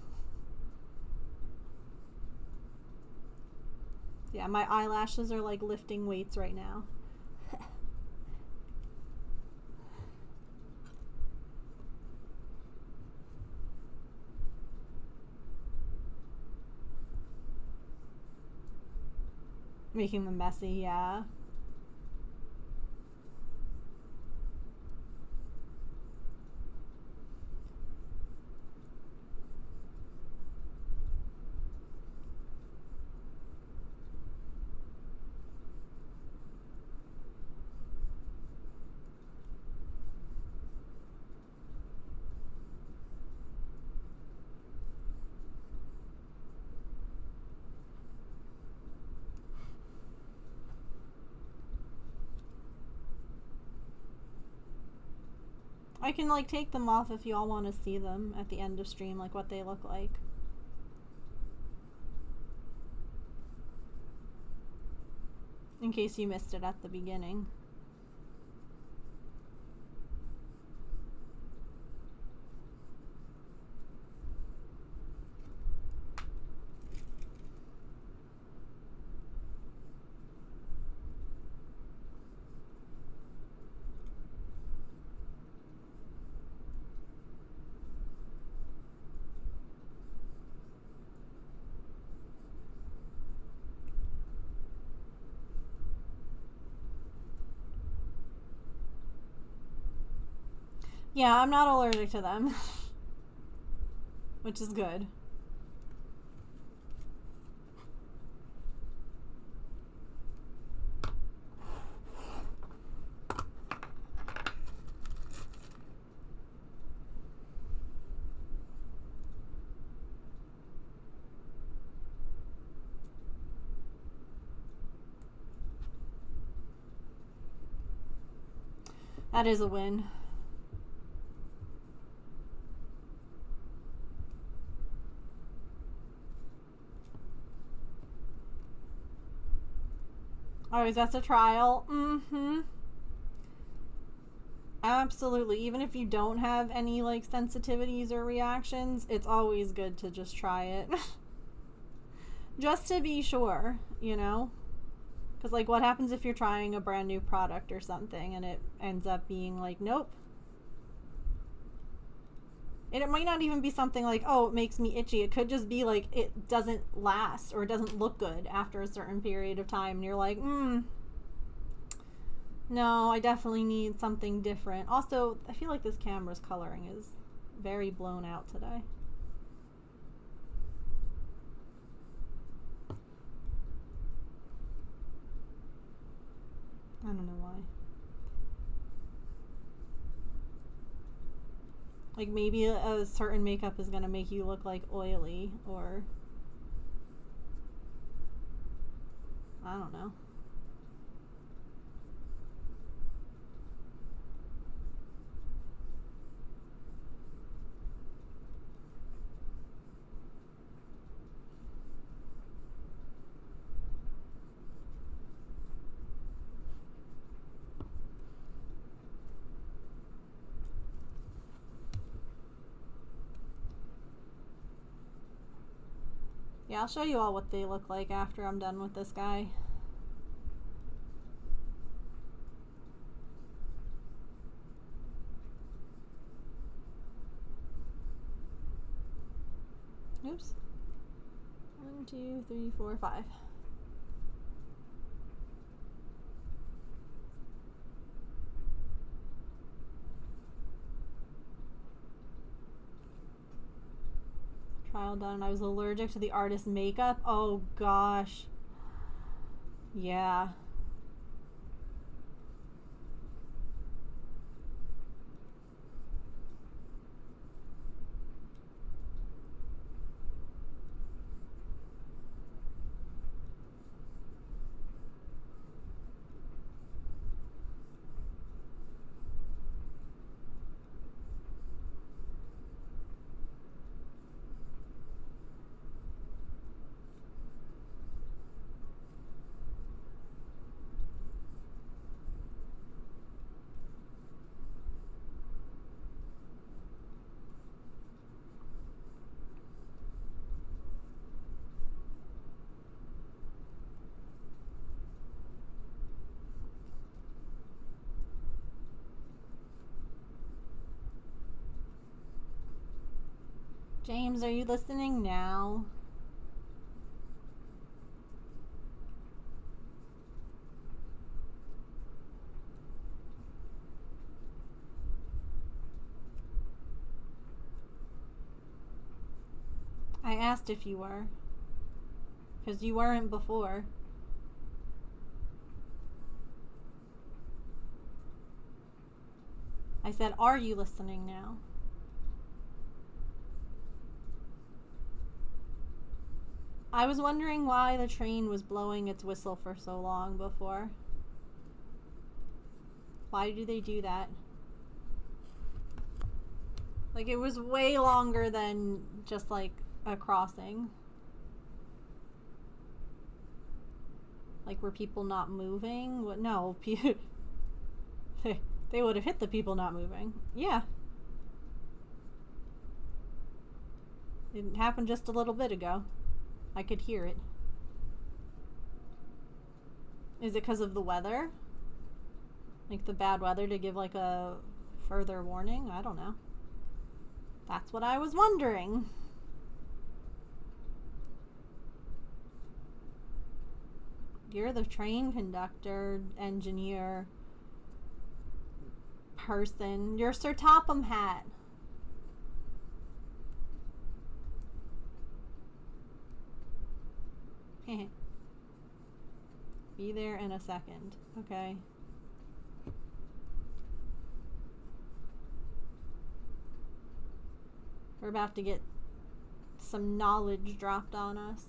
Yeah, my eyelashes are like lifting weights right now. Making them messy, yeah. I can, like, take them off if you all want to see them at the end of stream, like what they look like. In case you missed it at the beginning. Yeah, I'm not allergic to them. Which is good. That is a win. Always that's a trial. Mm-hmm. Absolutely. Even if you don't have any, like, sensitivities or reactions, it's always good to just try it. Just to be sure, you know? Because, like, what happens if you're trying a brand new product or something and it ends up being like, nope. And it might not even be something like, oh, it makes me itchy. It could just be like it doesn't last or it doesn't look good after a certain period of time. And you're like, no, I definitely need something different. Also, I feel like this camera's coloring is very blown out today. I don't know why. Like maybe a certain makeup is gonna make you look like oily, or I don't know. Yeah, I'll show you all what they look like after I'm done with this guy. Oops. 1, 2, 3, 4, 5. Trial done. I was allergic to the artist's makeup. Oh gosh. Yeah. James, are you listening now? I asked if you were. Because you weren't before. I said, are you listening now? I was wondering why the train was blowing its whistle for so long before. Why do they do that? Like, it was way longer than just like a crossing. Like, were people not moving? What? No, they would have hit the people not moving. Yeah. It happened just a little bit ago. I could hear it. Is it because of the weather? Like the bad weather to give like a further warning? I don't know. That's what I was wondering. You're the train conductor, engineer, person. You're Sir Topham Hat. Be there in a second. Okay. We're about to get some knowledge dropped on us.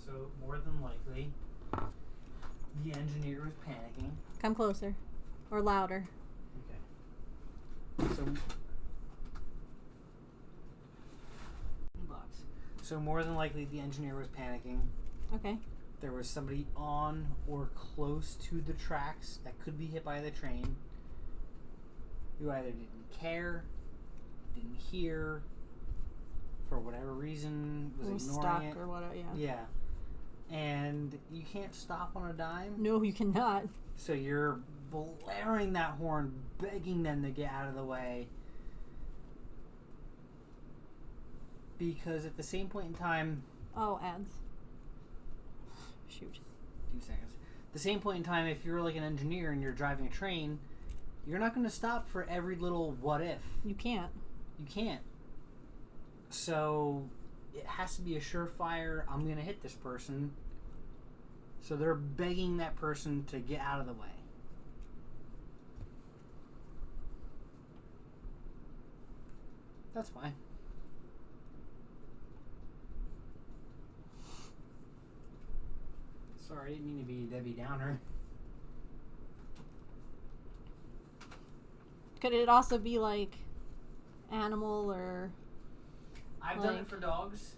So, more than likely, the engineer was panicking. Come closer. Or louder. Okay. So more than likely the engineer was panicking. Okay. There was somebody on or close to the tracks that could be hit by the train who either didn't care, didn't hear, for whatever reason, was ignoring stuck it. or whatever, yeah. Yeah. and you can't stop on a dime. No, you cannot. So you're blaring that horn, begging them to get out of the way. Because at the same point in time... Oh, ads. Shoot. 2 seconds. At the same point in time, if you're like an engineer and you're driving a train, you're not going to stop for every little what if. You can't. You can't. So it has to be a surefire, I'm going to hit this person. So they're begging that person to get out of the way. That's fine. Sorry, I didn't mean to be Debbie Downer. Could it also be like animal or... I've done it for dogs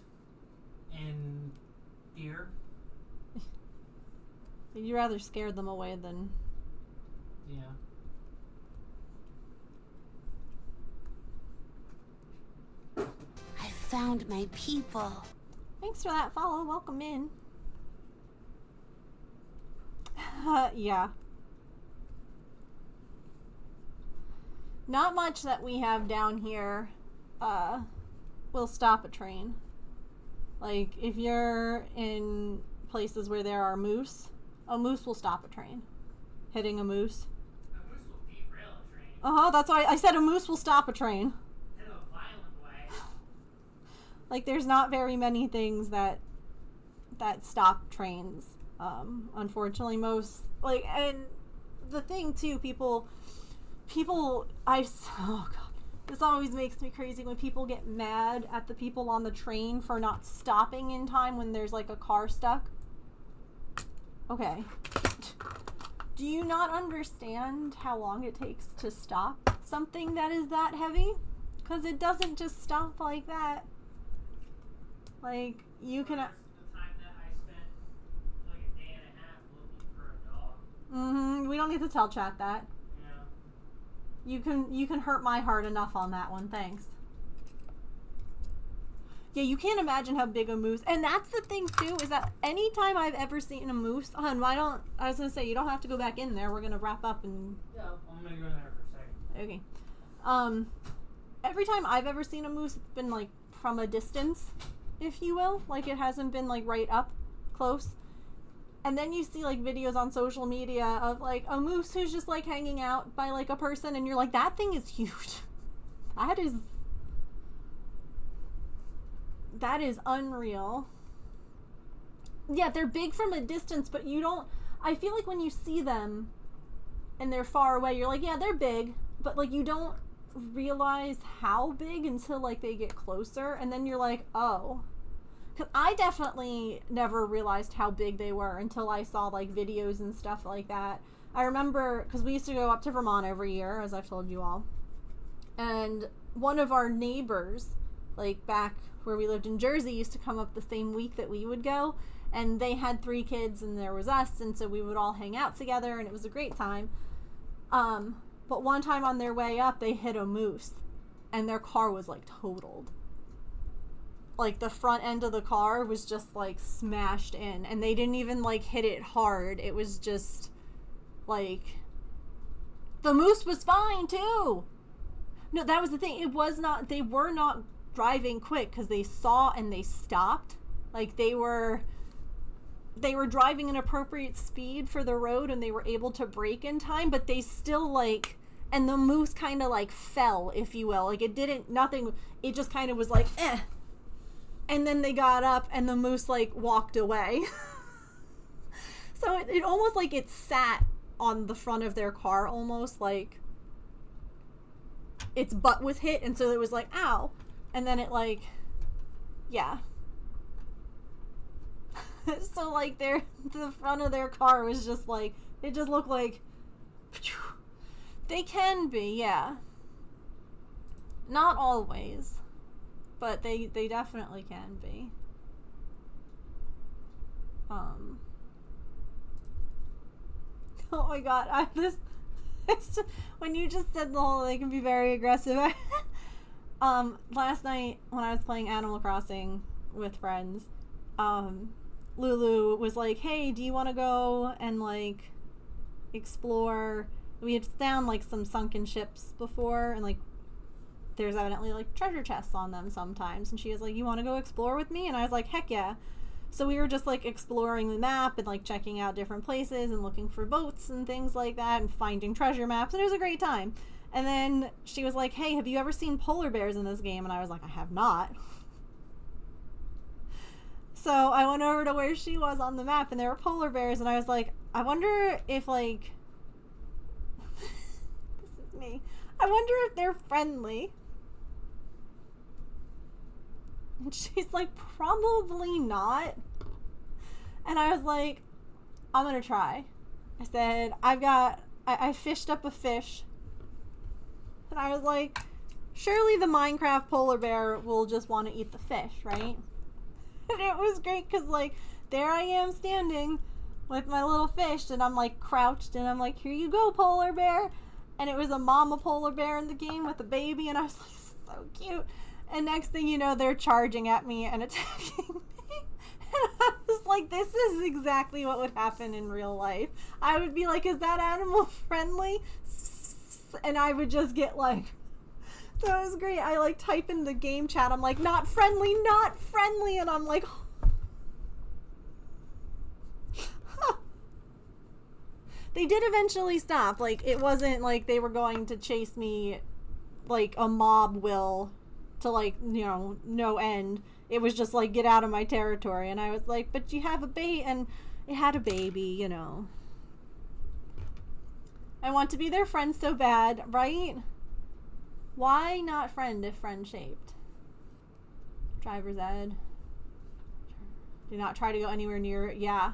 and deer. You'd rather scare them away than... Yeah. I found my people. Thanks for that follow. Welcome in. Yeah. Not much that we have down here will stop a train. Like, if you're in places where there are moose, a moose will stop a train. Hitting a moose. A moose will derail a train Uh-huh, that's why I said a moose will stop a train. in a violent way. Like, there's not very many things that stop trains. Unfortunately, most, like, and the thing too, oh god, this always makes me crazy when people get mad at the people on the train for not stopping in time when there's like a car stuck. Okay. Do you not understand how long it takes to stop something that is that heavy? Because it doesn't just stop like that. Like, you can... The time that I spent like a day and a half looking for a dog. We don't need to tell chat that. Yeah. You can hurt my heart enough on that one, thanks. Yeah, you can't imagine how big a moose... And that's the thing, too, is that anytime I've ever seen a moose... I was going to say, you don't have to go back in there. We're going to wrap up and... Yeah, I'm going to go in there for a second. Okay. Every time I've ever seen a moose, it's been, like, from a distance, if you will. Like, it hasn't been, like, right up close. And then you see, like, videos on social media of, like, a moose who's just, like, hanging out by, like, a person, and you're like, that thing is huge. That is unreal. Yeah, they're big from a distance, but you don't... I feel like when you see them and they're far away, you're like, yeah, they're big, but, like, you don't realize how big until, like, they get closer, and then you're like, oh. Because I definitely never realized how big they were until I saw, like, videos and stuff like that. I remember, because we used to go up to Vermont every year, as I've told you all, and one of our neighbors, like, back where we lived in Jersey, used to come up the same week that we would go, and they had 3 kids, and there was us, and so we would all hang out together, and it was a great time. But one time on their way up, they hit a moose, and their car was, like, totaled. Like, the front end of the car was just, like, smashed in, and they didn't even, like, hit it hard. It was just, like, the moose was fine, too! No, that was the thing. It was not, they were not driving quick, because they saw and they stopped. Like, they were driving an appropriate speed for the road, and they were able to brake in time, but they still, like, and the moose kind of, like, fell, if you will. Like, it just kind of was like, eh. And then they got up, and the moose, like, walked away. So it almost like it sat on the front of their car, almost, like, its butt was hit, and so it was like, ow. And then it, like, yeah. So, like, the front of their car was just, like, it just looked like, they can be, yeah. Not always, but they definitely can be. Oh my god, when you just said the whole, they can be very aggressive. Last night when I was playing Animal Crossing with friends, Lulu was like, hey, do you want to go and like explore? We had found like some sunken ships before, and like there's evidently like treasure chests on them sometimes. And she was like, you want to go explore with me? And I was like, heck yeah. So we were just like exploring the map and like checking out different places and looking for boats and things like that and finding treasure maps, and it was a great time. And then she was like, hey, have you ever seen polar bears in this game? And I was like, I have not. So I went over to where she was on the map, and there were polar bears, and I was like, I wonder if like this is me. I wonder if they're friendly. And she's like, probably not. And I was like, I'm gonna try. I said, I fished up a fish. And I was like, surely the Minecraft polar bear will just want to eat the fish, right? And it was great because, like, there I am standing with my little fish, and I'm, like, crouched, and I'm like, here you go, polar bear. And it was a mama polar bear in the game with a baby, and I was like, so cute. And next thing you know, they're charging at me and attacking me. And I was like, this is exactly what would happen in real life. I would be like, is that animal friendly? And I would just get like, so it was great. I like type in the game chat, I'm like, not friendly, not friendly. And I'm like, they did eventually stop. Like, it wasn't like they were going to chase me like a mob will to, like, you know, no end. It was just like, get out of my territory. And I was like, but you have a bait, and it had a baby, you know. I want to be their friend so bad, right? Why not friend if friend shaped? Driver's ed. Do not try to go anywhere near it. Yeah.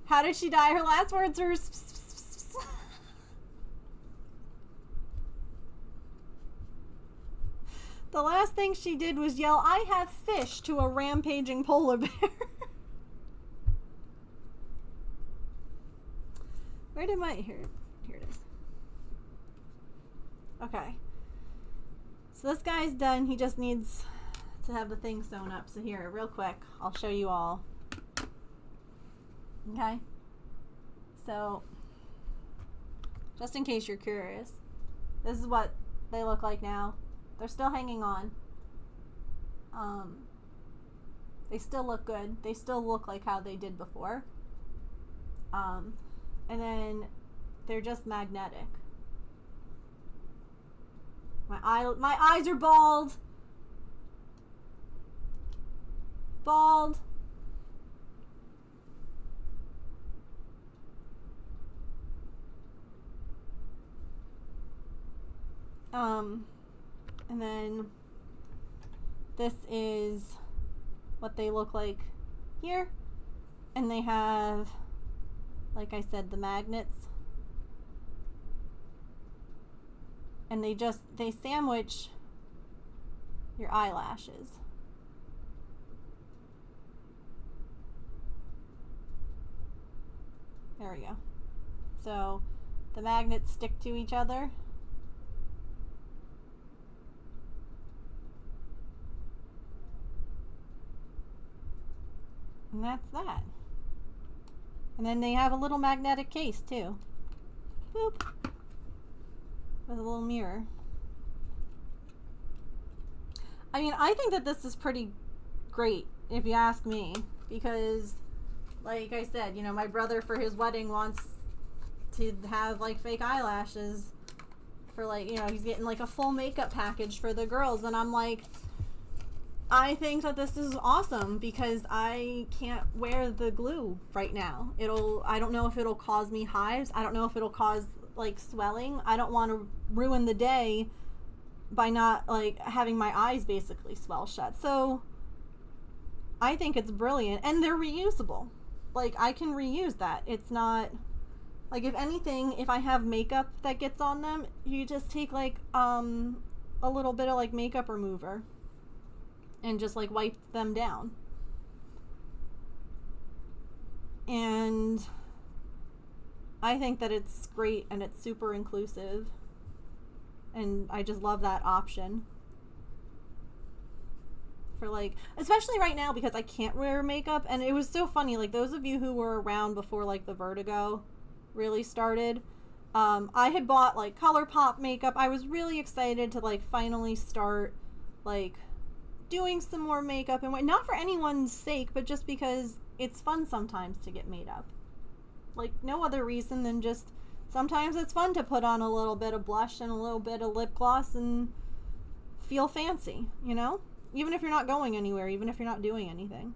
How did she die? Her last words were the last thing she did was yell, I have fish, to a rampaging polar bear. Where did my, here it is. Okay. So this guy's done. He just needs to have the thing sewn up. So here, real quick, I'll show you all. Okay. So, just in case you're curious, this is what they look like now. They're still hanging on. They still look good. They still look like how they did before. And then they're just magnetic. My eyes are bald. Bald. And then this is what they look like here. And they have, like I said, the magnets. And they sandwich your eyelashes. There we go. So the magnets stick to each other. And that's that. And then they have a little magnetic case too. Boop. With a little mirror. I mean, I think that this is pretty great, if you ask me. Because, like I said, you know, my brother for his wedding wants to have, like, fake eyelashes. For, like, you know, he's getting, like, a full makeup package for the girls. And I'm like, I think that this is awesome because I can't wear the glue right now. I don't know if it'll cause me hives. I don't know if it'll cause, like, swelling. I don't want to ruin the day by not, like, having my eyes basically swell shut. So I think it's brilliant, and they're reusable. Like, I can reuse that. It's not, like, if anything, if I have makeup that gets on them, you just take, like, a little bit of, like, makeup remover and just, like, wipe them down. And I think that it's great, and it's super inclusive, and I just love that option. for like, especially right now because I can't wear makeup. And it was so funny, like those of you who were around before like the vertigo really started, I had bought like ColourPop makeup. I was really excited to like finally start like doing some more makeup, and not for anyone's sake, but just because it's fun sometimes to get made up. Like no other reason than just sometimes it's fun to put on a little bit of blush and a little bit of lip gloss and feel fancy, you know? Even if you're not going anywhere, even if you're not doing anything.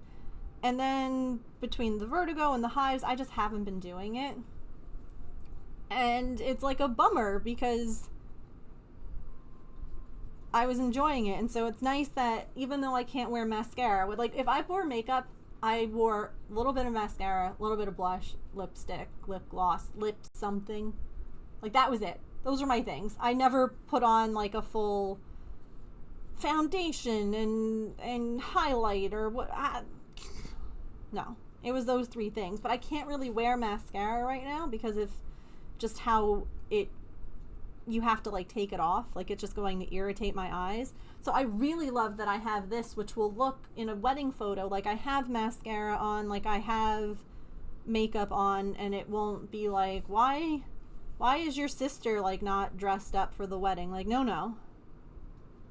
And then between the vertigo and the hives, I just haven't been doing it. And it's like a bummer because I was enjoying it. And so it's nice that even though I can't wear mascara, with like if I wore makeup, I wore a little bit of mascara, a little bit of blush, lipstick, lip gloss, lip something. Like that was it. Those are my things. I never put on like a full foundation and highlight or what. No, it was those three things. But I can't really wear mascara right now because of just how you have to like take it off. Like it's just going to irritate my eyes. So I really love that I have this, which will look in a wedding photo like I have mascara on, like I have makeup on, and it won't be like, why is your sister like not dressed up for the wedding? Like no.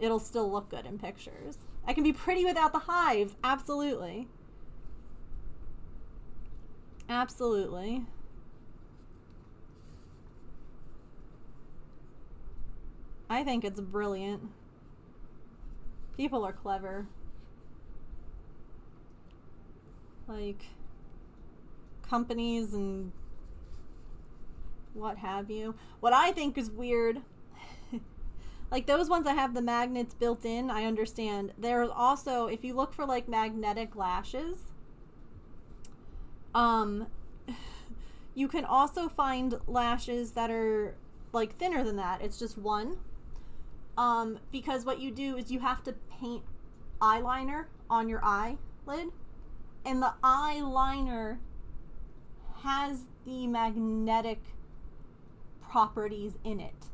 It'll still look good in pictures. I can be pretty without the hives. Absolutely. Absolutely. I think it's brilliant. People are clever. Like, companies and what have you. What I think is weird, like those ones that have the magnets built in, I understand. There's also, if you look for like magnetic lashes, you can also find lashes that are like thinner than that. It's just one. Because what you do is you have to paint eyeliner on your eyelid, and the eyeliner has the magnetic properties in it.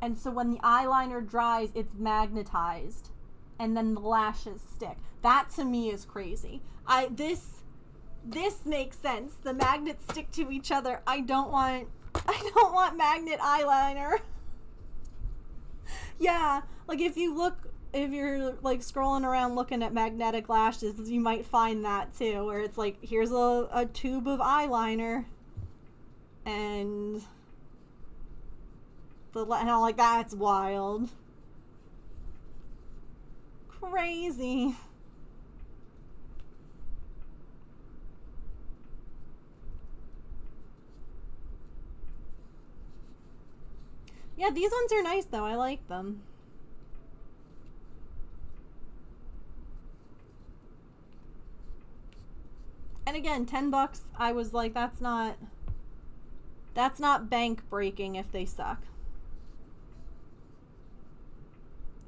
And so when the eyeliner dries, it's magnetized, and then the lashes stick. That to me is crazy. This makes sense. The magnets stick to each other. I don't want magnet eyeliner. Yeah, like if you're like scrolling around looking at magnetic lashes, you might find that too, where it's like, here's a tube of eyeliner, and I'm like, that's wild. Crazy. Yeah, these ones are nice though. I like them. And again, $10, I was like, that's not bank breaking if they suck.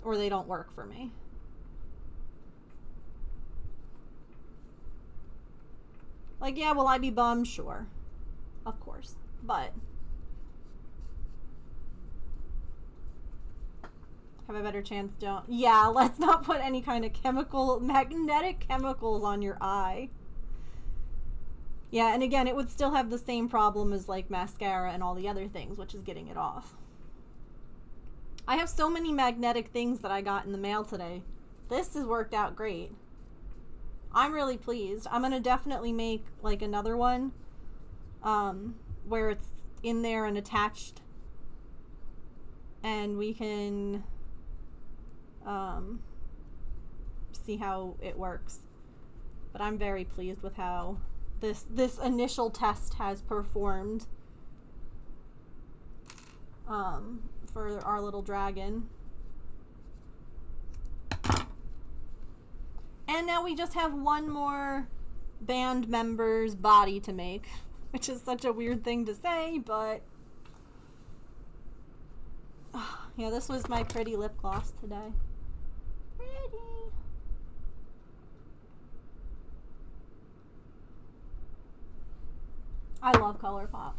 Or they don't work for me. Like, yeah, will I be bummed? Sure. Of course. But have a better chance, don't. Yeah, let's not put any kind of magnetic chemicals on your eye. Yeah, and again, it would still have the same problem as like mascara and all the other things, which is getting it off. I have so many magnetic things that I got in the mail today. This has worked out great. I'm really pleased. I'm going to definitely make like another one where it's in there and attached, and we can see how it works. But I'm very pleased with how this initial test has performed for our little dragon. And now we just have one more band member's body to make, which is such a weird thing to say, but yeah, this was my pretty lip gloss today. Pretty. I love ColourPop.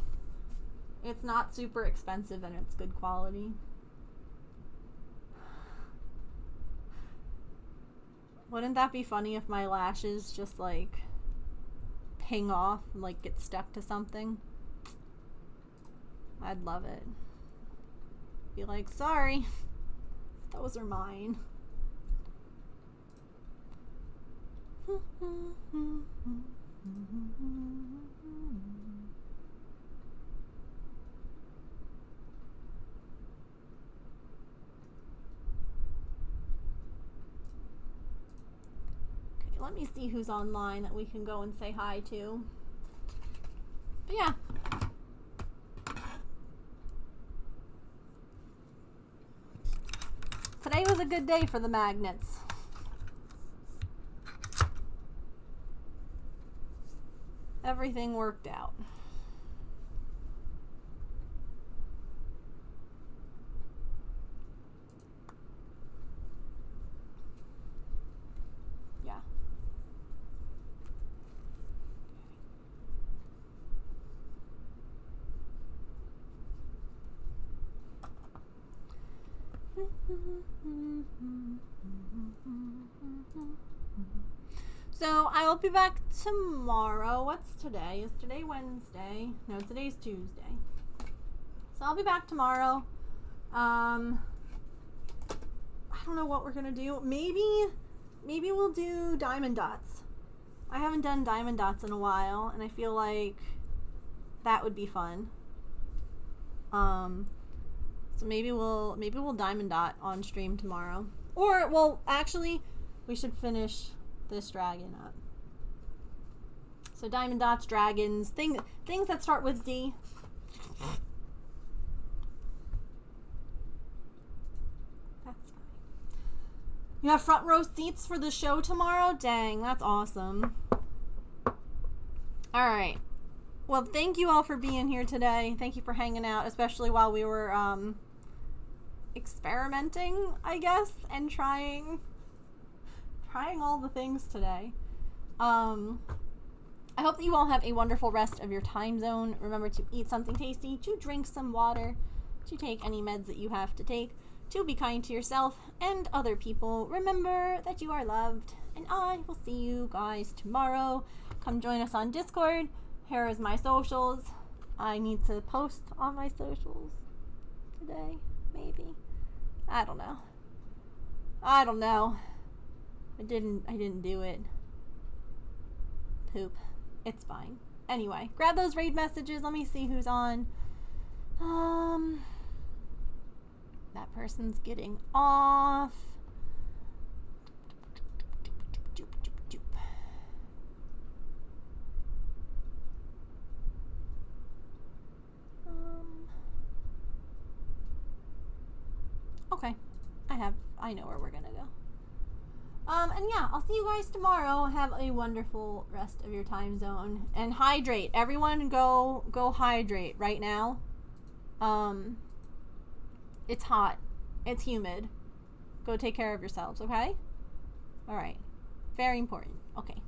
It's not super expensive and it's good quality. Wouldn't that be funny if my lashes just like ping off and like get stuck to something? I'd love it. Be like, sorry, those are mine. Let me see who's online that we can go and say hi to. But yeah. Today was a good day for the magnets. Everything worked out. Yeah. So I'll be back tomorrow. What's today? Is today Wednesday? No, today's Tuesday. So I'll be back tomorrow. I don't know what we're gonna do. Maybe we'll do diamond dots. I haven't done diamond dots in a while, and I feel like that would be fun. So maybe we'll diamond dot on stream tomorrow. Or, well, actually, we should finish this dragon up. So diamond dots, dragons, things that start with D. That's fine. You have front row seats for the show tomorrow? Dang, that's awesome. All right. Well, thank you all for being here today. Thank you for hanging out, especially while we were experimenting, I guess, and trying all the things today. I hope that you all have a wonderful rest of your time zone. Remember to eat something tasty, to drink some water, to take any meds that you have to take, to be kind to yourself and other people. Remember that you are loved, and I will see you guys tomorrow. Come join us on Discord. Here is my socials. I need to post on my socials today, maybe. I don't know. I didn't do it. Poop. It's fine. Anyway, grab those raid messages. Let me see who's on. That person's getting off. Okay. I know where we're gonna go. And yeah, I'll see you guys tomorrow. Have a wonderful rest of your time zone. And hydrate. Everyone go hydrate right now. It's hot. It's humid. Go take care of yourselves, okay? Alright. Very important. Okay.